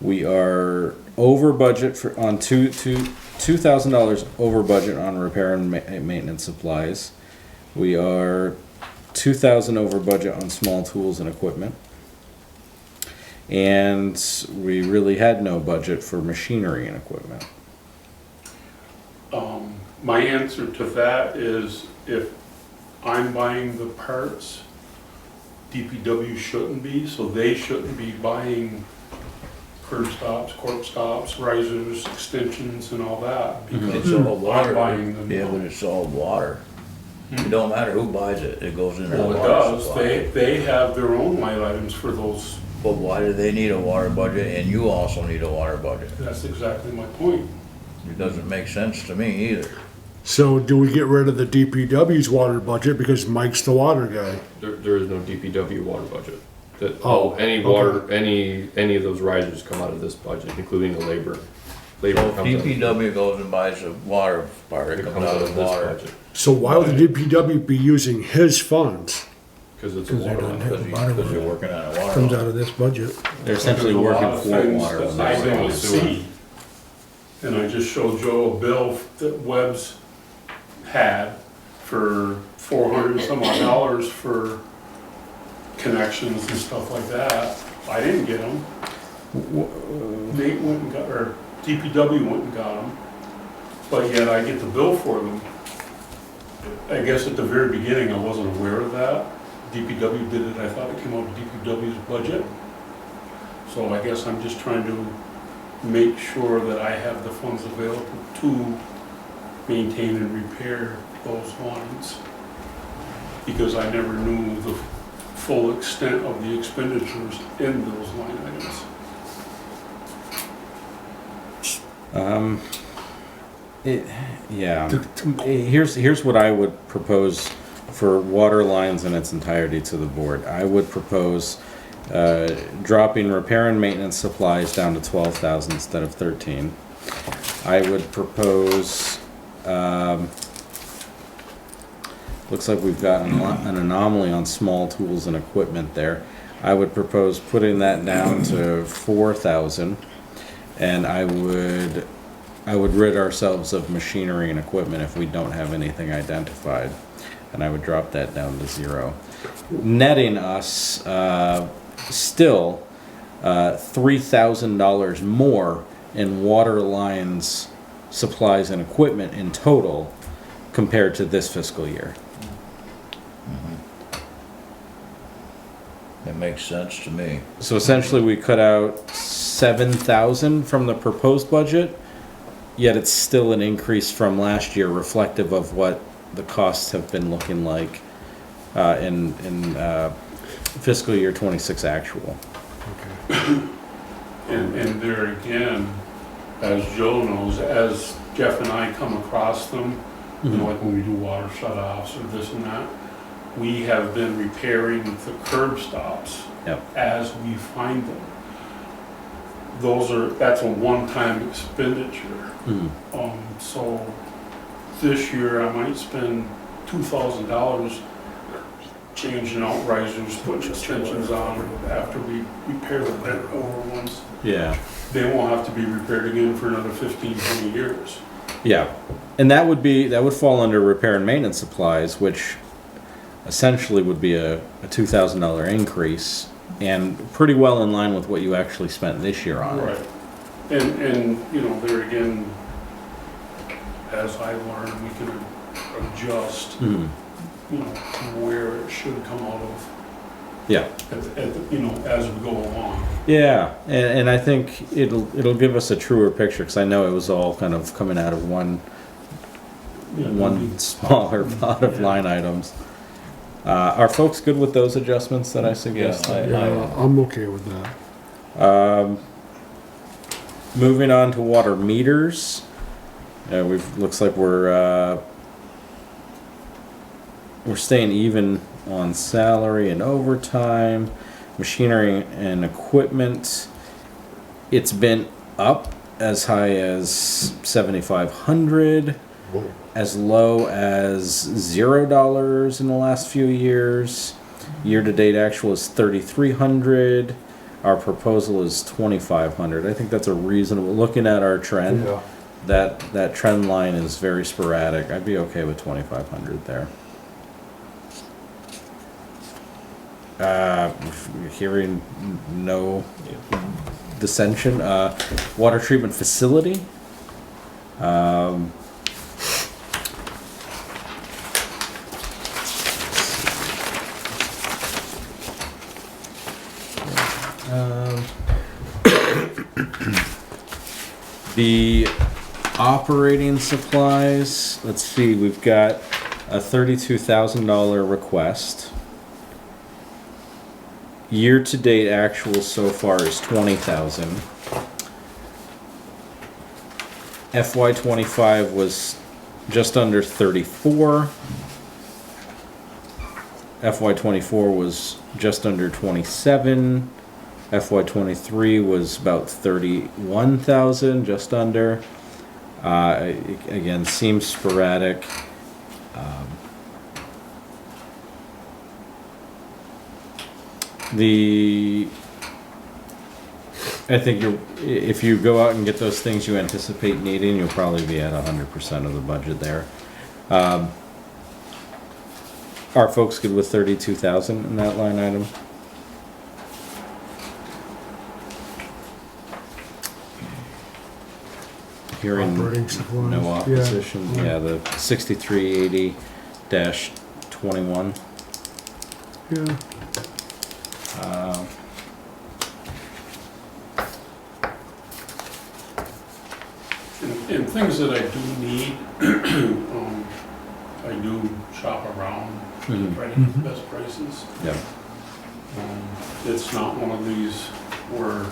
Speaker 10: We are over budget on $2,000 over budget on repair and maintenance supplies. We are $2,000 over budget on small tools and equipment. And we really had no budget for machinery and equipment.
Speaker 9: My answer to that is if I'm buying the parts, DPW shouldn't be, so they shouldn't be buying curb stops, corp stops, risers, extensions and all that.
Speaker 4: It's all water.
Speaker 9: I'm buying them.
Speaker 4: Yeah, but it's all water. It don't matter who buys it, it goes in the
Speaker 9: Well, it
Speaker 4: water
Speaker 9: does.
Speaker 4: supply.
Speaker 9: They have their own line items for those.
Speaker 4: But why do they need a water budget and you also need a water budget?
Speaker 9: That's exactly my point.
Speaker 4: It doesn't make sense to me either.
Speaker 2: So do we get rid of the DPW's water budget because Mike's the water guy?
Speaker 5: There is no DPW water budget.
Speaker 2: Oh,
Speaker 5: Any
Speaker 2: okay.
Speaker 5: water, any of those risers come out of this budget, including the labor. Labor
Speaker 4: So if
Speaker 5: comes out of-
Speaker 4: DPW goes and buys a water part, it
Speaker 5: it
Speaker 4: comes out of
Speaker 5: this
Speaker 4: water.
Speaker 5: budget,
Speaker 2: So why would the DPW be using his funds?
Speaker 5: because it's a
Speaker 6: 'Cause they
Speaker 5: water
Speaker 6: don't
Speaker 5: line.
Speaker 6: have-
Speaker 4: Because you're working on a water.
Speaker 6: Comes
Speaker 4: line.
Speaker 6: out of this budget.
Speaker 10: They're essentially
Speaker 9: There's a lot
Speaker 10: working
Speaker 9: of
Speaker 10: for
Speaker 9: things
Speaker 10: water.
Speaker 9: that
Speaker 10: when
Speaker 9: I
Speaker 10: they're
Speaker 9: don't
Speaker 10: sewer.
Speaker 9: see. And I just showed Joe a bill that Webb's had for $400 and some odd dollars for connections and stuff like that. I didn't get them. Nate went and got, or DPW went and got them, but yet I get the bill for them. I guess at the very beginning, I wasn't aware of that. DPW did it, I thought it came out of DPW's budget. So I guess I'm just trying to make sure that I have the funds available to maintain and repair those lines. Because I never knew the full extent of the expenditures in those line items.
Speaker 10: Yeah. Here's what I would propose for water lines in its entirety to the board. I would propose dropping repair and maintenance supplies down to 12,000 instead of 13. I would propose. Looks like we've got an anomaly on small tools and equipment there. I would propose putting that down to 4,000, and I would rid ourselves of machinery and equipment if we don't have anything identified, and I would drop that down to 0, netting us still $3,000 more in water lines, supplies, and equipment in total compared to this fiscal year.
Speaker 4: It makes sense to me.
Speaker 10: So essentially, we cut out 7,000 from the proposed budget, yet it's still an increase from last year, reflective of what the costs have been looking like in fiscal year 26 actual.
Speaker 9: And there again, as Joe knows, as Jeff and I come across them, you know, like when we do water shut-offs or this and that, we have been repairing the curb stops
Speaker 10: Yep.
Speaker 9: as we find them. That's a one-time expenditure. So this year I might spend $2,000 changing out risers, putting extensions on after we repair the bent over ones.
Speaker 10: Yeah.
Speaker 9: They won't have to be repaired again for another 15, 20 years.
Speaker 10: Yeah. And that would fall under repair and maintenance supplies, which essentially would be a $2,000 increase, and pretty well in line with what you actually spent this year on it.
Speaker 9: Right. And, you know, there again, as I learn, we can adjust, you know, where it should come out of.
Speaker 10: Yeah.
Speaker 9: As we go along.
Speaker 10: Yeah, and I think it'll give us a truer picture, because I know it was all kind of coming out of one smaller pot of line items. Are folks good with those adjustments that I suggested?
Speaker 2: Yeah, I'm okay with that.
Speaker 10: Moving on to water meters. Looks like we're staying even on salary and overtime. Machinery and equipment, it's been up as high as 7,500, as low as $0 in the last few years. Year-to-date actual is 3,300. Our proposal is 2,500. I think that's a reasonable. Looking at our trend, that trend line is very sporadic. I'd be okay with 2,500 there. Hearing no dissension. Water treatment facility. The operating supplies. Let's see. We've got a $32,000 request. Year-to-date actual so far is 20,000. FY25 was just under 34. FY24 was just under 27. FY23 was about 31,000, just under. Again, seems sporadic. I think if you go out and get those things you anticipate needing, you'll probably be at 100% of the budget there. Are folks good with 32,000 in that line item? Hearing
Speaker 2: Operating supplies.
Speaker 10: no opposition. Yeah, the 6380-21.
Speaker 2: Yeah.
Speaker 9: And things that I do need, I do shop around to try to get the best prices.
Speaker 10: Yeah.
Speaker 9: It's not one of these where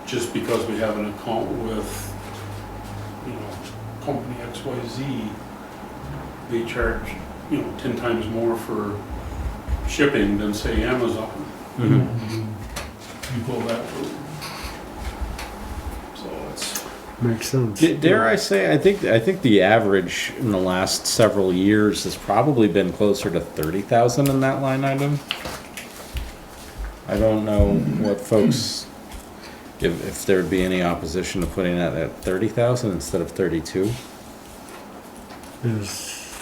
Speaker 9: just because we have an account with, company XYZ, they charge, 10 times more for shipping than say Amazon. You go that route. So it's
Speaker 2: Makes sense.
Speaker 10: Dare I say, I think the average in the last several years has probably been closer to 30,000 in that line item. I don't know what folks, if there'd be any opposition to putting that at 30,000 instead of 32.
Speaker 2: Is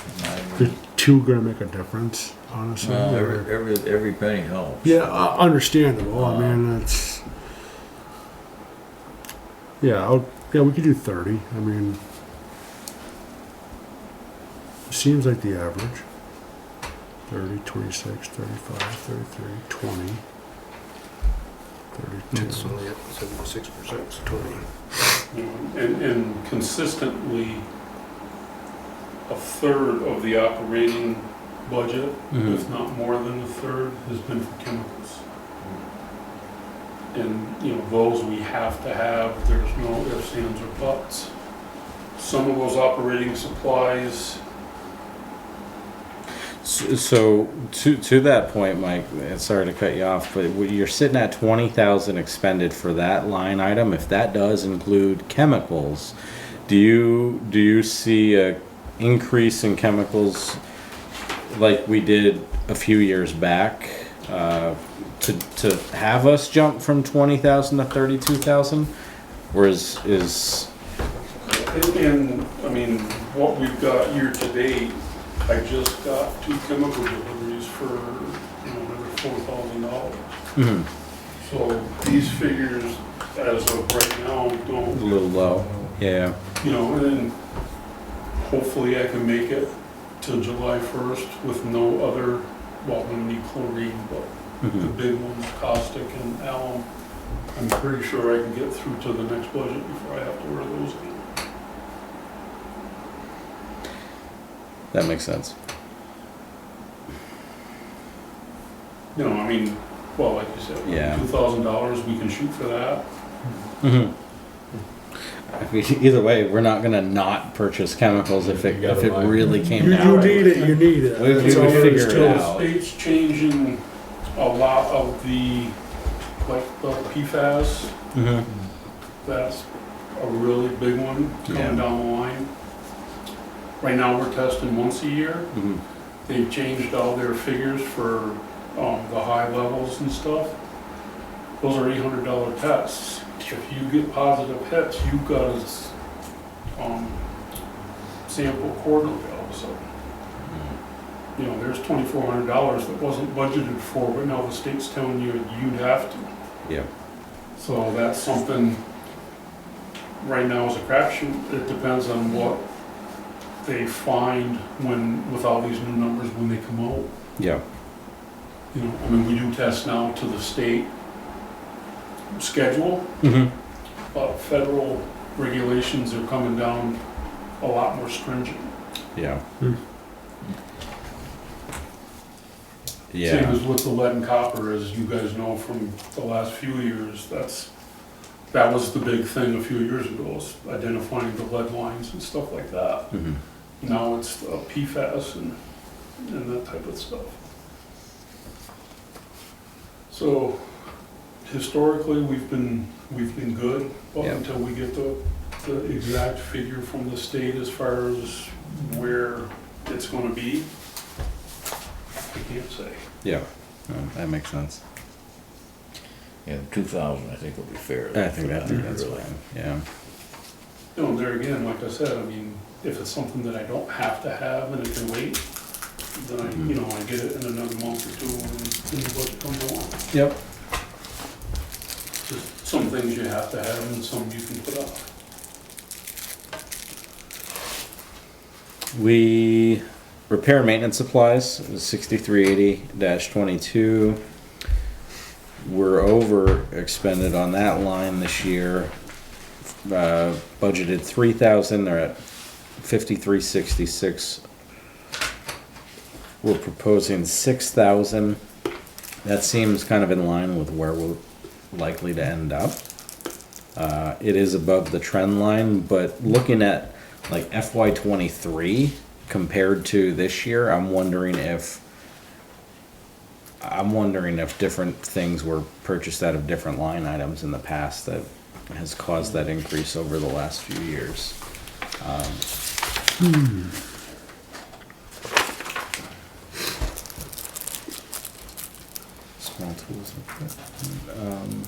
Speaker 2: the $2 gonna make a difference, honestly?
Speaker 4: Every penny helps.
Speaker 2: Yeah, understandable. I mean, that's. Yeah, we could do 30. I mean, it seems like the average. 30, 26, 35, 33, 20, 32.
Speaker 6: It's only at 76%, so 20.
Speaker 9: and consistently, a third of the operating budget, if not more than a third, has been for chemicals. And, those we have to have, there's no ifs, ands, or buts. Some of those operating supplies.
Speaker 10: So to that point, Mike, sorry to cut you off, but you're sitting at 20,000 expended for that line item. If that does include chemicals, do you see a increase in chemicals like we did a few years back to have us jump from 20,000 to 32,000, or is
Speaker 9: And I mean, what we've got year to date, I just got 2 chemical deliveries for another $4,000. So these figures, as of right now,
Speaker 10: a
Speaker 9: don't.
Speaker 10: little low? Yeah.
Speaker 9: And then hopefully I can make it till July 1st with no other. Well, I'm gonna need chlorine, but The big ones, caustic and alum. I'm pretty sure I can get through to the next budget before I have to order those again.
Speaker 10: That makes sense.
Speaker 9: You know, I mean, well, like you said,
Speaker 10: Yeah.
Speaker 9: $2,000, we can shoot for that.
Speaker 10: Mm-hmm. I mean, either way, we're not gonna not purchase chemicals if it really came
Speaker 2: You
Speaker 10: down.
Speaker 2: need it, you need it.
Speaker 10: We
Speaker 2: That's
Speaker 10: would
Speaker 2: all there is
Speaker 10: figure
Speaker 2: to
Speaker 10: it
Speaker 2: it.
Speaker 10: out.
Speaker 9: State's changing a lot of the, like, the PFAS.
Speaker 10: Mhm.
Speaker 9: That's a really big one
Speaker 10: Yeah.
Speaker 9: coming down the line. Right now, we're testing once a year.
Speaker 10: Mhm.
Speaker 9: They've changed all their figures for the high levels and stuff. Those are $800 tests. If you get positive hits, you've got to sample quarterly all of a sudden. You know, there's $2,400 that wasn't budgeted for, but now the state's telling you you'd have to.
Speaker 10: Yeah.
Speaker 9: So that's something, right now is a crapshoot. It depends on what they find with all these new numbers when they come out.
Speaker 10: Yeah.
Speaker 9: You know, I mean, we do tests now to the state schedule,
Speaker 10: Mm-hmm.
Speaker 9: but federal regulations are coming down a lot more stringent.
Speaker 10: Yeah.
Speaker 2: Hmm.
Speaker 9: Same
Speaker 10: Yeah.
Speaker 9: as with the lead and copper, as you guys know from the last few years, that was the big thing a few years ago, was identifying the lead lines and stuff like that.
Speaker 10: Mm-hmm.
Speaker 9: Now it's PFAS and that type of stuff. So historically, we've been good, but
Speaker 10: Yeah.
Speaker 9: until we get the exact figure from the state as far as where it's gonna be, I can't say.
Speaker 10: Yeah. No, that makes sense.
Speaker 4: Yeah, 2,000, I think will be fair.
Speaker 10: I think that's
Speaker 4: really.
Speaker 10: fine. Yeah.
Speaker 9: You know, there again, like I said, I mean, if it's something that I don't have to have and it can wait, then I get it in another month or two when the budget comes along.
Speaker 10: Yep.
Speaker 9: Just some things you have to have and some you can put off.
Speaker 10: We repair and maintenance supplies, 6380-22. We're over expended on that line this year. Budgeted 3,000. They're at 5366. We're proposing 6,000. That seems kind of in line with where we're likely to end up. It is above the trend line, but looking at like FY23 compared to this year, I'm wondering if different things were purchased out of different line items in the past that has caused that increase over the last few years. Small tools and equipment.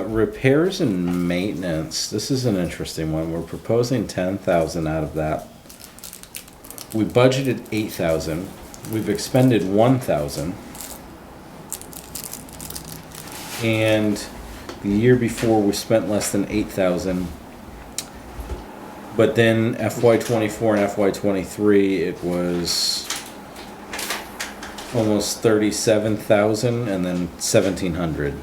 Speaker 10: Repairs and maintenance. This is an interesting one. We're proposing 10,000 out of that. We budgeted 8,000. We've expended 1,000. And the year before we spent less than 8,000. But then FY24 and FY23 it was almost 37,000 and then 1,700.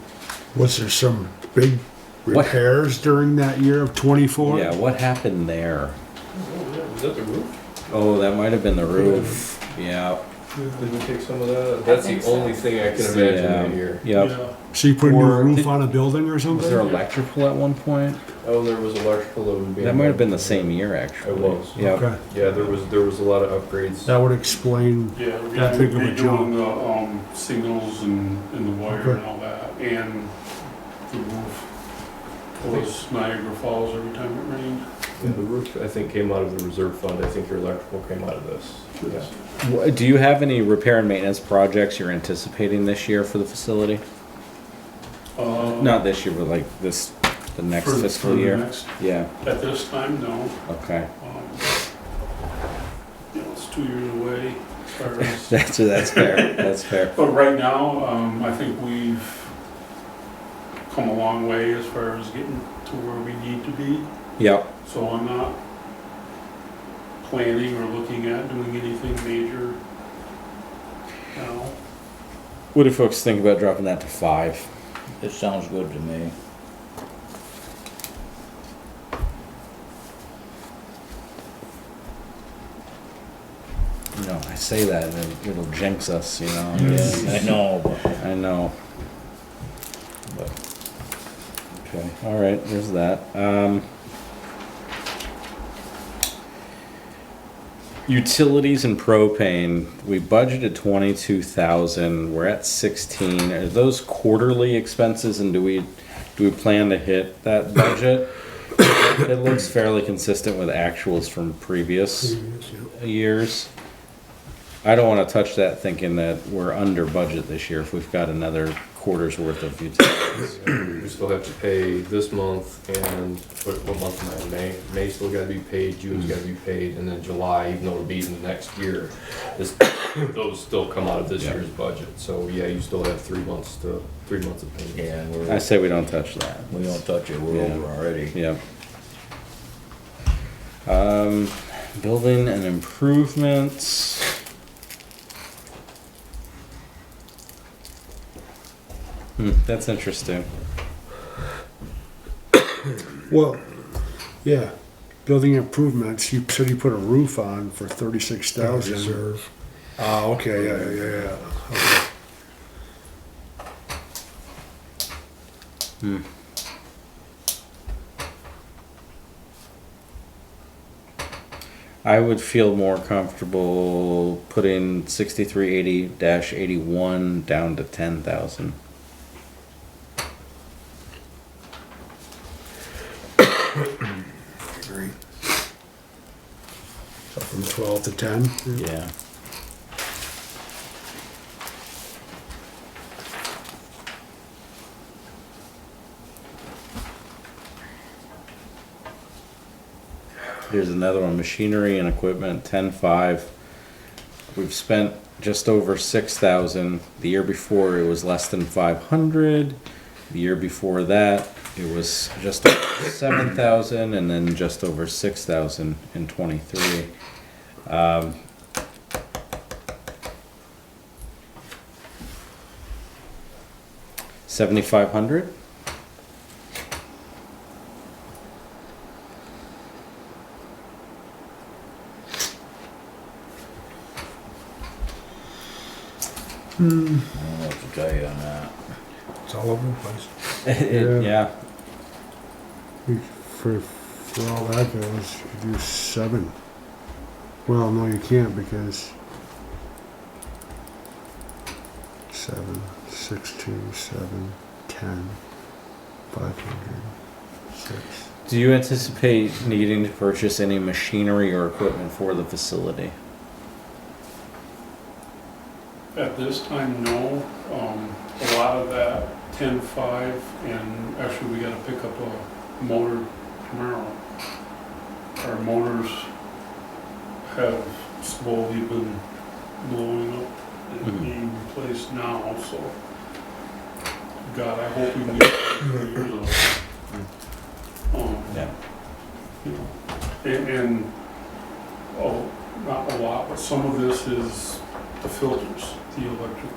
Speaker 2: Was there some big
Speaker 10: What?
Speaker 2: repairs during that year of 24?
Speaker 10: Yeah, what happened there?
Speaker 5: Was that the roof?
Speaker 10: Oh, that might have been the roof. Yeah.
Speaker 5: Did we take some of that? That's the
Speaker 8: think so.
Speaker 5: only thing I can imagine
Speaker 10: Yeah.
Speaker 5: in here.
Speaker 10: Yep.
Speaker 9: Yeah.
Speaker 2: So you put a new
Speaker 10: Or
Speaker 2: roof
Speaker 10: did-
Speaker 2: on a building or
Speaker 10: Was there
Speaker 2: something?
Speaker 10: electrical at one point?
Speaker 5: Oh, there was electrical that was being.
Speaker 10: That might have been the same year, actually.
Speaker 5: It was.
Speaker 10: Yeah.
Speaker 2: Okay,
Speaker 5: Yeah, there was a lot of upgrades.
Speaker 2: that would explain,
Speaker 9: Yeah,
Speaker 2: That big of a
Speaker 9: redoing the signals and the wire
Speaker 2: Okay.
Speaker 9: and all that, and the roof was Niagara Falls every time it rained.
Speaker 5: Yeah, the roof, I think, came out of the reserve fund. I think your electrical came out of this. Yeah.
Speaker 10: Do you have any repair and maintenance projects you're anticipating this year for the facility? Not this year, but like the next
Speaker 9: For
Speaker 10: fiscal
Speaker 9: the
Speaker 10: year?
Speaker 9: next-
Speaker 10: Yeah,
Speaker 9: At this time, no.
Speaker 10: okay.
Speaker 9: It's 2 years away as far as.
Speaker 10: That's fair, that's fair.
Speaker 9: But right now, I think come a long way as far as getting to where we need to be.
Speaker 10: Yep.
Speaker 9: So I'm not planning or looking at doing anything major now.
Speaker 10: What do folks think about dropping that to 5?
Speaker 4: It sounds good to me.
Speaker 10: You know, I say that and it'll jinx us, you know.
Speaker 4: Yeah, I know, but
Speaker 10: I know. But, okay, all right, there's that. Utilities and propane, we budgeted 22,000, we're at 16. Are those quarterly expenses, and do we plan to hit that budget? It looks fairly consistent with actuals from previous years. I don't want to touch that thinking that we're under budget this year if we've got another quarter's worth of utilities.
Speaker 5: We still have to pay this month, and what month am I in? May? May still gotta be paid, June's gotta be paid, and then July, even though it'll be in the next year, those still come out of this year's budget. So yeah, you still have 3 months of payments.
Speaker 4: yeah,
Speaker 10: I say we don't touch that.
Speaker 4: we don't touch it, we're
Speaker 10: Yeah.
Speaker 4: over already.
Speaker 10: Yep. Building and improvements. That's interesting.
Speaker 2: Well, yeah, building improvements, you said you put a roof on for 36,000.
Speaker 6: Reserve.
Speaker 2: Oh, okay, yeah. Okay.
Speaker 10: I would feel more comfortable putting 6380-81 down to 10,000.
Speaker 2: Agree. So from 12 to 10?
Speaker 10: Yeah. Here's another one, machinery and equipment, 10.5. We've spent just over 6,000. The year before it was less than 500. The year before that it was just over 7,000, and then just over 6,000 in 23. 7,500.
Speaker 4: I don't know what to tell you on that.
Speaker 6: It's all over the place.
Speaker 10: Yeah.
Speaker 2: For all that goes, you do 7. Well, no, you can't because 7, 16, 7, 10, 500, 6.
Speaker 10: Do you anticipate needing to purchase any machinery or equipment for the facility?
Speaker 9: At this time, no. A lot of that 10.5, and actually we gotta pick up a motor tomorrow. Our motors have slowly been blowing up and being replaced now, so God, I hope we can get it 3 years old.
Speaker 10: Yeah.
Speaker 9: You know, and not a lot, but some of this is the filters, the electric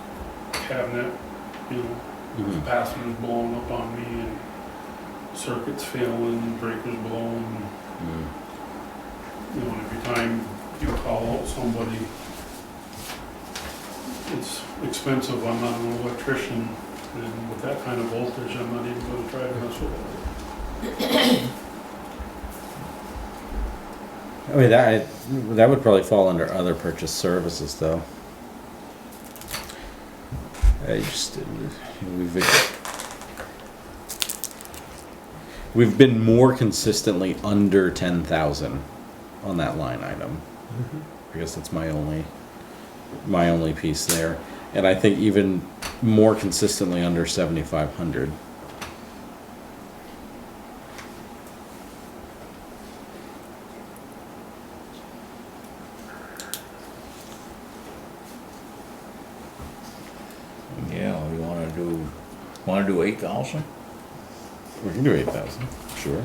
Speaker 9: cabinet, you know, capacitors blowing up on me and circuits failing, breakers blowing. You know, every time you call out somebody, it's expensive. I'm not an electrician, and with that kind of voltage, I'm not even gonna try to mess with it.
Speaker 10: I mean, that would probably fall under other purchase services, though. We've been more consistently under 10,000 on that line item. I guess that's my only piece there, and I think even more consistently under 7,500.
Speaker 4: Yeah, we wanna do 8,000?
Speaker 10: We can do 8,000, sure.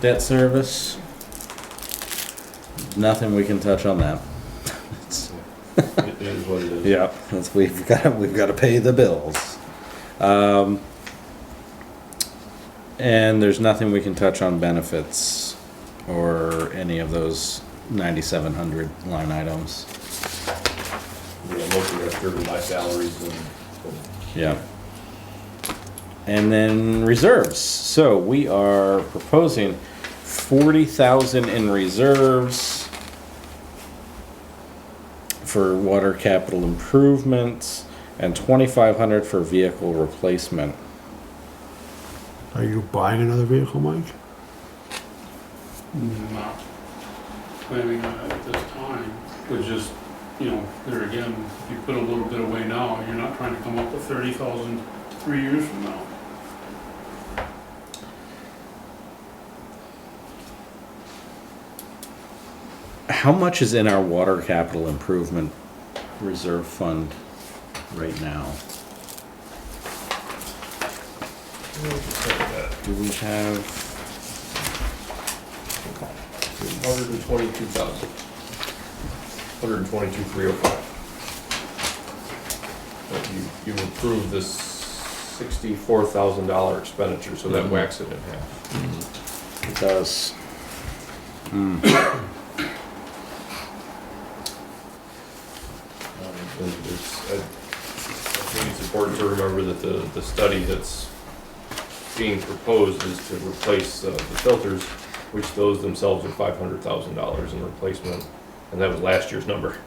Speaker 10: Debt service. Nothing we can touch on that.
Speaker 5: It is what it is.
Speaker 10: Yeah, that's, we've got to pay the bills. And there's nothing we can touch on benefits or any of those 9,700 line items.
Speaker 5: Yeah, most of that's driven by salaries and.
Speaker 10: Yeah. And then reserves. So we are proposing 40,000 in reserves for water capital improvements and 2,500 for vehicle replacement.
Speaker 2: Are you buying another vehicle, Mike?
Speaker 9: Not planning on it at this time, but just, there again, if you put a little bit away now, you're not trying to come up with 30,000 3 years from now.
Speaker 10: How much is in our water capital improvement reserve fund right now? Do we have?
Speaker 5: 122,000. 122,305. But you approved this $64,000 expenditure, so that whacks it in half.
Speaker 10: It does.
Speaker 5: I think it's important to remember that the study that's being proposed is to replace the filters, which those themselves are $500,000 in replacement, and that was last year's number.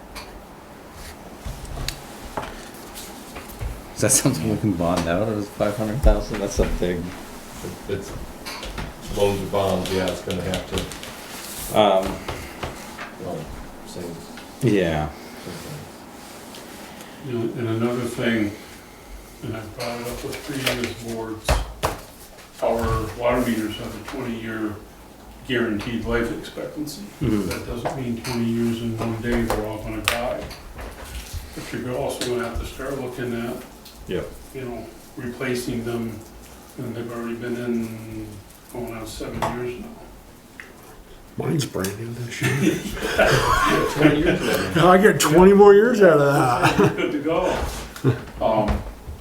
Speaker 10: Is that something we can bond out? It was 500,000. That's a big.
Speaker 5: It's loans or bonds, yeah, it's gonna have to, say.
Speaker 10: Yeah.
Speaker 9: And another thing, and I brought it up with previous boards, our water meters have a 20-year guaranteed life expectancy. That doesn't mean 20 years in one day they're all gonna die. But you're also gonna have to start looking at,
Speaker 10: Yep.
Speaker 9: replacing them, and they've already been in, going on 7 years now.
Speaker 2: Mine's brand new this year.
Speaker 5: 20 years ago.
Speaker 2: I get 20 more years out of that.
Speaker 9: Good to go.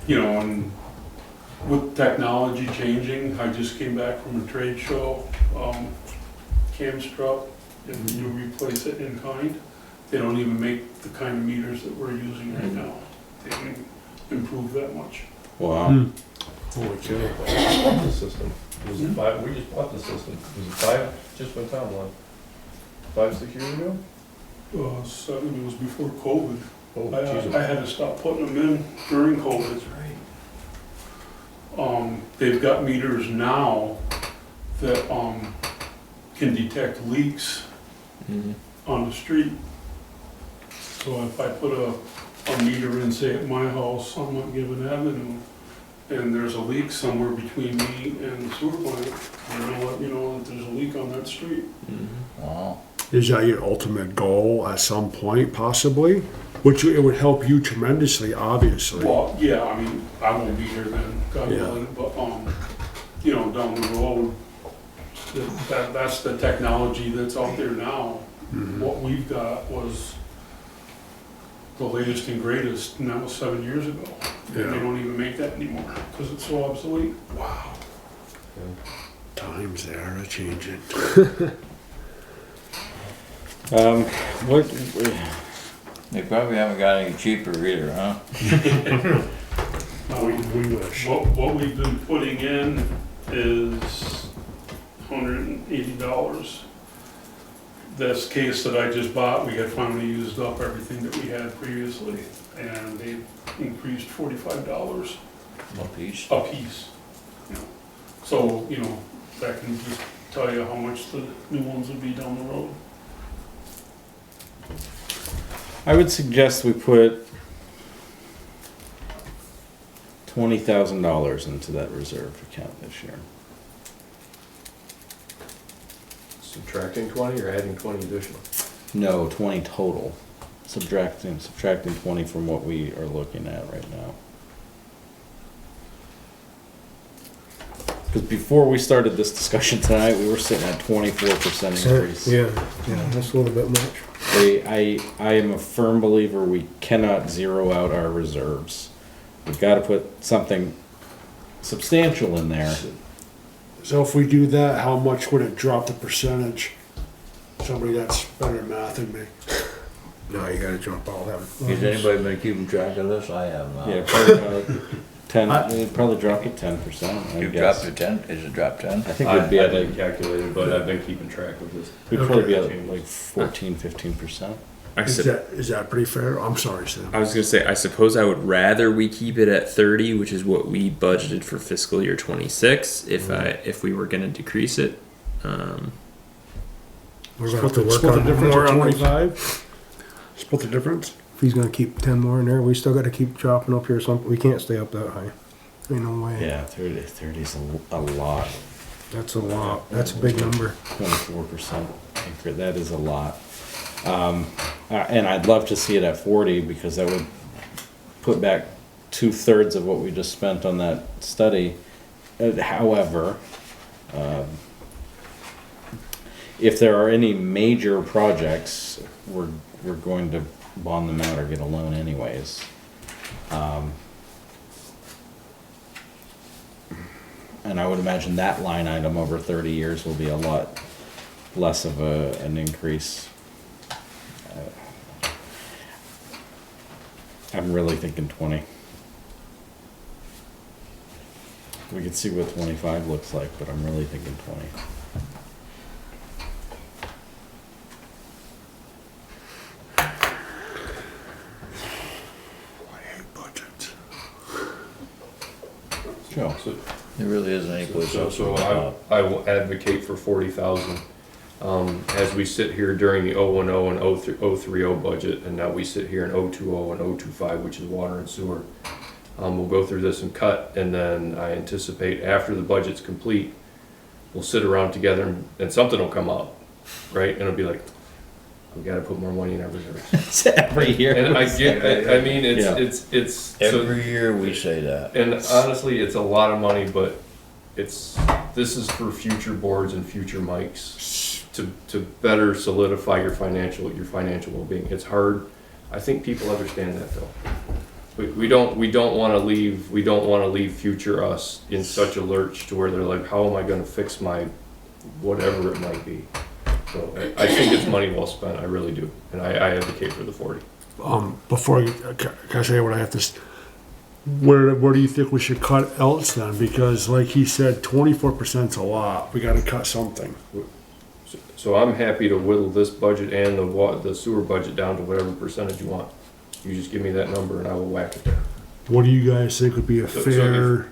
Speaker 9: And with technology changing, I just came back from a trade show, Camstrup, and you replace it in kind. They don't even make the kind of meters that we're using right now. They can improve that much.
Speaker 10: Wow.
Speaker 2: Holy cow.
Speaker 5: Bought the system. Was it 5? We just bought the system. Was it 5? Just went down one. 5, 6 years ago?
Speaker 9: 7, it was before COVID.
Speaker 5: Oh, Jesus.
Speaker 9: I had to stop putting them in during COVID.
Speaker 5: That's right.
Speaker 9: They've got meters now that can detect leaks on the street. So if I put a meter in, say at my house on Montgibbon Avenue, and there's a leak somewhere between me and the sewer plant, they're gonna let me know that there's a leak on that street.
Speaker 4: Wow.
Speaker 2: Is that your ultimate goal at some point, possibly? Which it would help you tremendously, obviously.
Speaker 9: Well, yeah, I mean, I won't be here then, God
Speaker 2: Yeah.
Speaker 9: willing, but, down the road, that's the technology that's out there now. What we've got was the latest and greatest, and that was 7 years ago.
Speaker 2: Yeah.
Speaker 9: And they don't even make that anymore, because it's so obsolete.
Speaker 2: Wow. Times they are changing.
Speaker 10: What?
Speaker 4: They probably haven't got any cheaper either, huh?
Speaker 2: We wish.
Speaker 9: What we've been putting in is $180. This case that I just bought, we had finally used up everything that we had previously, and they increased $45
Speaker 4: A piece.
Speaker 9: a piece. So, that can just tell you how much the new ones would be down the road.
Speaker 10: I would suggest we put $20,000 into that reserve account this year.
Speaker 5: Subtracting 20 or adding 20 additional?
Speaker 10: No, 20 total. subtracting 20 from what we are looking at right now. Because before we started this discussion tonight, we were sitting at 24% increase.
Speaker 6: Yeah, that's a little bit much.
Speaker 10: I am a firm believer we cannot zero out our reserves. We've got to put something substantial in there.
Speaker 2: So if we do that, how much would it drop the percentage? Somebody that's better at math than me.
Speaker 6: No, you gotta jump all them.
Speaker 4: Has anybody been keeping track of this? I have not.
Speaker 10: Yeah, probably about 10. It'd probably drop it 10%. I
Speaker 4: You've
Speaker 10: guess.
Speaker 4: dropped to 10? Is it dropped 10?
Speaker 10: I think we'd be
Speaker 5: I
Speaker 10: at
Speaker 5: didn't
Speaker 10: like
Speaker 5: calculate it, but I've been keeping track of this.
Speaker 10: we'd probably be
Speaker 2: Okay.
Speaker 10: at like 14-15%.
Speaker 1: I
Speaker 2: Is
Speaker 1: said,
Speaker 2: that pretty fair? I'm sorry, Sam.
Speaker 1: I was gonna say, I suppose I would rather we keep it at 30, which is what we budgeted for fiscal year 26. If we were gonna decrease it,
Speaker 6: We're gonna have to work
Speaker 2: Split the
Speaker 6: on
Speaker 2: difference
Speaker 6: more
Speaker 2: to
Speaker 6: on
Speaker 2: 25? Split the difference?
Speaker 6: If he's gonna keep 10 more in there, we still gotta keep chopping up here something. We can't stay up that high. Ain't no way.
Speaker 10: Yeah, 30 is a lot.
Speaker 6: That's a lot. That's a big number.
Speaker 10: 24% increase. That is a lot. And I'd love to see it at 40 because that would put back 2/3 of what we just spent on that study. However, if there are any major projects, we're going to bond them out or get a loan anyways. And I would imagine that line item over 30 years will be a lot less of an increase. I'm really thinking 20. We can see what 25 looks like, but I'm really thinking 20.
Speaker 2: I hate budgets.
Speaker 10: Joe.
Speaker 5: So,
Speaker 4: There really isn't any place else.
Speaker 5: so
Speaker 4: to go.
Speaker 5: I will advocate for 40,000. As we sit here during the 010 and 030 budget, and now we sit here in 020 and 025, which is water and sewer. We'll go through this and cut, and then I anticipate after the budget's complete, we'll sit around together and something will come up, right? And it'll be like, we gotta put more money in our reserves.
Speaker 10: Every year.
Speaker 5: And I mean,
Speaker 10: Yeah.
Speaker 5: it's so,
Speaker 4: Every year we say that.
Speaker 5: and honestly, it's a lot of money, but this is for future boards and future mics to better solidify your financial well-being. It's hard. I think people understand that though. We don't want to leave future us in such a lurch to where they're like, how am I going to fix my whatever it might be? So I think it's money well spent. I really do, and I advocate for the 40.
Speaker 2: Before can I say what I have to? Where do you think we should cut else then? Because like he said, 24%'s a lot. We got to cut something.
Speaker 5: So I'm happy to whittle this budget and the sewer budget down to whatever percentage you want. You just give me that number and I will whack it there.
Speaker 2: What do you guys think would be a
Speaker 5: So
Speaker 2: fair?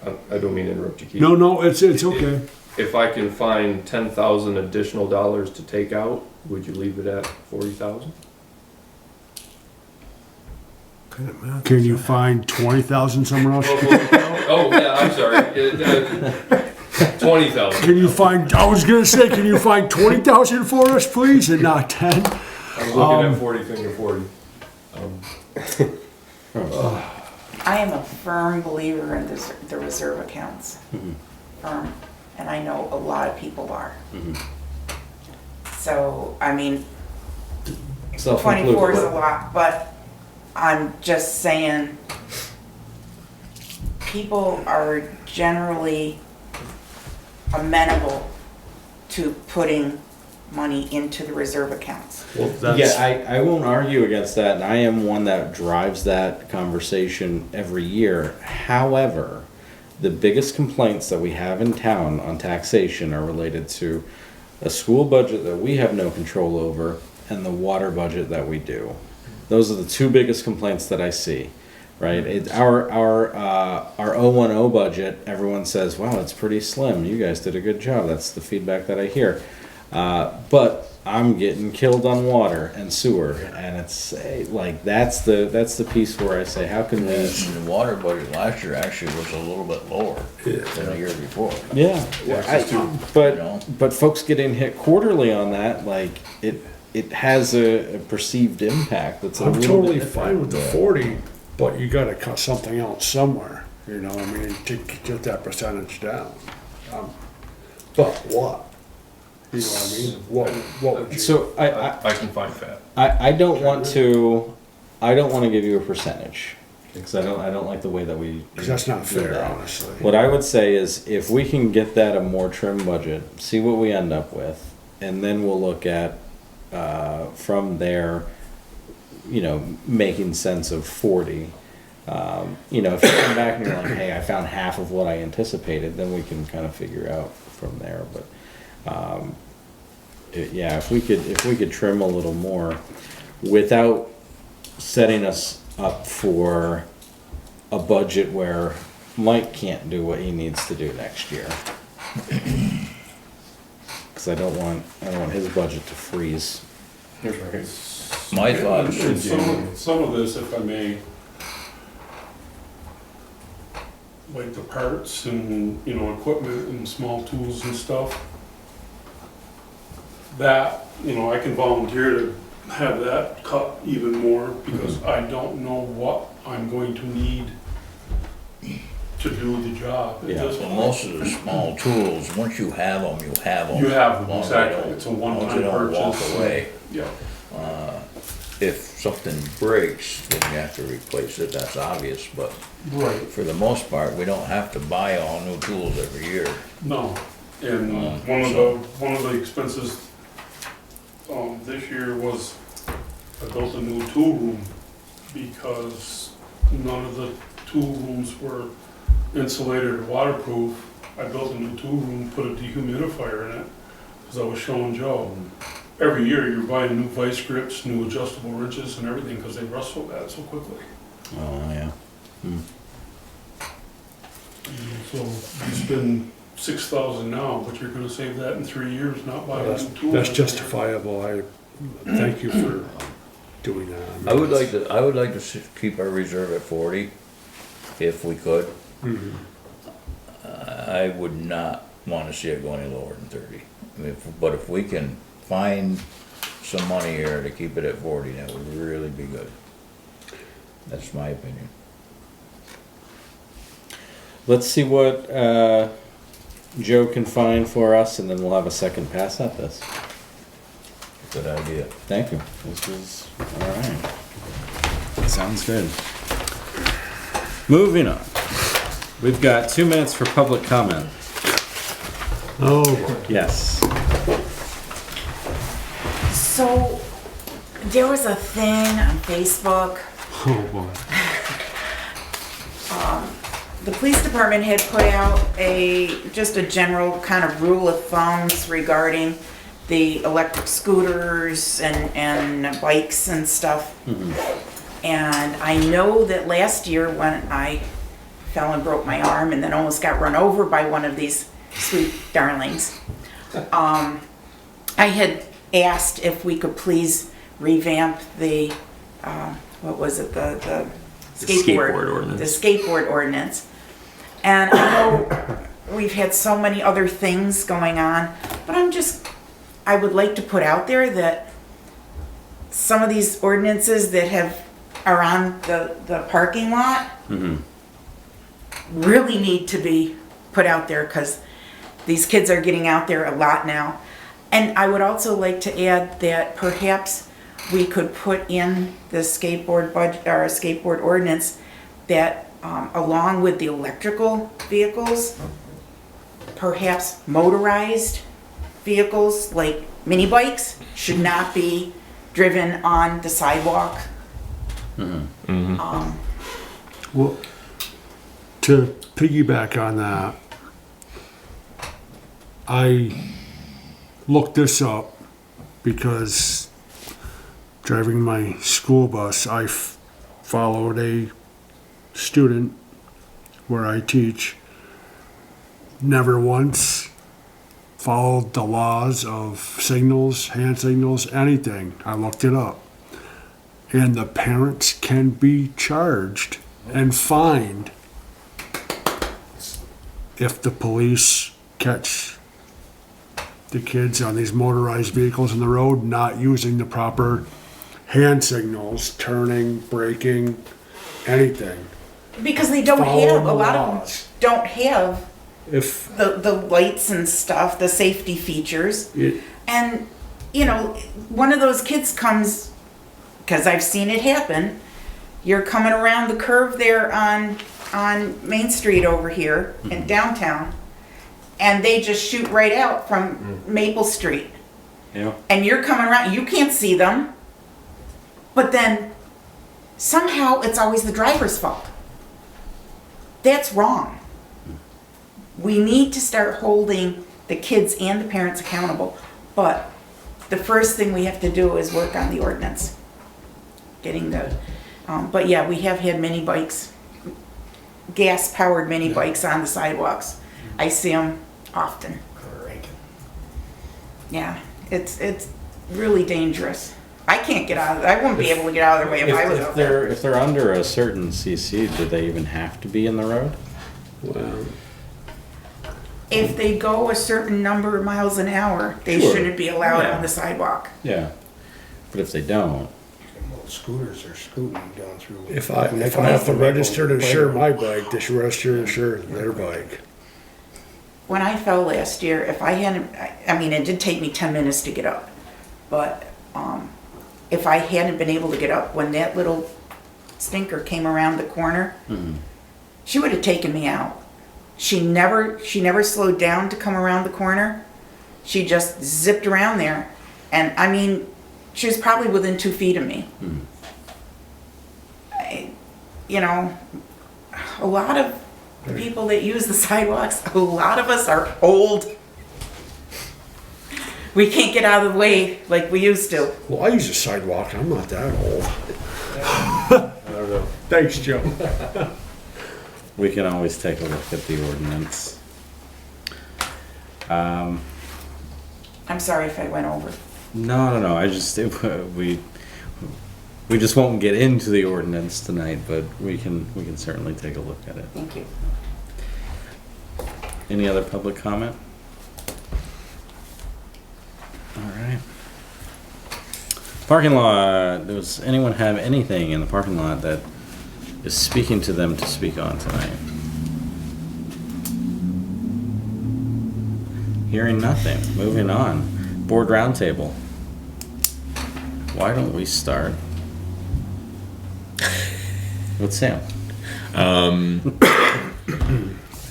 Speaker 5: I don't mean to interrupt you, Keith.
Speaker 2: No, it's okay.
Speaker 5: If I can find $10,000 additional dollars to take out, would you leave it at 40,000?
Speaker 2: Can you find 20,000 somewhere else?
Speaker 5: Oh yeah, I'm sorry. 20,000.
Speaker 2: Can you find? I was gonna say, can you find 20,000 for us, please, and not 10?
Speaker 5: I'm looking at 40 finger 40.
Speaker 3: I am a firm believer in the reserve accounts. Firm. And I know a lot of people are. So, I mean, 24 is a lot, but I'm just saying, people are generally amenable to putting money into the reserve accounts.
Speaker 10: Yeah, I won't argue against that, and I am one that drives that conversation every year. However, the biggest complaints that we have in town on taxation are related to a school budget that we have no control over and the water budget that we do. Those are the two biggest complaints that I see, right? Our 010 budget, everyone says, wow, it's pretty slim. You guys did a good job. That's the feedback that I hear. But I'm getting killed on water and sewer, and it's like that's the piece where I say, how can we?
Speaker 4: The water budget last year actually was a little bit lower than the year before.
Speaker 10: Yeah,
Speaker 4: You know?
Speaker 10: but folks getting hit quarterly on that, like it has a perceived impact that's a
Speaker 2: I'm
Speaker 10: little
Speaker 2: totally
Speaker 10: bit
Speaker 2: fine with the
Speaker 10: different.
Speaker 2: 40, but you gotta cut something out somewhere, you know, I mean, to get that percentage down. But what? You know what I mean? What would you?
Speaker 10: So
Speaker 5: I can find fat.
Speaker 10: I don't want to give you a percentage because I don't like the way that we.
Speaker 2: Because that's not
Speaker 10: do
Speaker 2: fair,
Speaker 10: that.
Speaker 2: honestly.
Speaker 10: What I would say is if we can get that a more trim budget, see what we end up with, and then we'll look at from there, you know, making sense of 40. You know, if you come back and you're like, hey, I found half of what I anticipated, then we can kind of figure out from there. But yeah, if we could trim a little more without setting us up for a budget where Mike can't do what he needs to do next year. Because I don't want his budget to freeze.
Speaker 5: Here's right.
Speaker 4: My thoughts,
Speaker 9: And some of this, if I may, like the parts and, you know, equipment and small tools and stuff, that, you know, I can volunteer to have that cut even more because I don't know what I'm going to need to do the job at
Speaker 10: Yeah.
Speaker 9: this
Speaker 4: well,
Speaker 9: point.
Speaker 4: most of the small tools, once you have them, you have them.
Speaker 9: You have them,
Speaker 4: As long as they
Speaker 9: exactly.
Speaker 4: don't-
Speaker 9: It's a
Speaker 4: as long as
Speaker 9: one-time
Speaker 4: they don't walk
Speaker 9: purchase.
Speaker 4: away.
Speaker 9: Yeah,
Speaker 4: If something breaks, then you have to replace it, that's obvious, but
Speaker 9: right.
Speaker 4: for the most part, we don't have to buy all new tools every year.
Speaker 9: No, and one of the expenses, this year was I built a new tool room because none of the tool rooms were insulated or waterproof. I built a new tool room, put a dehumidifier in it, because I was showing Joe. Every year you're buying new vice grips, new adjustable wrenches and everything, because they rust so bad so quickly.
Speaker 10: Oh yeah.
Speaker 9: So you spend $6,000 now, but you're gonna save that in 3 years, not buying a new tool.
Speaker 2: That's justifiable, I thank you for doing that. mean,
Speaker 4: I would like to keep our reserve at 40, if we could.
Speaker 2: Mhm.
Speaker 4: I would not wanna see it go any lower than 30. I mean, but if we can find some money here to keep it at 40, that would really be good. That's my opinion.
Speaker 10: Let's see what Joe can find for us, and then we'll have a second pass at this.
Speaker 4: Good idea.
Speaker 10: Thank you. This is all right. Sounds good. Moving on. We've got 2 minutes for public comment.
Speaker 2: Oh, boy.
Speaker 10: Yes.
Speaker 3: So, there was a thing on Facebook.
Speaker 2: Oh, boy.
Speaker 3: The police department had put out just a general kind of rule of thumbs regarding the electric scooters and bikes and stuff. And I know that last year when I fell and broke my arm and then almost got run over by one of these sweet darlings, I had asked if we could please revamp the, what was it, the
Speaker 1: skateboard ordinance.
Speaker 3: The skateboard ordinance. And I know we've had so many other things going on, but I would like to put out there that some of these ordinances that are on the parking lot really need to be put out there because these kids are getting out there a lot now. And I would also like to add that perhaps we could put in the skateboard budget or skateboard ordinance that along with the electrical vehicles, perhaps motorized vehicles like mini bikes should not be driven on the sidewalk.
Speaker 2: Well, to piggyback on that, I looked this up because driving my school bus, I followed a student where I teach, never once followed the laws of signals, hand signals, anything. I looked it up. And the parents can be charged and fined if the police catch the kids on these motorized vehicles in the road not using the proper hand signals, turning, braking, anything.
Speaker 3: Because they don't
Speaker 2: Following
Speaker 3: have, a
Speaker 2: the
Speaker 3: lot of
Speaker 2: laws.
Speaker 3: them don't have
Speaker 2: If
Speaker 3: the lights and stuff, the safety features.
Speaker 2: it,
Speaker 3: And, you know, one of those kids comes, because I've seen it happen, you're coming around the curve there on Main Street over here in downtown, and they just shoot right out from Maple Street.
Speaker 10: Yeah.
Speaker 3: And you're coming around, you can't see them, but then somehow it's always the driver's fault. That's wrong. We need to start holding the kids and the parents accountable, but the first thing we have to do is work on the ordinance. Getting the, but yeah, we have had mini bikes, gas-powered mini bikes on the sidewalks. I see them often. Yeah, it's really dangerous. I can't get out of it. I wouldn't be able to get out of their way if I was out there.
Speaker 10: If they're under a certain CC, do they even have to be in the road?
Speaker 2: well,
Speaker 3: If they go a certain number of miles an hour, they
Speaker 10: Sure.
Speaker 3: shouldn't be allowed
Speaker 10: Yeah.
Speaker 3: on the sidewalk.
Speaker 10: Yeah. But if they don't,
Speaker 6: Well, scooters are scooting down through.
Speaker 2: if I have to register to insure my bike, they should register to insure their bike.
Speaker 3: When I fell last year, if I hadn't, I mean, it did take me 10 minutes to get up, but if I hadn't been able to get up when that little stinker came around the corner, she would have taken me out. She never slowed down to come around the corner. She just zipped around there, and I mean, she was probably within 2 feet of me. You know, a lot of the people that use the sidewalks, a lot of us are old. We can't get out of the way like we used to.
Speaker 2: Well, I use a sidewalk, I'm not that old. Thanks, Joe.
Speaker 10: we can always take a look at the ordinance.
Speaker 3: I'm sorry if I went over.
Speaker 10: No. I just we just won't get into the ordinance tonight, but we can certainly take a look at it.
Speaker 3: Thank you.
Speaker 10: Any other public comment? All right. Parking lot. Does anyone have anything in the parking lot that is speaking to them to speak on tonight? Hearing nothing. Moving on. Board roundtable. Why don't we start with Sam?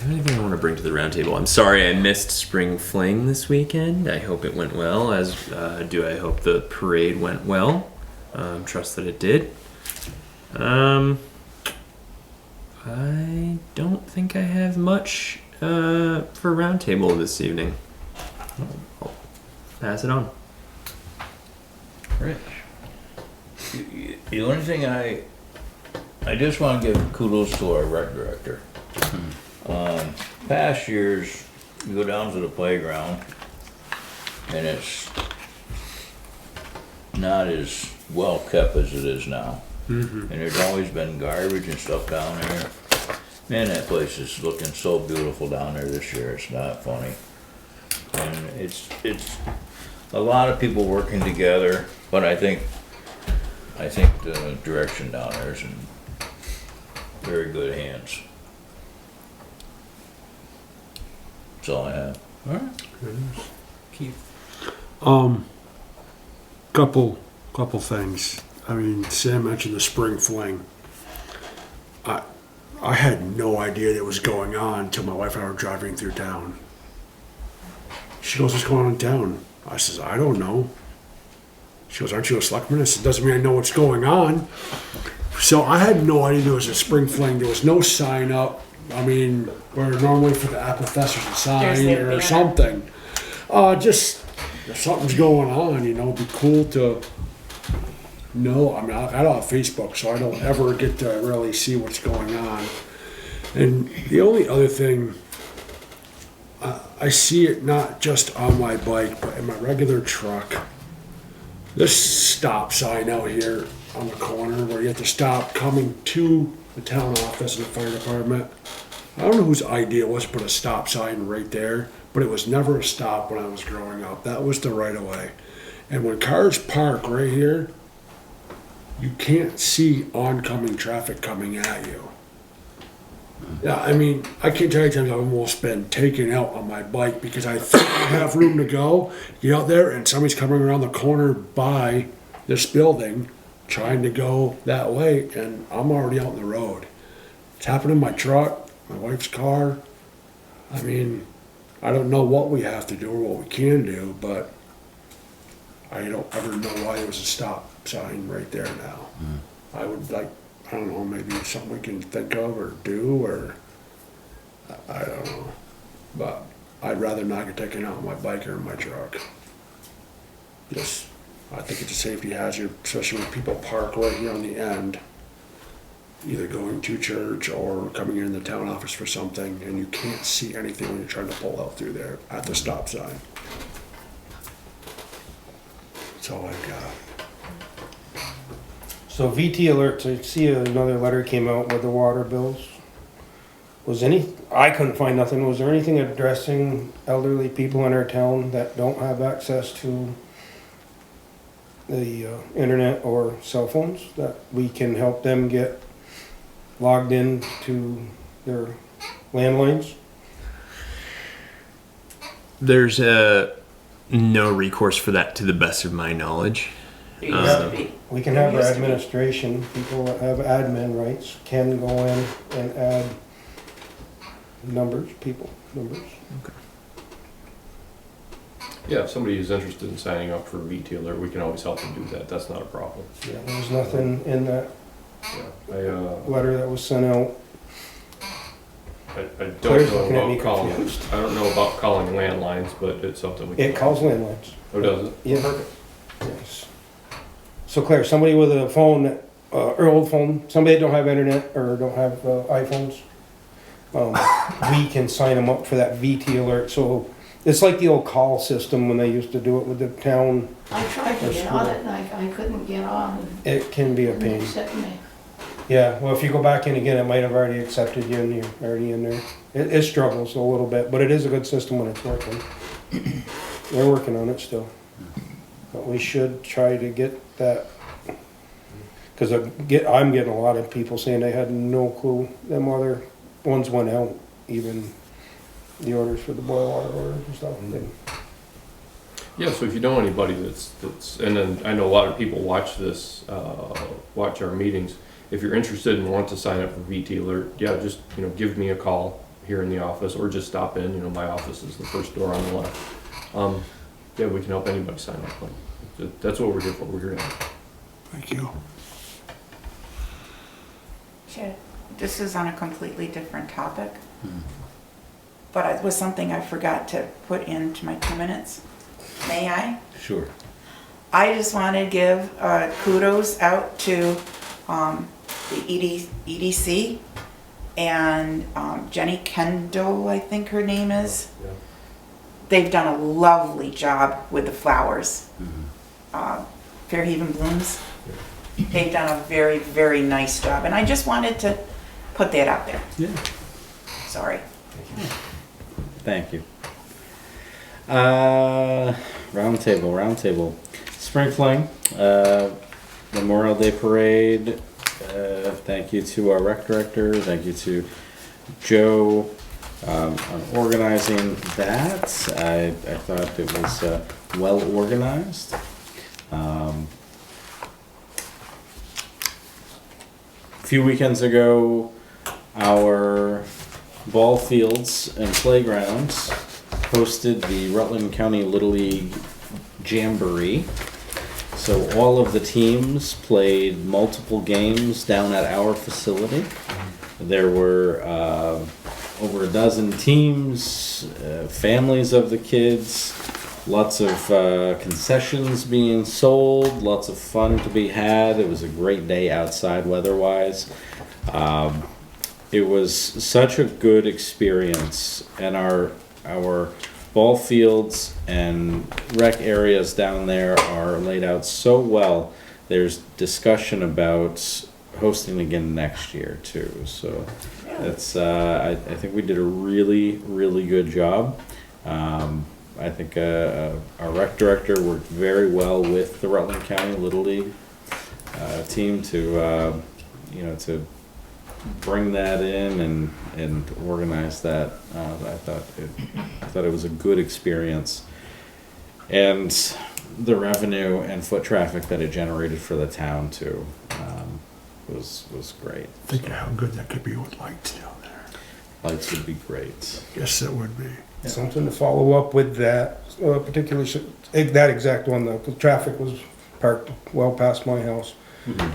Speaker 1: Anything I want to bring to the roundtable? I'm sorry I missed Spring Fling this weekend. I hope it went well, as do I hope the parade went well. Trust that it did. I don't think I have much for roundtable this evening. I'll pass it on.
Speaker 10: Rich.
Speaker 4: The only thing I just want to give kudos to our rec director. Past years, you go down to the playground and it's not as well kept as it is now. And there's always been garbage and stuff down there. Man, that place is looking so beautiful down there this year. It's not funny. And it's a lot of people working together, but I think the direction down there is in very good hands. That's all I have.
Speaker 10: All right.
Speaker 1: Keith.
Speaker 2: Couple things. I mean, Sam mentioned the spring fling. I had no idea that was going on until my wife and I were driving through town. She goes, "What's going on in town?" I says, "I don't know." She goes, "Aren't you a selectman?" I said, "Doesn't mean I know what's going on." So I had no idea there was a spring fling. There was no sign up. I mean, where normally for the Apple Fest there's a sign
Speaker 3: their
Speaker 2: or
Speaker 3: banner.
Speaker 2: something. Just if something's going on, you know, it'd be cool to know. I mean, I don't have Facebook, so I don't ever get to really see what's going on. And the only other thing, I see it not just on my bike, but in my regular truck. This stop sign out here on the corner where you have to stop coming to the town office and the fire department. I don't know whose idea it was to put a stop sign right there, but it was never a stop when I was growing up. That was the right of way. And when cars park right here, you can't see oncoming traffic coming at you. Yeah, I mean, I can't tell you times I've almost been taken out on my bike because I think I have room to go, get out there, and somebody's coming around the corner by this building trying to go that way, and I'm already out in the road. It's happened in my truck, my wife's car. I mean, I don't know what we have to do or what we can do, but I don't ever know why there was a stop sign right there now. I would like, I don't know, maybe something we can think of or do, or I don't know. But I'd rather not get taken out on my bike or in my truck. Just, I think it's a safety hazard, especially when people park right here on the end, either going to church or coming in the town office for something, and you can't see anything when you're trying to pull out through there at the stop sign. That's all I've got.
Speaker 6: So VT alerts, I see another letter came out with the water bills. I couldn't find nothing. Was there anything addressing elderly people in our town that don't have access to the internet or cell phones, that we can help them get logged in to their landlines?
Speaker 1: There's no recourse for that to the best of my knowledge.
Speaker 3: It used to be.
Speaker 6: We can have our
Speaker 3: There used to be.
Speaker 6: administration, people that have admin rights can go in and add numbers.
Speaker 5: Yeah, if somebody is interested in signing up for a VT alert, we can always help them do that. That's not a problem.
Speaker 6: Yeah, there's nothing in that
Speaker 5: Yeah,
Speaker 6: letter that was sent out.
Speaker 5: I don't
Speaker 6: Claire's
Speaker 5: know
Speaker 6: looking at me
Speaker 5: about calling.
Speaker 6: confused.
Speaker 5: I don't know about calling landlines, but it's something we can.
Speaker 6: It calls landlines.
Speaker 5: Oh, does it?
Speaker 6: Yeah. Yes. So Claire, somebody with a phone, or old phone, somebody that don't have internet or don't have iPhones, we can sign them up for that VT alert. So it's like the old call system when they used to do it with the town.
Speaker 11: I tried to get on it and I couldn't get on.
Speaker 6: It can be a
Speaker 11: And they
Speaker 6: pain.
Speaker 11: accept me.
Speaker 6: Yeah, well, if you go back in again, it might have already accepted you and you're already in there. It struggles a little bit, but it is a good system when it's working. They're working on it still. But we should try to get that, because I'm getting a lot of people saying they had no clue. Them other ones went out, even the orders for the boil water orders and stuff.
Speaker 5: Yeah, so if you know anybody that's, and then I know a lot of people watch this, watch our meetings. If you're interested and want to sign up for VT Alert, yeah, just, give me a call here in the office or just stop in. My office is the first door on the left. Yeah, we can help anybody sign up. Like, that's what we're here for. We're here to help.
Speaker 2: Thank you.
Speaker 3: Sure. This is on a completely different topic, but it was something I forgot to put into my 2 minutes. May I?
Speaker 4: Sure.
Speaker 3: I just want to give kudos out to the EDC and Jenny Kendall, I think her name is.
Speaker 5: Yeah.
Speaker 3: They've done a lovely job with the flowers. Fairhaven Blooms. They've done a very, very nice job. And I just wanted to put that out there.
Speaker 10: Yeah.
Speaker 3: Sorry.
Speaker 10: Thank you. Roundtable. Spring Fling, Memorial Day Parade. Thank you to our rec director. Thank you to Joe on organizing that. I thought it was well organized. A few weekends ago, our ball fields and playgrounds hosted the Rutland County Little League Jamboree. So all of the teams played multiple games down at our facility. There were over a dozen teams, families of the kids, lots of concessions being sold, lots of fun to be had. It was a great day outside weather-wise. It was such a good experience, and our ball fields and rec areas down there are laid out so well. There's discussion about hosting again next year too. So that's I think we did a really, really good job. I think our rec director worked very well with the Rutland County Little League team to to bring that in and organize that. I thought it was a good experience, and the revenue and foot traffic that it generated for the town too was great.
Speaker 2: Think of how good that could be with lights down there.
Speaker 10: Lights would be great.
Speaker 2: Yes, it would be.
Speaker 6: Something to follow up with that, particularly, that exact one, the traffic was parked well past my house.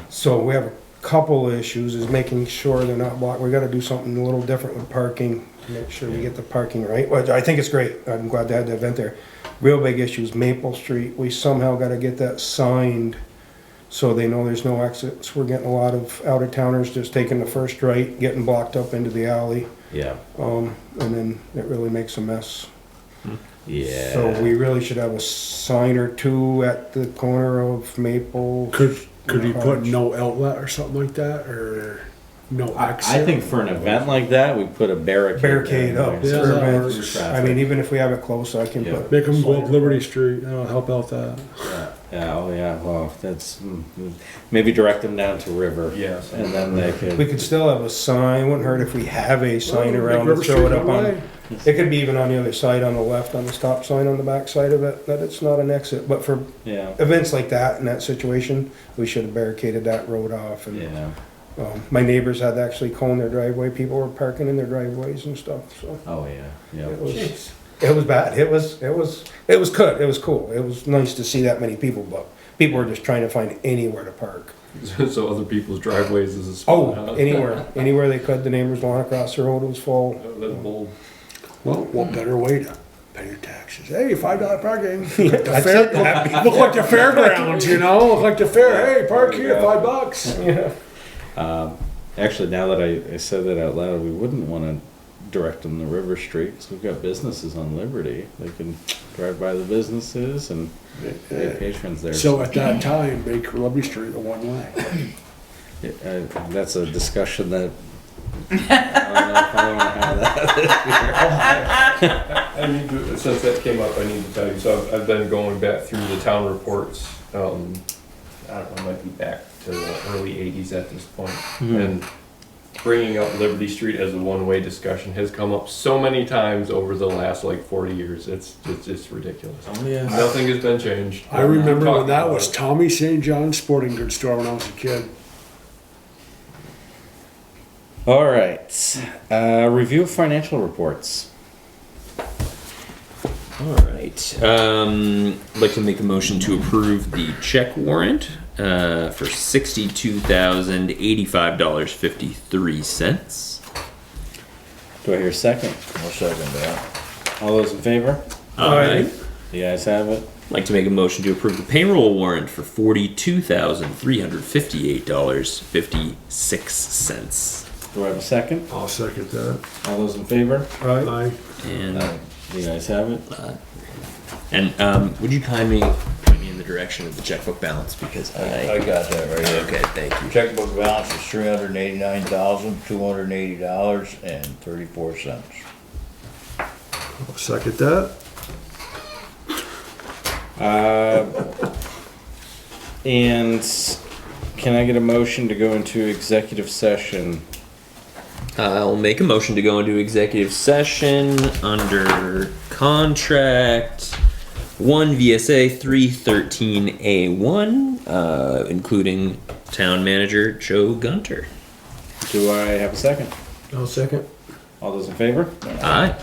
Speaker 6: So we have a couple issues, is making sure they're not blocked. We gotta do something a little different with parking, to make sure we get the parking right. Well, I think it's great, I'm glad they had the event there. Real big issue is Maple Street, we somehow gotta get that signed so they know there's no exits. We're getting a lot of out-of-towners just taking the first right, getting blocked up into the alley.
Speaker 10: Yeah.
Speaker 6: And then it really makes a mess.
Speaker 10: Yeah.
Speaker 6: So we really should have a sign or two at the corner of Maple.
Speaker 2: Could you put no outlet or something like that, or no exit?
Speaker 10: I think for an event like that, we put a barricade
Speaker 6: Up.
Speaker 2: Yeah,
Speaker 6: for
Speaker 2: that
Speaker 6: events.
Speaker 2: works.
Speaker 6: I mean, even if we have it close, I can
Speaker 10: Yeah.
Speaker 6: put.
Speaker 2: Make them go up Liberty Street, help out that.
Speaker 10: Yeah, oh yeah, well, that's, maybe direct them down to River.
Speaker 5: Yes.
Speaker 10: And then they could.
Speaker 6: We could still have a sign, wouldn't hurt if we have a sign
Speaker 2: Well,
Speaker 6: around
Speaker 2: make
Speaker 6: to
Speaker 2: River
Speaker 6: throw
Speaker 2: Street
Speaker 6: it up
Speaker 2: one
Speaker 6: on.
Speaker 2: way.
Speaker 6: It could be even on the other side, on the left, on the stop sign on the back side of it, that it's not an exit. But for
Speaker 10: Yeah,
Speaker 6: events like that, in that situation, we should have barricaded that road off. And
Speaker 10: yeah.
Speaker 6: my neighbors had to actually cone their driveway. People were parking in their driveways and stuff, so.
Speaker 10: Oh, yeah, yeah.
Speaker 6: It was bad. It was good. It was cool. It was nice to see that many people, but people were just trying to find anywhere to park.
Speaker 5: So other people's driveways is a spot.
Speaker 6: Oh, anywhere they could. The neighbors' lawn across the road was full.
Speaker 5: That's bold.
Speaker 2: Well, what better way to pay your taxes? Hey, $5 parking.
Speaker 6: I said that.
Speaker 2: Look like the fairgrounds, Look like the fair. Hey, park here, $5.
Speaker 6: Yeah.
Speaker 10: Actually, now that I said that out loud, we wouldn't want to direct them to River Street, because we've got businesses on Liberty. They can drive by the businesses and pay patrons there.
Speaker 2: So at that time, make Liberty Street a one-way.
Speaker 10: That's a discussion that I don't know if I want to have that.
Speaker 5: I need to, since that came up, I need to tell you, so I've been going back through the town reports, I don't know, I might be back to the early 80s at this point. And bringing up Liberty Street as a one-way discussion has come up so many times over the last like 40 years, it's ridiculous.
Speaker 10: Oh, yeah.
Speaker 5: Nothing has been changed.
Speaker 2: I remember when
Speaker 5: Talking
Speaker 2: that
Speaker 5: about
Speaker 2: was
Speaker 5: it.
Speaker 2: Tommy St. John's Sporting Goods Store when I was a kid.
Speaker 10: All right. Review of financial reports.
Speaker 1: All right. I'd like to make a motion to approve the check warrant for $62,085.53.
Speaker 10: Do I hear a second?
Speaker 4: I'll second that.
Speaker 10: All those in favor?
Speaker 1: Aye.
Speaker 10: The ayes have it.
Speaker 1: I'd like to make a motion to approve the payroll warrant for $42,358.56.
Speaker 10: Do I have a second?
Speaker 2: I'll second that.
Speaker 10: All those in favor?
Speaker 2: Aye.
Speaker 1: And
Speaker 10: The ayes have it.
Speaker 1: would you kindly point me in the direction of the checkbook balance, because
Speaker 4: I got that right here.
Speaker 1: Okay, thank you.
Speaker 4: Checkbook balance is $389,280.34.
Speaker 2: I'll second that.
Speaker 10: And can I get a motion to go into executive session?
Speaker 1: I'll make a motion to go into executive session under contract 1 VSA 313A1, including town manager Joe Gunter.
Speaker 10: Do I have a second?
Speaker 6: I'll second.
Speaker 10: All those in favor?
Speaker 1: Aye.